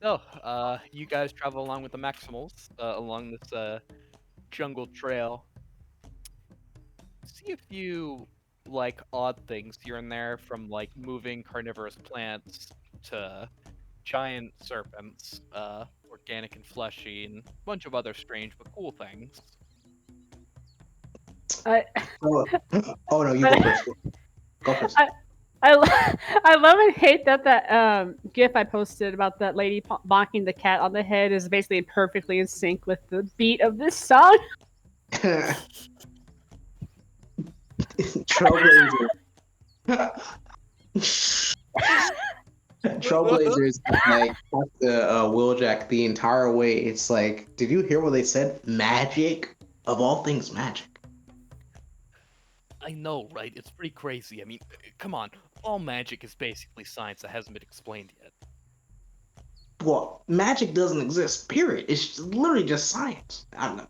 So, you guys travel along with the Maximals along this jungle trail. See a few like odd things here and there, from like moving carnivorous plants to giant serpents, organic and fleshy, and a bunch of other strange but cool things. I Oh no, you go first. Go first. I love and hate that GIF I posted about that lady bonking the cat on the head is basically perfectly in sync with the beat of this song. Trailblazer. Trailblazer is like the Wheeljack the entire way. It's like, did you hear what they said? Magic, of all things, magic. I know, right? It's pretty crazy. I mean, come on. All magic is basically science that hasn't been explained yet. Well, magic doesn't exist. Period. It's literally just science. I don't know.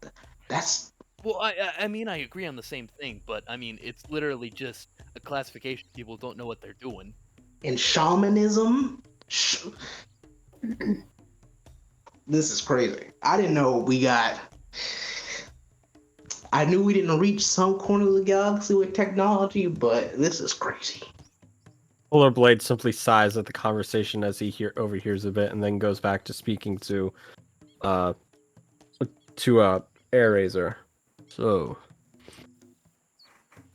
That's Well, I mean, I agree on the same thing, but I mean, it's literally just a classification. People don't know what they're doing. in shamanism. This is crazy. I didn't know we got. I knew we didn't reach some corner of the galaxy with technology, but this is crazy. SolarBlade simply sighs at the conversation as he overhears a bit, and then goes back to speaking to Aerostorm. So,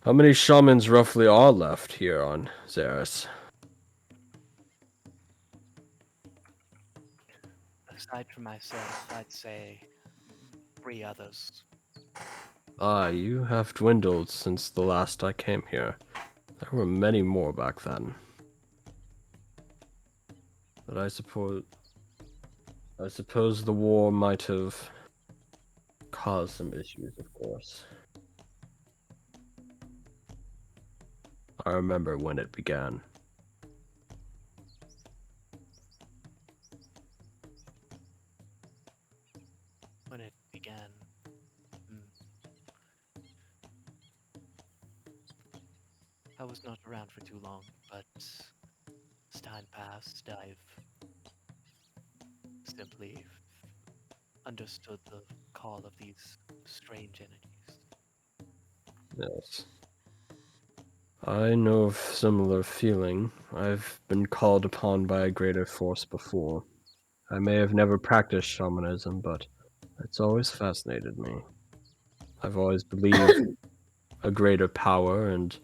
how many shamans roughly are left here on Xeris? Aside from myself, I'd say 3 others. You have dwindled since the last I came here. There were many more back then. But I suppose the war might have caused some issues, of course. I remember when it began. When it began. I was not around for too long, but as time passed, I've simply understood the call of these strange entities. Yes. I know of similar feeling. I've been called upon by a greater force before. I may have never practiced shamanism, but it's always fascinated me. I've always believed a greater power and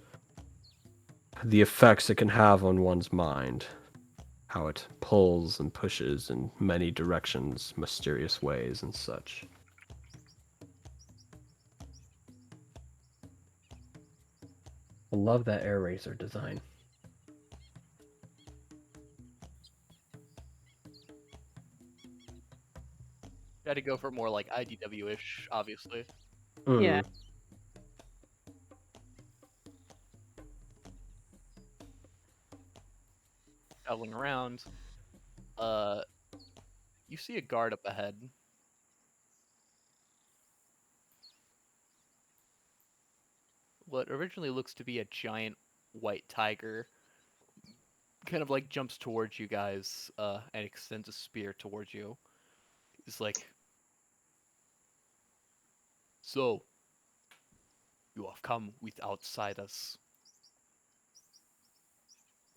the effects it can have on one's mind. How it pulls and pushes in many directions, mysterious ways, and such. I love that air razor design. Got to go for more like IDW-ish, obviously. Yeah. Traveling around, you see a guard up ahead. What originally looks to be a giant white tiger kind of like jumps towards you guys and extends a spear towards you. It's like, so, you have come with outsiders.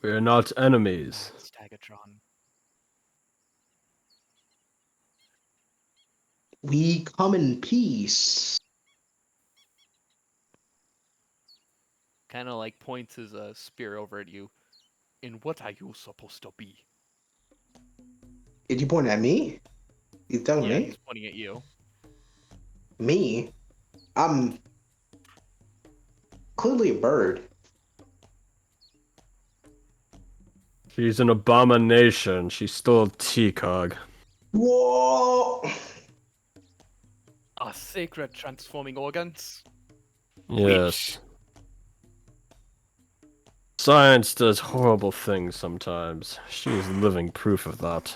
We're not enemies. It's Tagatron. We come in peace. Kind of like points his spear over at you. And what are you supposed to be? Did you point at me? You telling Yeah, me? he's pointing at you. Me? I'm clearly a bird. She's an abomination. She's still a T-cog. Whoa! Our sacred transforming organs? Yes. Science does horrible things sometimes. She is living proof of that.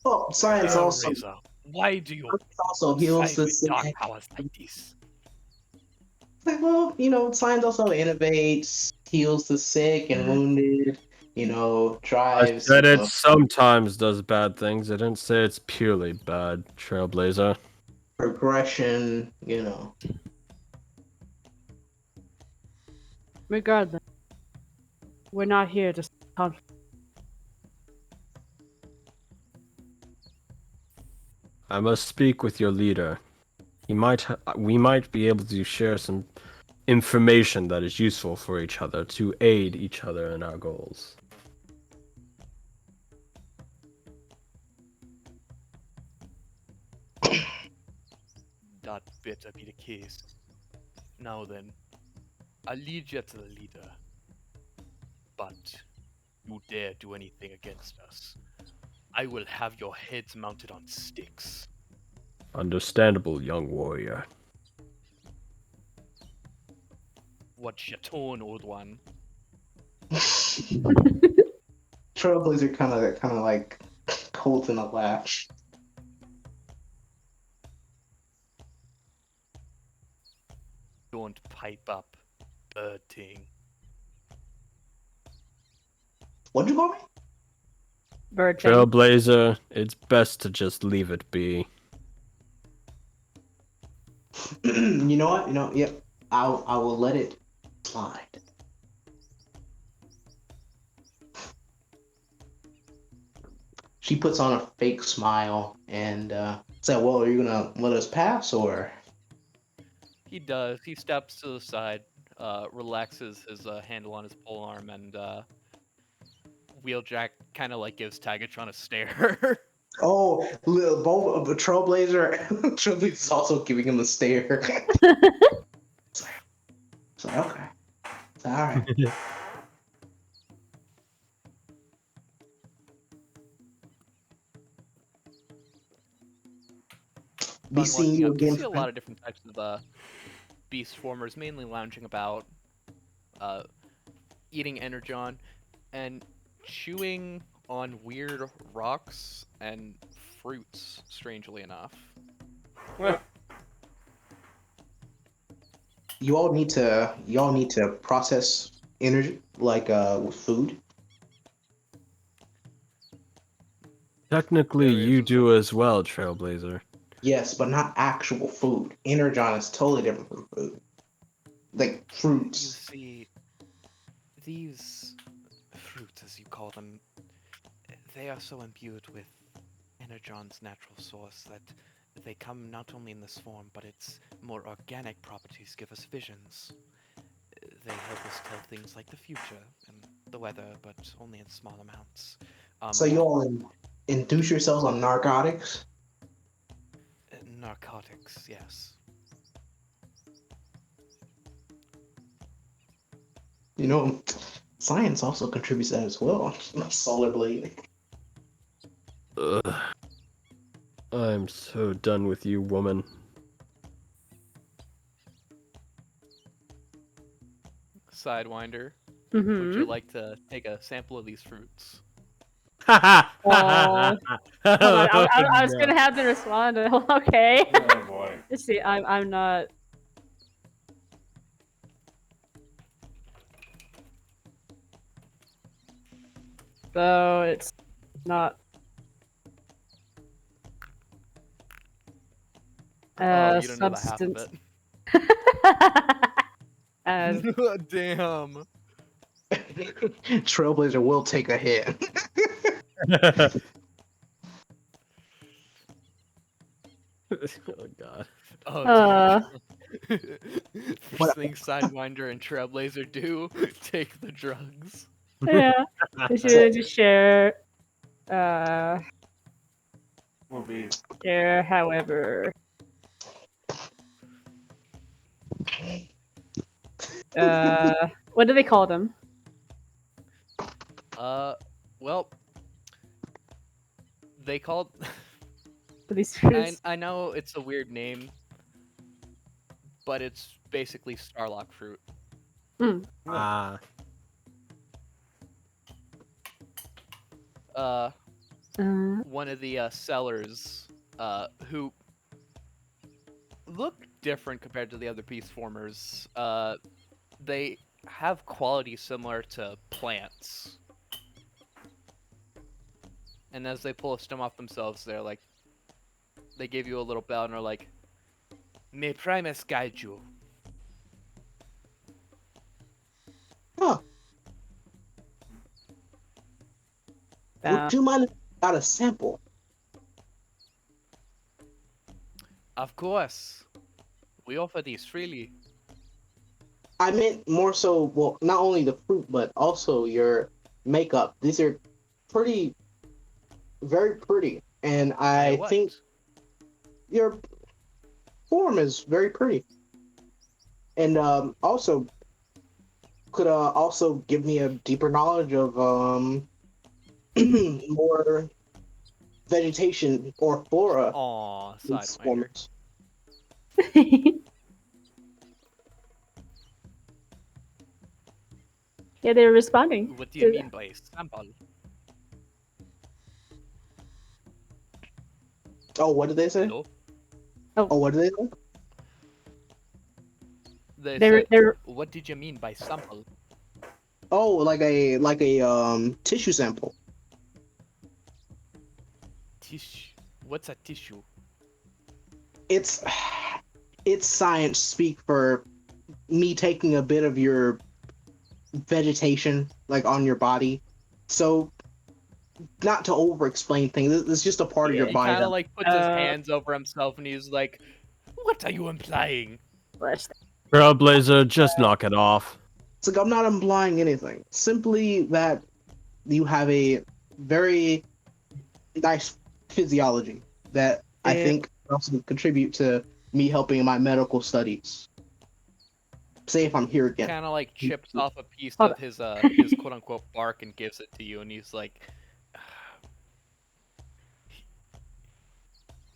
Well, science also Hellraiser. Why do you heals side the with dark sick. powers like this? Like, well, science also innovates, heals the sick and wounded. I Drives. said it sometimes does bad things. I didn't say it's purely bad, Trailblazer. Progression. Regardless, we're not here to conflict. I must speak with your leader. We might be able to share some information that is useful for each other to aid each other in our goals. That better be the case. Now then, I'll lead you to the leader. But you dare do anything against us, I will have your heads mounted on sticks. Understandable, young warrior. What's your tone, old one? Trailblazer kind of like holds in a laugh. Don't pipe up, bird ting. What'd you call me? Bird thing. Trailblazer, it's best to just leave it be. You know what? Yep. I will let it slide. She puts on a fake smile and said, "Well, are you gonna let us pass, or?" He does. He steps to the side, relaxes his handle on his polearm, and Wheeljack kind of like gives Tagatron a stare. Oh, both of the Trailblazer. Trailblazer's also giving him a stare. So okay, all right. Be Upon seeing walking you up, you again. see a lot of different types of beast formers, mainly lounging about, eating energon, and chewing on weird rocks and fruits, strangely enough. You all need to process energy, like with food? Technically, There is you as do as well, Trailblazer. Yes, but not actual food. Energon is totally different from food. Like You fruits. see, these fruits, as you call them, they are so imbued with Energon's natural source that they come not only in this form, but its more organic properties give us visions. They help us tell things like the future and the weather, but only in small amounts. So you all induce yourselves on narcotics? Narcotics, yes. You know, science also contributes to that as well. SolarBlade. Ugh. I'm so done with you, woman. Sidewinder, Mm-hmm. would you like to take a sample of these fruits? Hold on, I was gonna have to respond. Okay. Oh boy. Let's see. I'm not. So it's not. Oh, you don't know the half of Substance. it. Damn. Trailblazer will take a hit. Oh god. Oh, Uh. damn. First thing Sidewinder and Trailblazer do, take the drugs. Yeah. We should just share. Will be Share, however. What do they call them? Well, they called. For these fruits? I know it's a weird name, but it's basically Starlock fruit. Ah. One of the sellers, who look different compared to the other Beast Formers. They have qualities similar to plants. And as they pull a stem off themselves, they're like, they give you a little bell and are like, "Me primus guide you." Huh. Would you mind if I got a sample? Of course, we offer these freely. I meant more so, well, not only the fruit, but also your makeup. These are very pretty. And I what? think your form is very pretty. And also, could also give me a deeper knowledge of more vegetation or flora. Aw, in Sidewinder. formers. Yeah, they're responding. What do you mean by sample? Oh, what did they say? Hello? Oh, what did they say? They They're said, what did you mean by sample? Oh, like a tissue sample. Tissue. What's a tissue? It's science speak for me taking a bit of your vegetation like on your body. So not to over explain things, it's just a part of your He body. kind of That, like puts his hands over himself and he's like, "What are you implying?" Trailblazer, just knock it off. it's like I'm not implying anything. Simply that you have a very nice physiology that I think also contribute to me helping in my medical studies. Say if I'm here again. Kind of like chips off a piece Hold of his quote unquote bark and gives it to you, and he's like,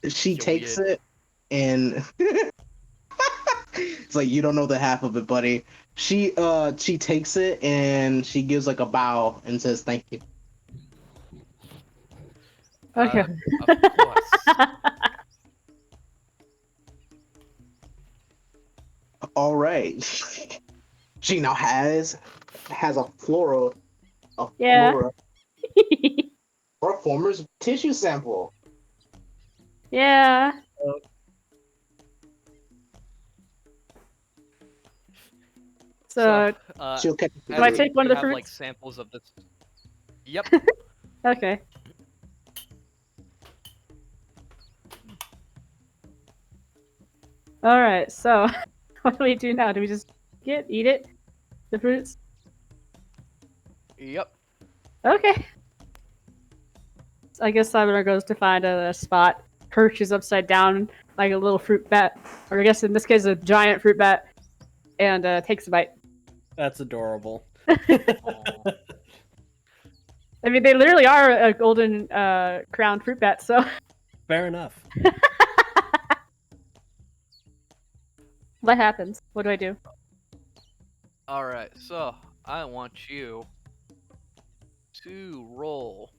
She You're takes weird. it and it's like you don't know the half of it, buddy. She takes it and she gives like a bow and says thank you. Okay. Of course. All right. She now has has a flora, Yeah. flora former's tissue sample. Yeah. So, She'll catch the do I as fruit. take one you of the have like fruits? samples of this. Yep. Okay. Alright, so what do we do now? Do we just eat it? The fruits? Yep. Okay. So I guess Sidewinder goes to find a spot, perches upside down like a little fruit bat, or I guess in this case a giant fruit bat, and takes a bite. That's adorable. Aw. I mean, they literally are a golden crowned fruit bat, so. Fair enough. What happens? What do I do? All right. So I want you to roll.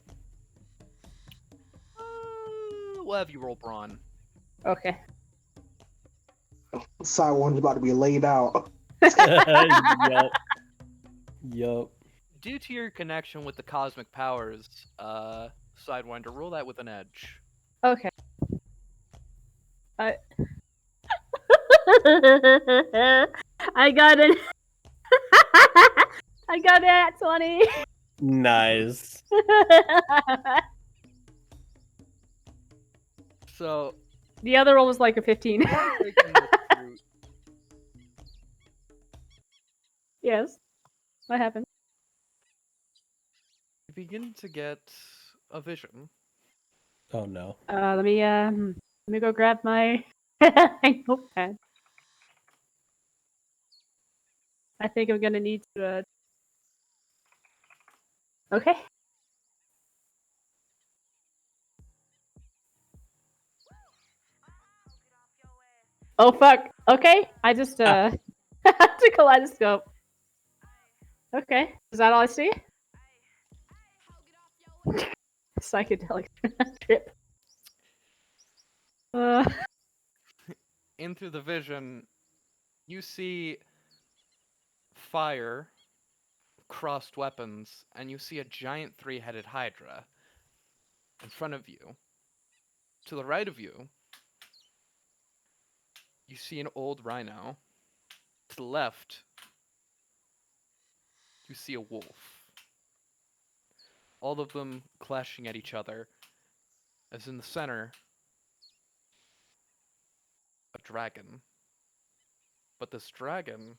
We'll have you roll brawn. Okay. Sidewinder's about to be laid out. Yup. Yup. Due to your connection with the cosmic powers, Sidewinder, roll that with an edge. Okay. I got it. I got it at 20. Nice. So The other roll was like a 15. taking the fruit, Yes. What happened? you begin to get a vision. Oh no. Let me go grab my notepad. I think I'm gonna need to. Okay. Oh fuck. Okay. I just took a kaleidoscope. Okay. Is that all I see? Psychedelic trip. Into the vision, you see fire, crossed weapons, and you see a giant three-headed hydra in front of you. To the right of you, you see an old rhino. To the left, you see a wolf. All of them clashing at each other, as in the center, a dragon. But this dragon,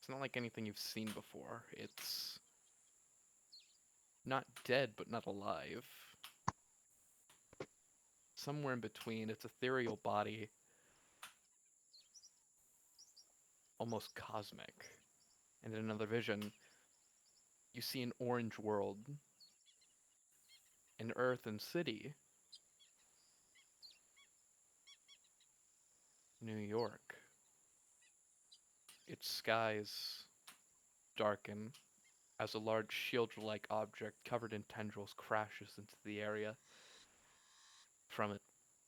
it's not like anything you've seen before. It's not dead, but not alive. Somewhere in between, its ethereal body, almost cosmic. And in another vision, you see an orange world, an earth and city, New York. Its skies darken as a large shield-like object covered in tendrils crashes into the area. From it,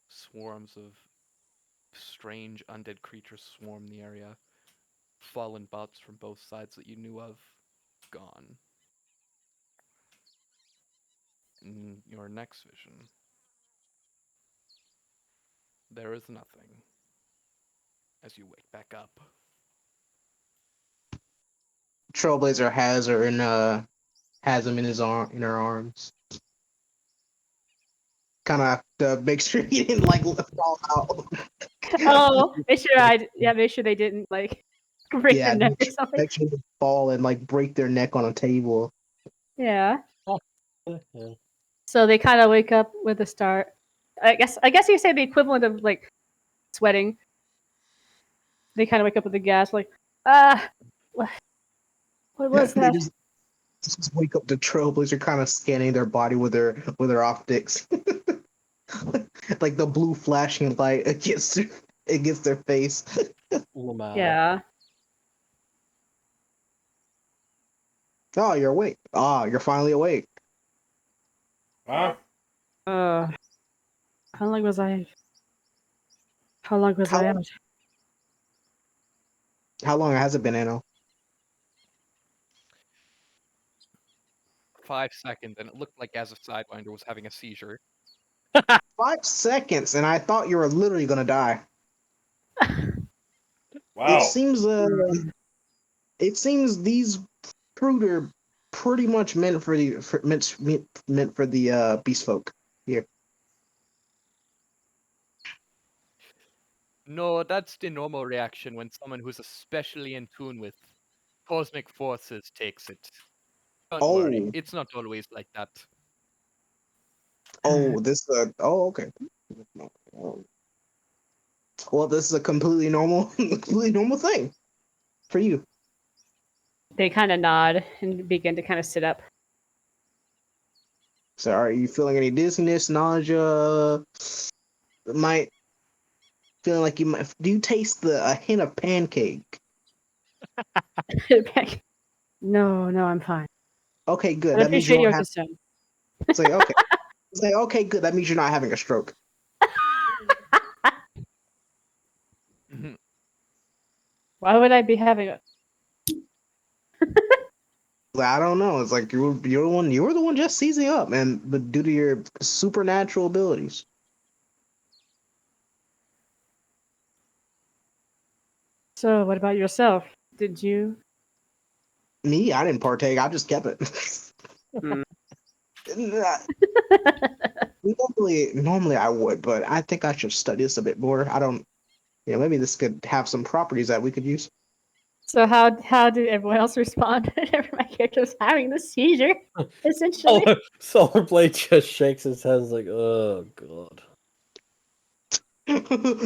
swarms of strange undead creatures swarm the area. Fallen bots from both sides that you knew of, gone. In your next vision, there is nothing. As you wake back up. Trailblazer has her in has him in her arms. Kind of to make sure he didn't like fall out. Oh, make sure they didn't like break Yeah, their neck or something. make sure they fall and like break their neck on a table. Yeah. So they kind of wake up with a start. I guess you say the equivalent of like sweating. They kind of wake up with a gas, like, what was They that? just wake up to Trailblazer kind of scanning their body with their optics. Like the blue flashing light against their face. Yeah. Oh, you're awake. Ah, you're finally awake. Huh? How long was I? How long was How I long- out? How long has it been, Anno? 5 seconds, and it looked like as if Sidewinder was having a seizure. 5 seconds, and I thought you were literally gonna die. Wow. It seems these fruit are pretty much meant for the beast folk here. No, that's the normal reaction when someone who's especially in tune with cosmic forces takes it. Don't worry, Oh. it's not always like that. Oh, this okay. Well, this is a completely normal thing for you. They kind of nod and begin to kind of sit up. So, are you feeling any dizziness, nausea? Might feeling like you might. Do you taste a hint of pancake? No, I'm fine. Okay, good. I That means you appreciate your don't have. concern. Say okay. Say okay, good. That means you're not having a stroke. Mhm. Why would I be having a... I don't know. It's like you're the one. You were the one just seizing up, man. But due to your supernatural abilities. So, what about yourself? Did you... Me, I didn't partake. I just kept it. Hmm. Normally I would, but I think I should study this a bit more. I don't. Maybe this could have some properties that we could use. So how did everyone else respond whenever my character was having the seizure? Essentially. SolarBlade just shakes his head like, oh god.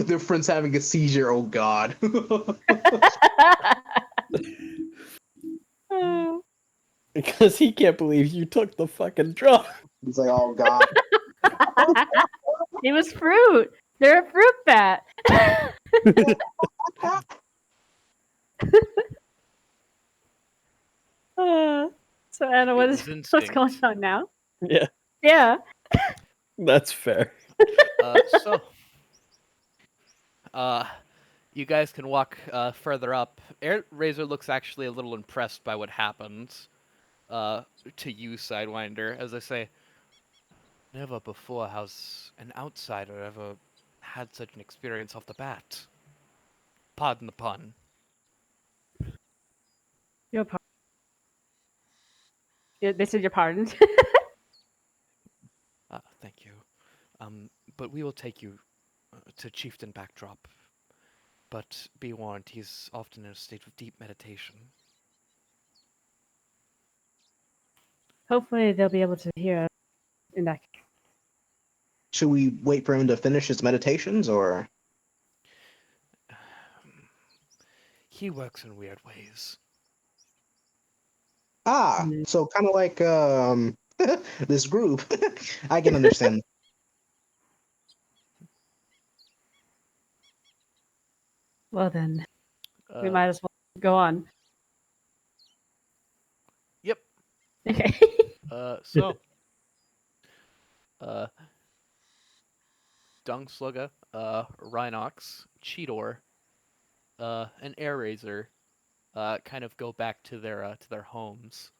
Their friend's having a seizure. Oh god. Because he can't believe you took the fucking drug. He's like, oh god. It was fruit. They're a fruit bat. So Anna, It was what's going instinct. on now? Yeah, Yeah. that's fair. So, you guys can walk further up. Razor looks actually a little impressed by what happened to you, Sidewinder. As I say, never before has an outsider ever had such an experience off the bat. Pardon the pun. Your pardon. They said your pardon. Thank you. But we will take you to Chieftain Backdrop. But be warned, he's often in a state of deep meditation. Hopefully they'll be able to hear us in that case. Should we wait for him to finish his meditations, or? He works in weird ways. So kind of like this group. I can understand. Well then, we might as well go on. Yep. Okay. So, Dungslugger, Rhinox, Cheetor, and Airrazor, kind of go back to their homes.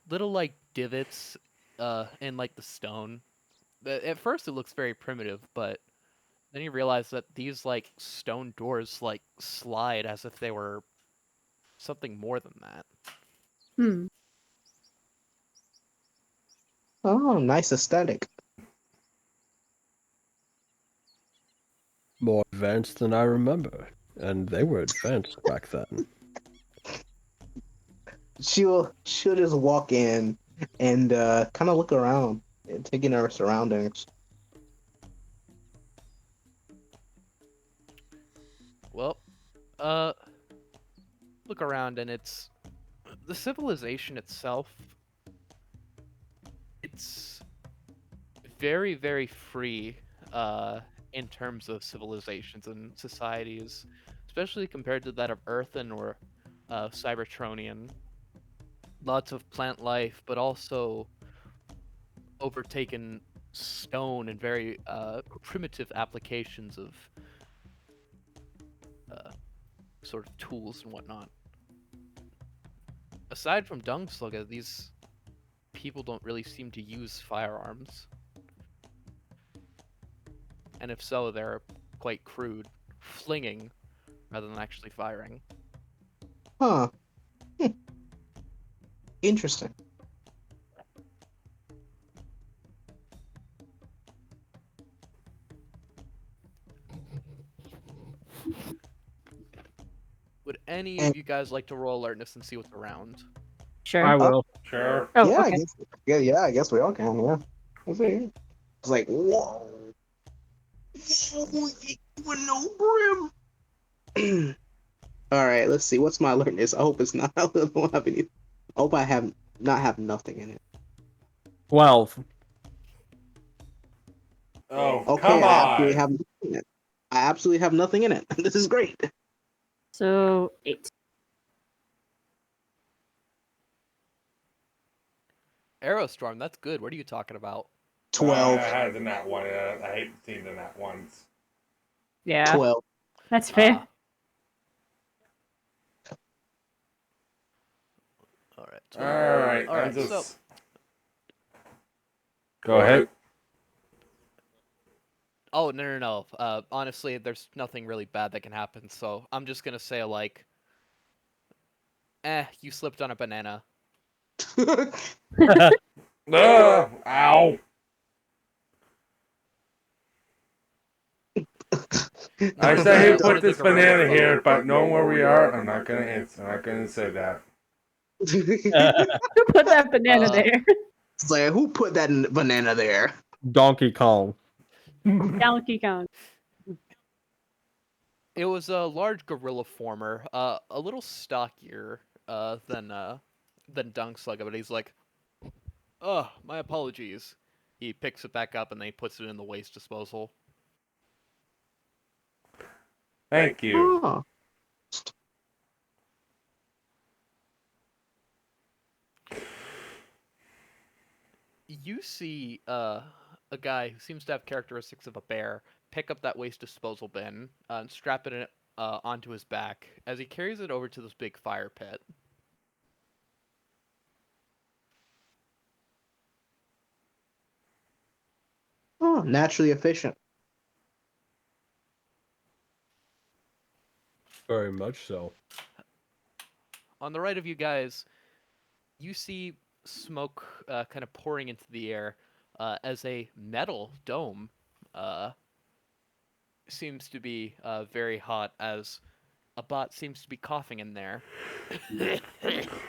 Little like divots, in like the stone. At first, it looks very primitive, but then you realize that these like stone doors like slide as if they were something more than that. Oh, nice aesthetic. More advanced than I remember. And they were advanced back then. She'll just walk in and kind of look around and take in her surroundings. Well, look around and it's the civilization itself. It's very, very free in terms of civilizations and societies, especially compared to that of Earthen or Cybertronian. Lots of plant life, but also overtaken stone and very primitive applications of sort of tools and whatnot. Aside from Dung Slugger, these people don't really seem to use firearms. And if so, they're quite crude, flinging rather than actually firing. Huh. Interesting. Would any And of you guys like to roll alertness and see what's around? Sure. I will. Sure. Oh, yeah, okay. I guess we all can. Yeah. Let's see. It's like whoa. With no brim. All right. Let's see. What's my alertness? I hope it's not. I don't have any. I hope I have not have nothing in it. 12. Oh, Okay, come I absolutely on. have nothing in it. I absolutely have nothing in it. This is great. So 8. Aerostorm, that's good. What are you talking about? I 12. had the nat one. I hate seeing the nat ones. Yeah, 12. that's fair. All right. All right. All I'm right. just. So Go ahead. Oh, no. Honestly, there's nothing really bad that can happen, so I'm just gonna say, like, you slipped on a banana. Ow. I said he That put sounded this like a real banana phone. here, but knowing where we are, I'm not gonna answer. I'm not gonna say that. Who put that banana Uh, there? It's like, who put that banana there? Donkey Kong. Donkey Kong. It was a large gorilla former, a little stockier than Dunkslugger, but he's like, "Oh, my apologies." He picks it back up and then he puts it in the waste disposal. Thank you. Oh. You see a guy who seems to have characteristics of a bear pick up that waste disposal bin and strap it onto his back as he carries it over to this big fire pit. Oh, naturally efficient. Very much so. On the right of you guys, you see smoke kind of pouring into the air as a metal dome seems to be very hot as a bot seems to be coughing in there.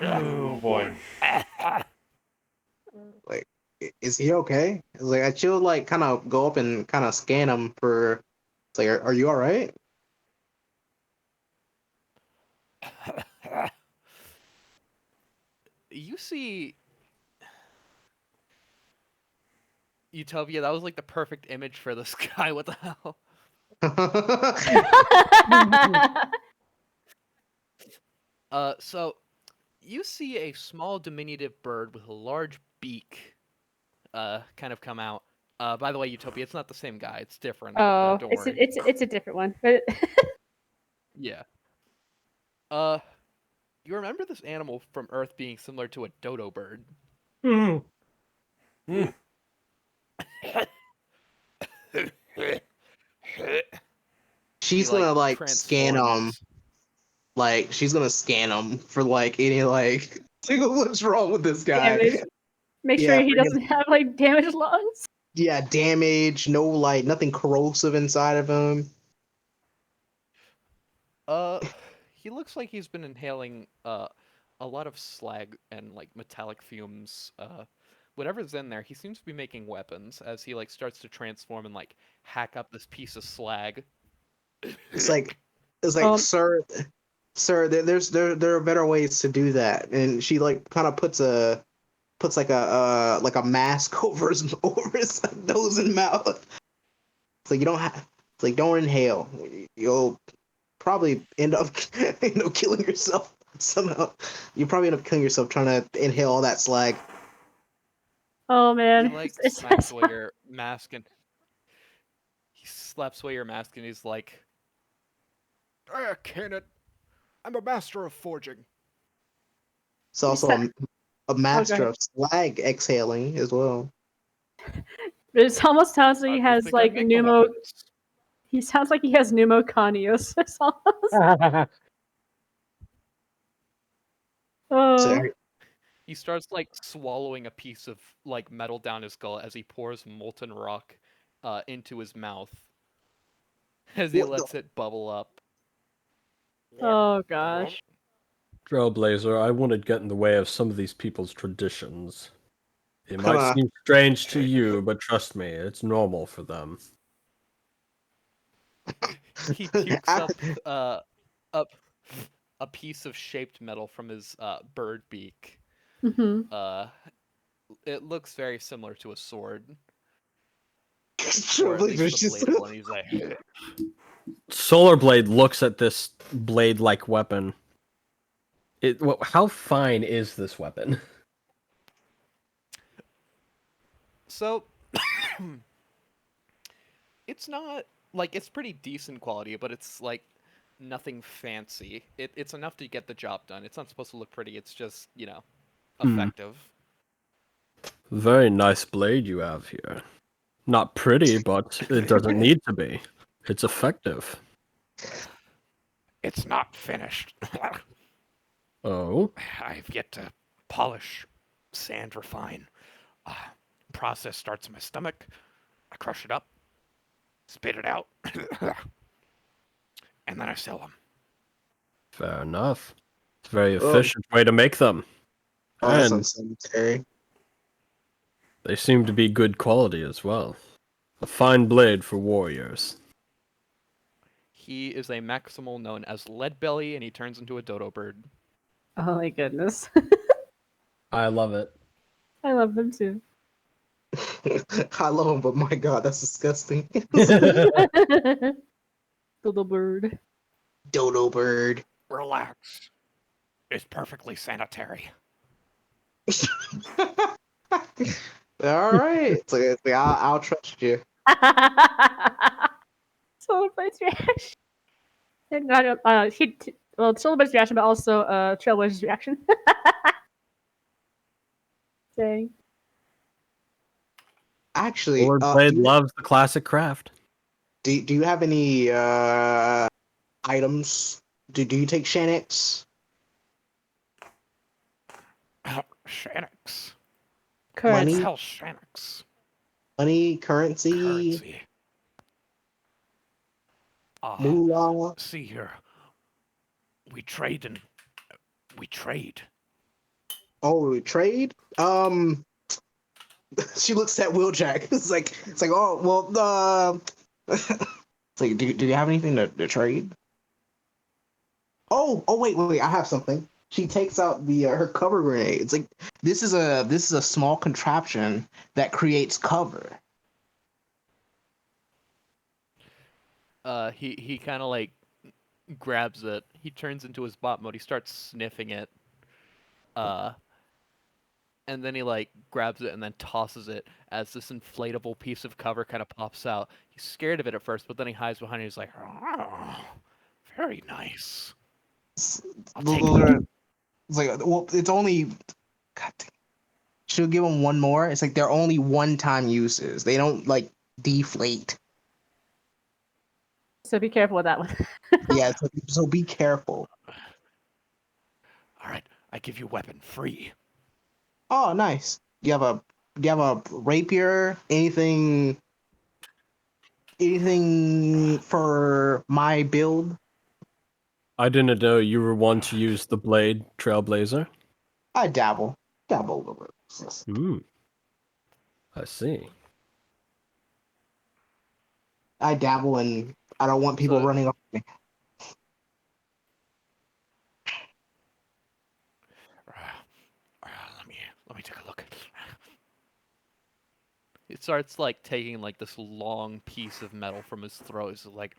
Oh boy. Like, is he okay? It's like I should like kind of go up and kind of scan him for. It's like, are you all right? You see Utopia, that was like the perfect image for this guy. What the hell? So you see a small diminutive bird with a large beak kind of come out. By the way, Utopia, it's not the same guy. It's different. Oh, Don't it's worry. it's a different one. But Yeah. You remember this animal from Earth being similar to a dodo bird? Mhm. She's He, gonna like scan him. transforms. Like she's gonna scan him for like any like what's wrong with this guy? damage. Make sure Yeah, he for his- doesn't have like damaged lungs. Yeah, damage, no like nothing corrosive inside of him. Uh, he looks like he's been inhaling a lot of slag and like metallic fumes. Whatever's in there, he seems to be making weapons as he like starts to transform and like hack up this piece of slag. It's like sir, there are better ways to do that. And she like kind of puts like a mask over his nose and mouth. It's like you don't have. It's like don't inhale. You'll probably end up killing yourself somehow. You probably end up killing yourself trying to inhale all that slag. Oh He man, like it's slaps away your mask and he slaps away your mask and he's like, "Ah, can it? I'm a master of forging." It's also a master Okay. of slag exhaling as well. It almost sounds like he I don't has think I like make the pneumo. weapons. He sounds like he has pneumoconiosis. Almost. So Oh, He starts like swallowing a piece of like metal down his skull as he pours molten rock into his mouth as he what the lets it bubble up. oh gosh. Trailblazer, I wouldn't get in the way of some of these people's traditions. It might kinda seem strange to you, but trust me, it's normal for them. He pukes up a piece of shaped metal from his bird beak. Hmm. It looks very similar to a sword, or at least Trailblazer's the just blade of one. He's like, SolarBlade looks at this blade-like weapon. How fine is this weapon? so it's not like it's pretty decent quality, but it's like nothing fancy. It's enough to get the job done. It's not supposed to look pretty. It's just effective. Very nice blade you have here. Not pretty, but it doesn't need to be. It's effective. It's not finished. Oh? I've yet to polish, sand, refine. Process starts in my stomach. I crush it up, spit it out, and then I sell them. Fair enough. It's a very Oh. efficient way to make them. Oh, that's And unsanitary. they seem to be good quality as well. A fine blade for warriors. He is a maximal known as Leadbelly, and he turns into a dodo bird. Oh my goodness. I love it. I love them too. I love him, but my god, that's disgusting. Little bird. Dodo bird. Relax. It's perfectly sanitary. All right, I'll trust you. SolarBlade's reaction. And not SolarBlade's reaction, but also Trailblazer's reaction. Dang. Actually, SolarBlade loves the classic craft. do you have any items? Do you take Shanix? Shanix. Correct. Money? Hell, Shanix. Money, currency, Currency. moolah. See here. We trade. Oh, trade. She looks at Wheeljack. It's like, oh well. It's like, do you have anything to trade? Oh, wait. I have something. She takes out the her cover grenade. It's like this is a small contraption that creates cover. He kind of like grabs it. He turns into his bot mode. He starts sniffing it. And then he like grabs it and then tosses it as this inflatable piece of cover kind of pops out. He's scared of it at first, but then he hides behind it. He's like, Oh, very nice. I'll It's take it. like, well, it's only. God dang. She'll give them one more. It's like they're only one-time uses. They don't like deflate. So be careful with that one. Yeah, so be careful. All right, I give you weapon free. Oh, nice. Do you have a rapier? Anything for my build? I didn't know you were one to use the blade, Trailblazer. I dabble a little bit. I see. I dabble and I don't want people So- running up me. Let me take a look. He starts like taking like this long piece of metal from his throat. He's like,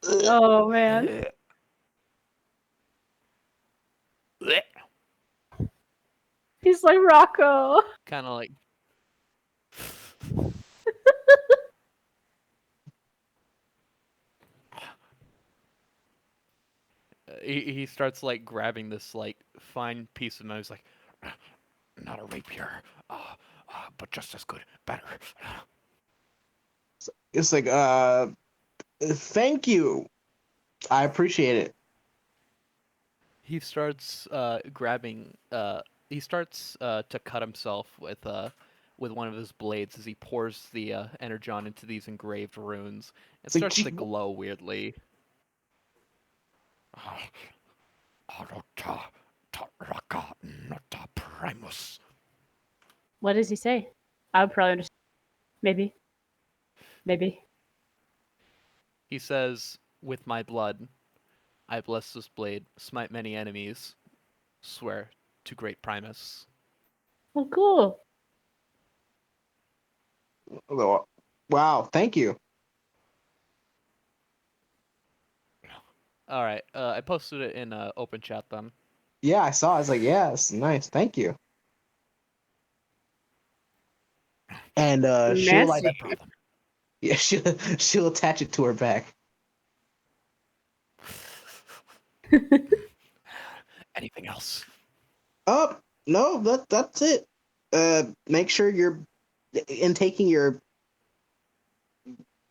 Oh man. He's like Rocco. kind of like. he starts like grabbing this like fine piece of metal. He's like, Not a rapier, but just as good, better. It's like, thank you. I appreciate it. he starts grabbing. He starts to cut himself with one of his blades as he pours the energon into these engraved runes. It It's like, starts to gee, glow weirdly. Arota Taraka Nota Primus. What does he say? I would probably understand. Maybe. Maybe. He says, "With my blood, I bless this blade, smite many enemies, swear to great Primus." Oh, cool. wow, thank you. All right, I posted it in open chat then. Yeah, I saw. I was like, yes, nice, thank you. And she'll like, Nasty. yeah, she'll attach it to her back. Anything else? Oh no, that's it. Make sure you're in taking your.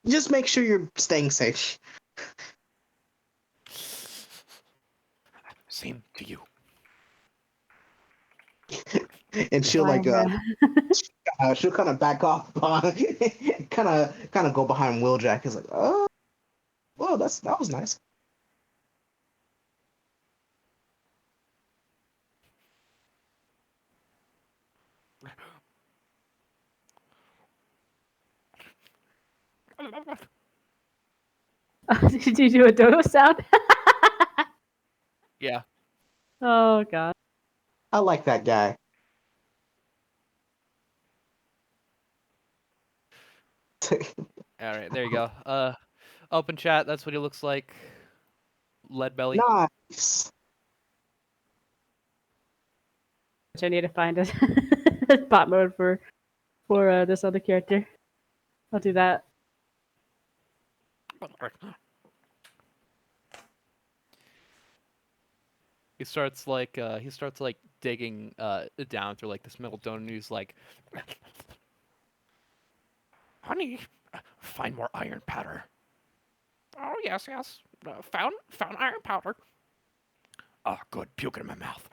Just make sure you're staying safe. Same to you. And she'll like she'll kind of back off, kind of go behind Wheeljack. Is like, oh, well, that was nice. Did you do a dodo sound? Yeah. Oh god. I like that guy. All right, there you go. Open chat. That's what he looks like. Lead belly. Nice. Which I need to find a bot mode for this other character. I'll do that. He starts like digging down through like this metal dome, and he's like, Honey, find more iron powder. Oh yes, yes. Found iron powder. Ah, good. Puke it in my mouth.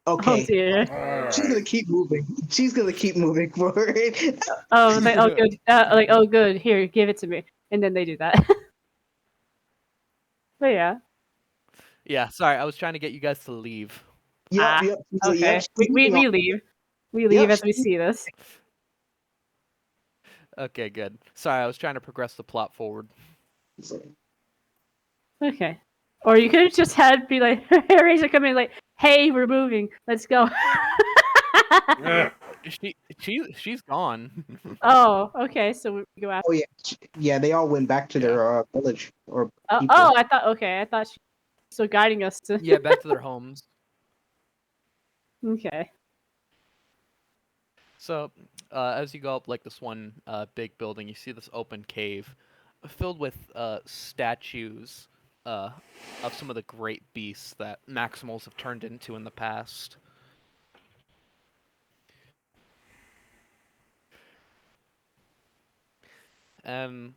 Oh Okay, dear. she's gonna keep moving. She's gonna keep moving forward. Oh, like, oh good. Like, oh good. Here, give it to me. And then they do that. But yeah. "Yeah, sorry, I was trying to get you guys to leave." Yep, yep. She's like, Okay. yep, she's We moving on. leave. We leave Yep, as we see this. Okay, good. Sorry, I was trying to progress the plot forward. Okay. Or you could have just had be like Razor come in like, hey, we're moving. Let's go. She's gone. Oh, okay. So we go after. Oh yeah, yeah. They all went back to their village or people. Oh, I thought. Okay, I thought she was still guiding us to. Yeah, back to their homes. Okay. So, as you go up like this one big building, you see this open cave filled with statues of some of the great beasts that Maximals have turned into in the past. And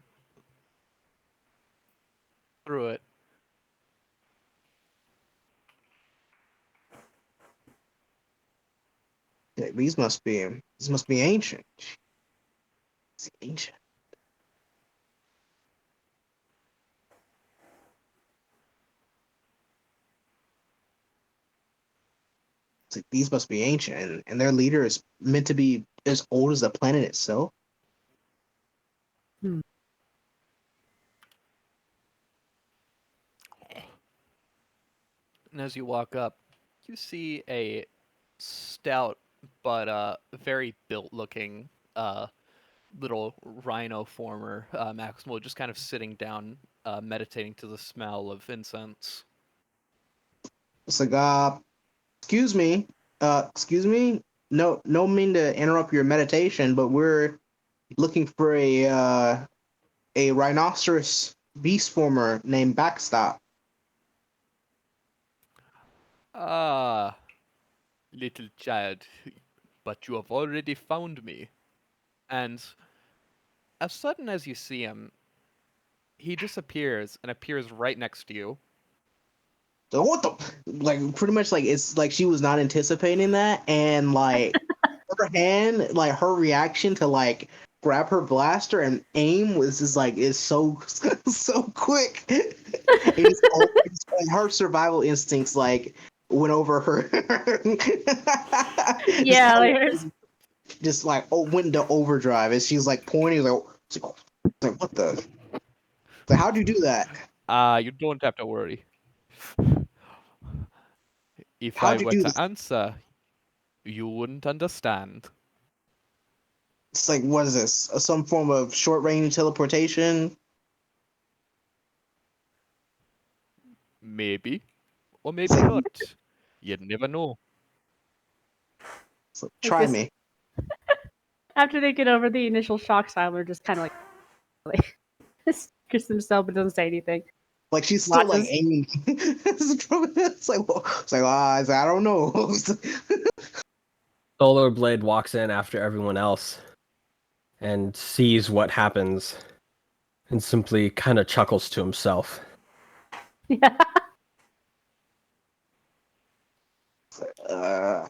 through it, Yeah, these must be ancient. It's ancient. It's like, these must be ancient, and their leader is meant to be as old as the planet itself. and as you walk up, you see a stout but very built-looking little rhino former Maximal just kind of sitting down, meditating to the smell of incense. It's like, excuse me, excuse me. No, no mean to interrupt your meditation, but we're looking for a rhinoceros beast former named Backstop. Ah, little child, but you have already found me. And as sudden as you see him, he disappears and appears right next to you. So what the like? Pretty much like it's like she was not anticipating that, and like her hand, like her reaction to like grab her blaster and aim was just like is so so quick. Her survival instincts like went over her. Yeah, like hers. Just like went into overdrive as she's like pointing like what the? So how'd you do that? You don't have to worry. If I How'd you were do to this? answer, you wouldn't understand. It's like what is this? Some form of short range teleportation? Maybe, or maybe not. You'd never know. It's like, I try guess- me. After they get over the initial shock, Siler just kind of like kisses himself but doesn't say anything. Like she's still like Watches. aiming. It's like I don't know. SolarBlade walks in after everyone else and sees what happens and simply kind of chuckles to himself. Yeah. uh,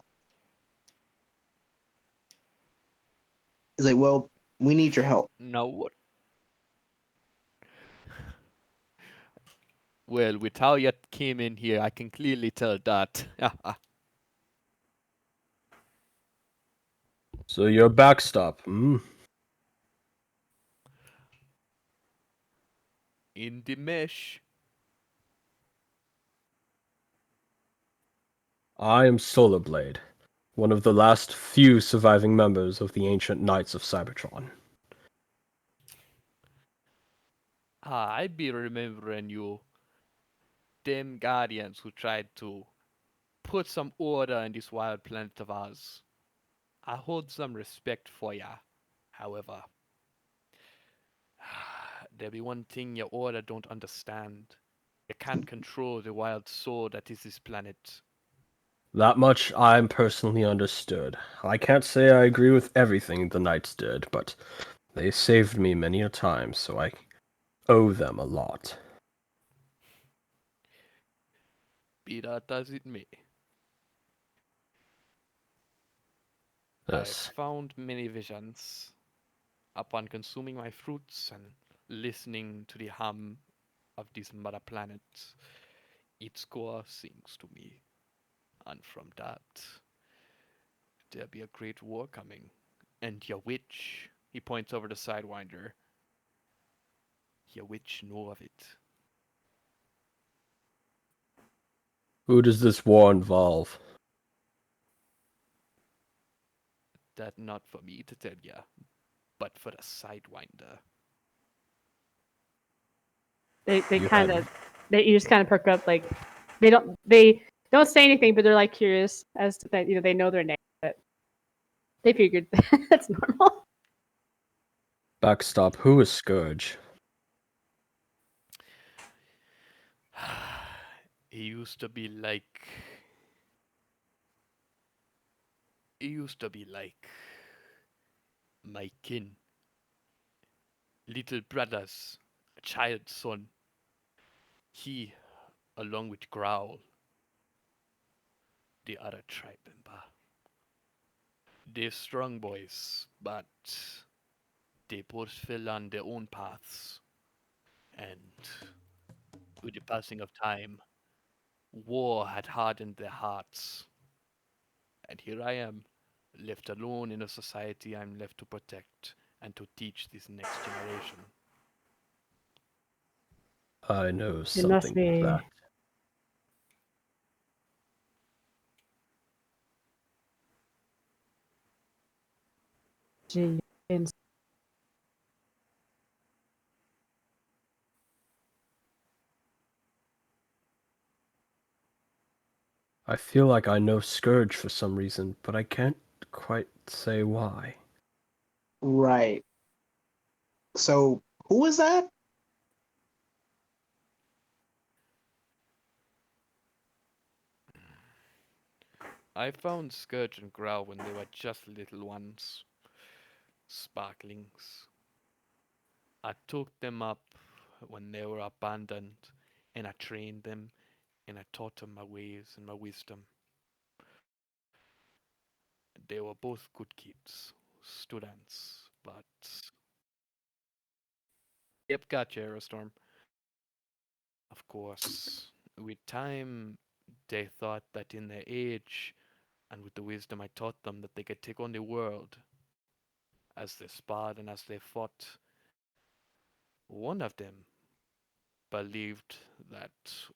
he's like, well, we need your help. Now what? Well, with how you came in here, I can clearly tell that. So your backstop. In the mesh. I am SolarBlade, one of the last few surviving members of the ancient Knights of Cybertron. I be remembering you. Them guardians who tried to put some order in this wild planet of ours. I hold some respect for ya. However, there be one thing your order don't understand. You can't control the wild soul that is this planet. That much I'm personally understood. I can't say I agree with everything the Knights did, but they saved me many a time, so I owe them a lot. Be that as it may. Yes. I've found many visions. Upon consuming my fruits and listening to the hum of this mother planet, its core sings to me. And from that, there'll be a great war coming. And your witch, he points over the Sidewinder, your witch know of it. Who does this war involve? That not for me to tell ya, but for the Sidewinder. They You kind had- of you just kind of perk up like they don't say anything, but they're like curious as to that they know their name, but they figured that's normal. Backstop. Who is Scourge? He used to be like. He used to be like my kin. Little brothers, a child's son. He, along with Growl, the other tribe member. They're strong boys, but they both fell on their own paths. And with the passing of time, war had hardened their hearts. And here I am, left alone in a society I'm left to protect and to teach this next generation. I know It must something be. of that. Jeez. I feel like I know Scourge for some reason, but I can't quite say why. Right. So who is that? I found Scourge and Growl when they were just little ones, sparklings. I took them up when they were abandoned, and I trained them, and I taught them my ways and my wisdom. They were both good kids, students, but... Yep, gotcha, Aerostorm. Of course, with time, they thought that in their age, and with the wisdom I taught them, that they could take on the world. As they sparred and as they fought, one of them believed that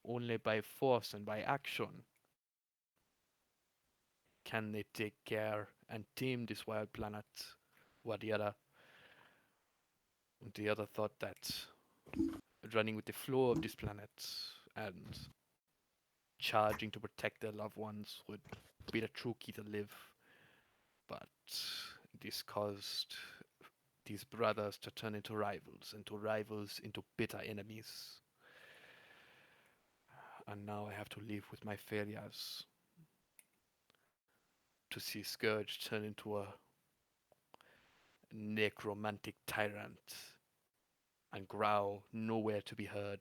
only by force and by action can they take care and tame this wild planet, while the other thought that running with the flow of this planet and charging to protect their loved ones would be the true key to live. But this caused these brothers to turn into rivals, and to rivals into bitter enemies. And now I have to live with my failures. To see Scourge turn into a necromantic tyrant and Growl nowhere to be heard.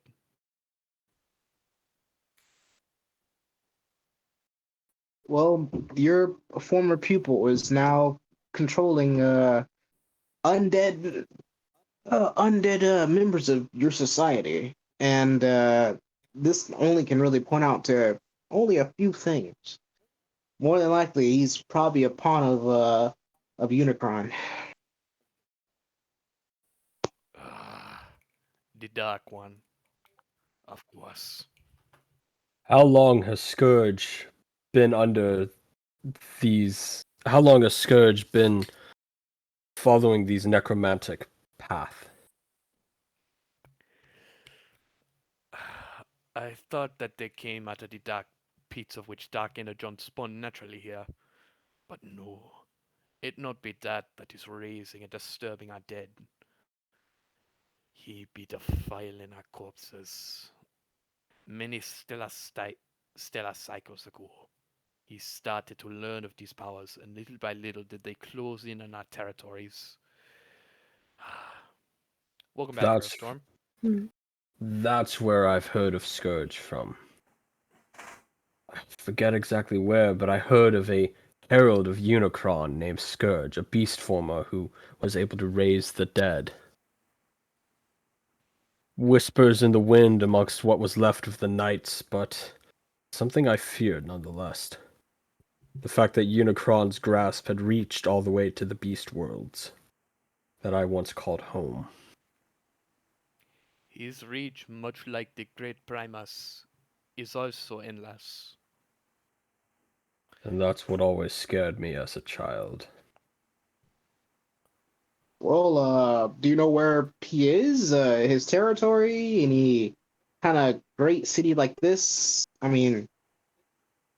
Well, your former pupil is now controlling undead members of your society, and this only can really point out to only a few things. More than likely, he's probably a pawn of Unicron. Ah, the Dark One, of course. How long has Scourge been under these? How long has Scourge been following these necromantic path? I thought that they came out of the dark pits of which Dark Energon spawned naturally here. But no, it not be that is raising and disturbing our dead. He be defiling our corpses. Many stellar cycles ago, he started to learn of these powers, and little by little did they close in on our territories. Welcome back, That's Aerostorm. that's where I've heard of Scourge from. I forget exactly where, but I heard of a herald of Unicron named Scourge, a beast former who was able to raise the dead. Whispers in the wind amongst what was left of the knights, but something I feared nonetheless. The fact that Unicron's grasp had reached all the way to the beast worlds that I once called home. His reach, much like the great Primus, is also endless. And that's what always scared me as a child. Well, do you know where he is? His territory? Any kind of great city like this? I mean,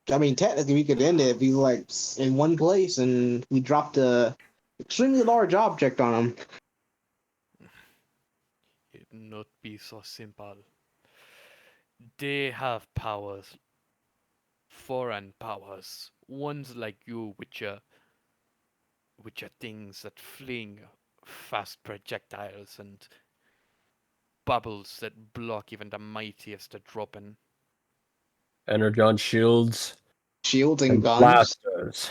technically we could end it if he's like in one place and we dropped a extremely large object on him. It not be so simple. They have powers, foreign powers, ones like you, which are things that fling fast projectiles and bubbles that block even the mightiest of dropping. Energon shields Shields and and guns. blasters.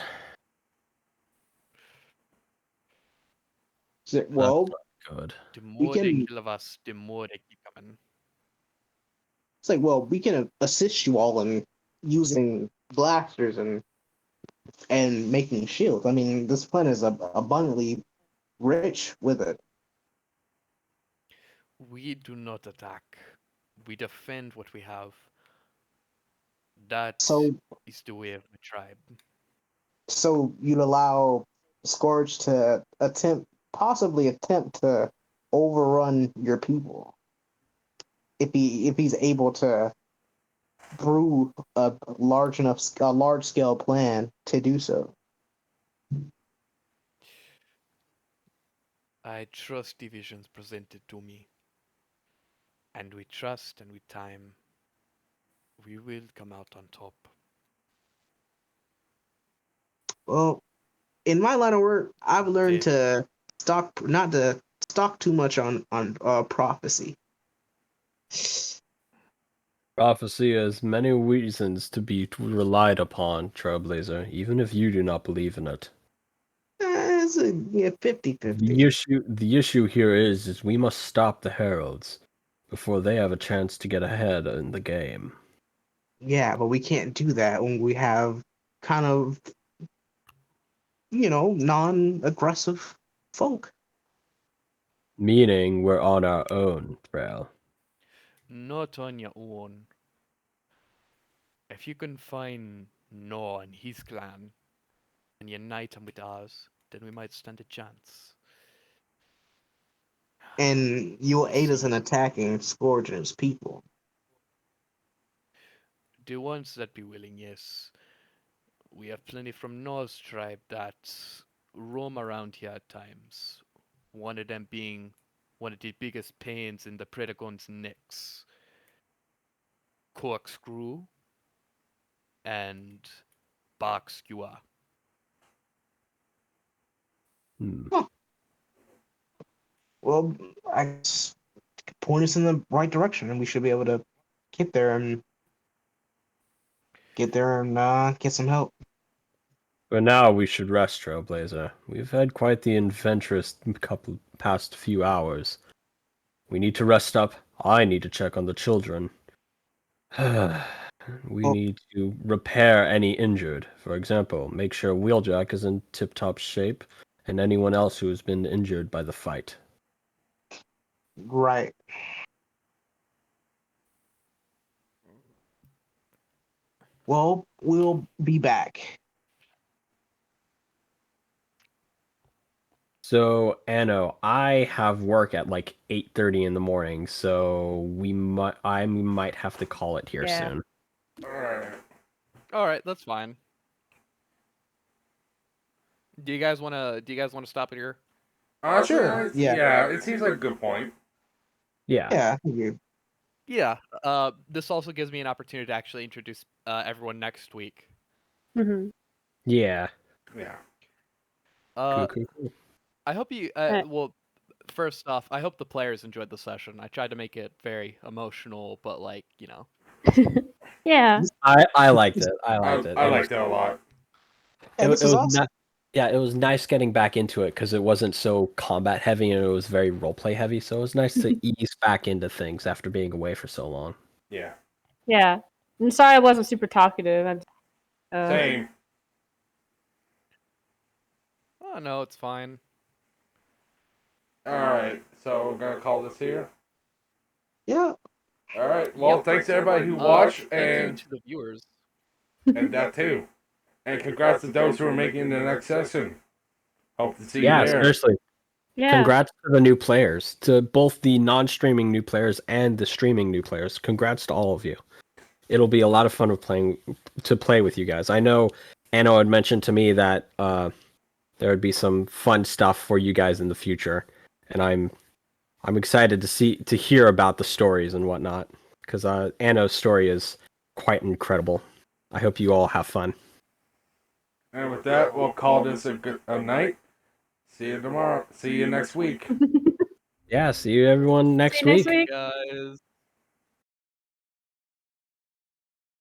That's Well, not good. The we more they can. kill of us, the more they keep coming. It's like, well, we can assist you all in using blasters and making shields. I mean, this planet is abundantly rich with it. We do not attack. We defend what we have. That So, is the way of my tribe. so you'd allow Scourge to possibly attempt to overrun your people if he's able to brew a large scale plan to do so. I trust the visions presented to me, and with trust and with time, we will come out on top. Well, in my line of work, I've learned Did- to not to stock too much on prophecy. Prophecy has many reasons to be relied upon, Trailblazer, even if you do not believe in it. It's a 50-50. The issue here is we must stop the heralds before they have a chance to get ahead in the game. Yeah, but we can't do that when we have kind of, non-aggressive folk. Meaning we're on our own, Trail. Not on your own. If you can find Noah and his clan and unite them with ours, then we might stand a chance. And you'll We'll aid us see. in attacking Scourge and his people. The ones that be willing, yes. We have plenty from Noah's tribe that roam around here at times. One of them being one of the biggest pains in the Predagon's necks. Corkscrew and Bark Skewer. Hmm. Well, I guess point us in the right direction, and we should be able to get there and get some help. But now we should rest, Trailblazer. We've had quite the adventurous past few hours. We need to rest up. I need to check on the children. We Oh. need to repair any injured. For example, make sure Wheeljack is in tip-top shape, and anyone else who has been injured by the fight. Right. Well, we'll be back. So, Anno, I have work at like 8:30 in the morning, so I might have to call it here Yeah. soon. Alright. Alright, that's fine. Do you guys wanna stop it here? Sure, yeah. Yeah, it seems like a good point. Yeah. Yeah, I figured. Yeah. This also gives me an opportunity to actually introduce everyone next week. Hmm. Yeah. Yeah. Cool. I hope you. Uh, Well, first off, I hope the players enjoyed the session. I tried to make it very emotional, but yeah. I liked it. I liked it. I liked it a lot. Yeah, this It was was awesome. yeah, it was nice getting back into it because it wasn't so combat heavy and it was very roleplay heavy. So it was nice to ease back into things after being away for so long. Yeah. Yeah. I'm sorry I wasn't super talkative. Same. oh no, it's fine. Alright, so we're gonna call this here. Yeah. Alright, well, Yep. thanks to everybody who watched, Thank you and to the viewers. that too. And congrats to those who are making the next session. Hope to see Yeah, you there. seriously. Yeah. Congrats to the new players, to both the non-streaming new players and the streaming new players. Congrats to all of you. It'll be a lot of fun to play with you guys. I know Anno had mentioned to me that there would be some fun stuff for you guys in the future, and I'm excited to hear about the stories and whatnot, because Anno's story is quite incredible. I hope you all have fun. And with that, we'll call this a night. See you tomorrow. See you next week. Yeah, see you everyone next See you next week. week. Guys.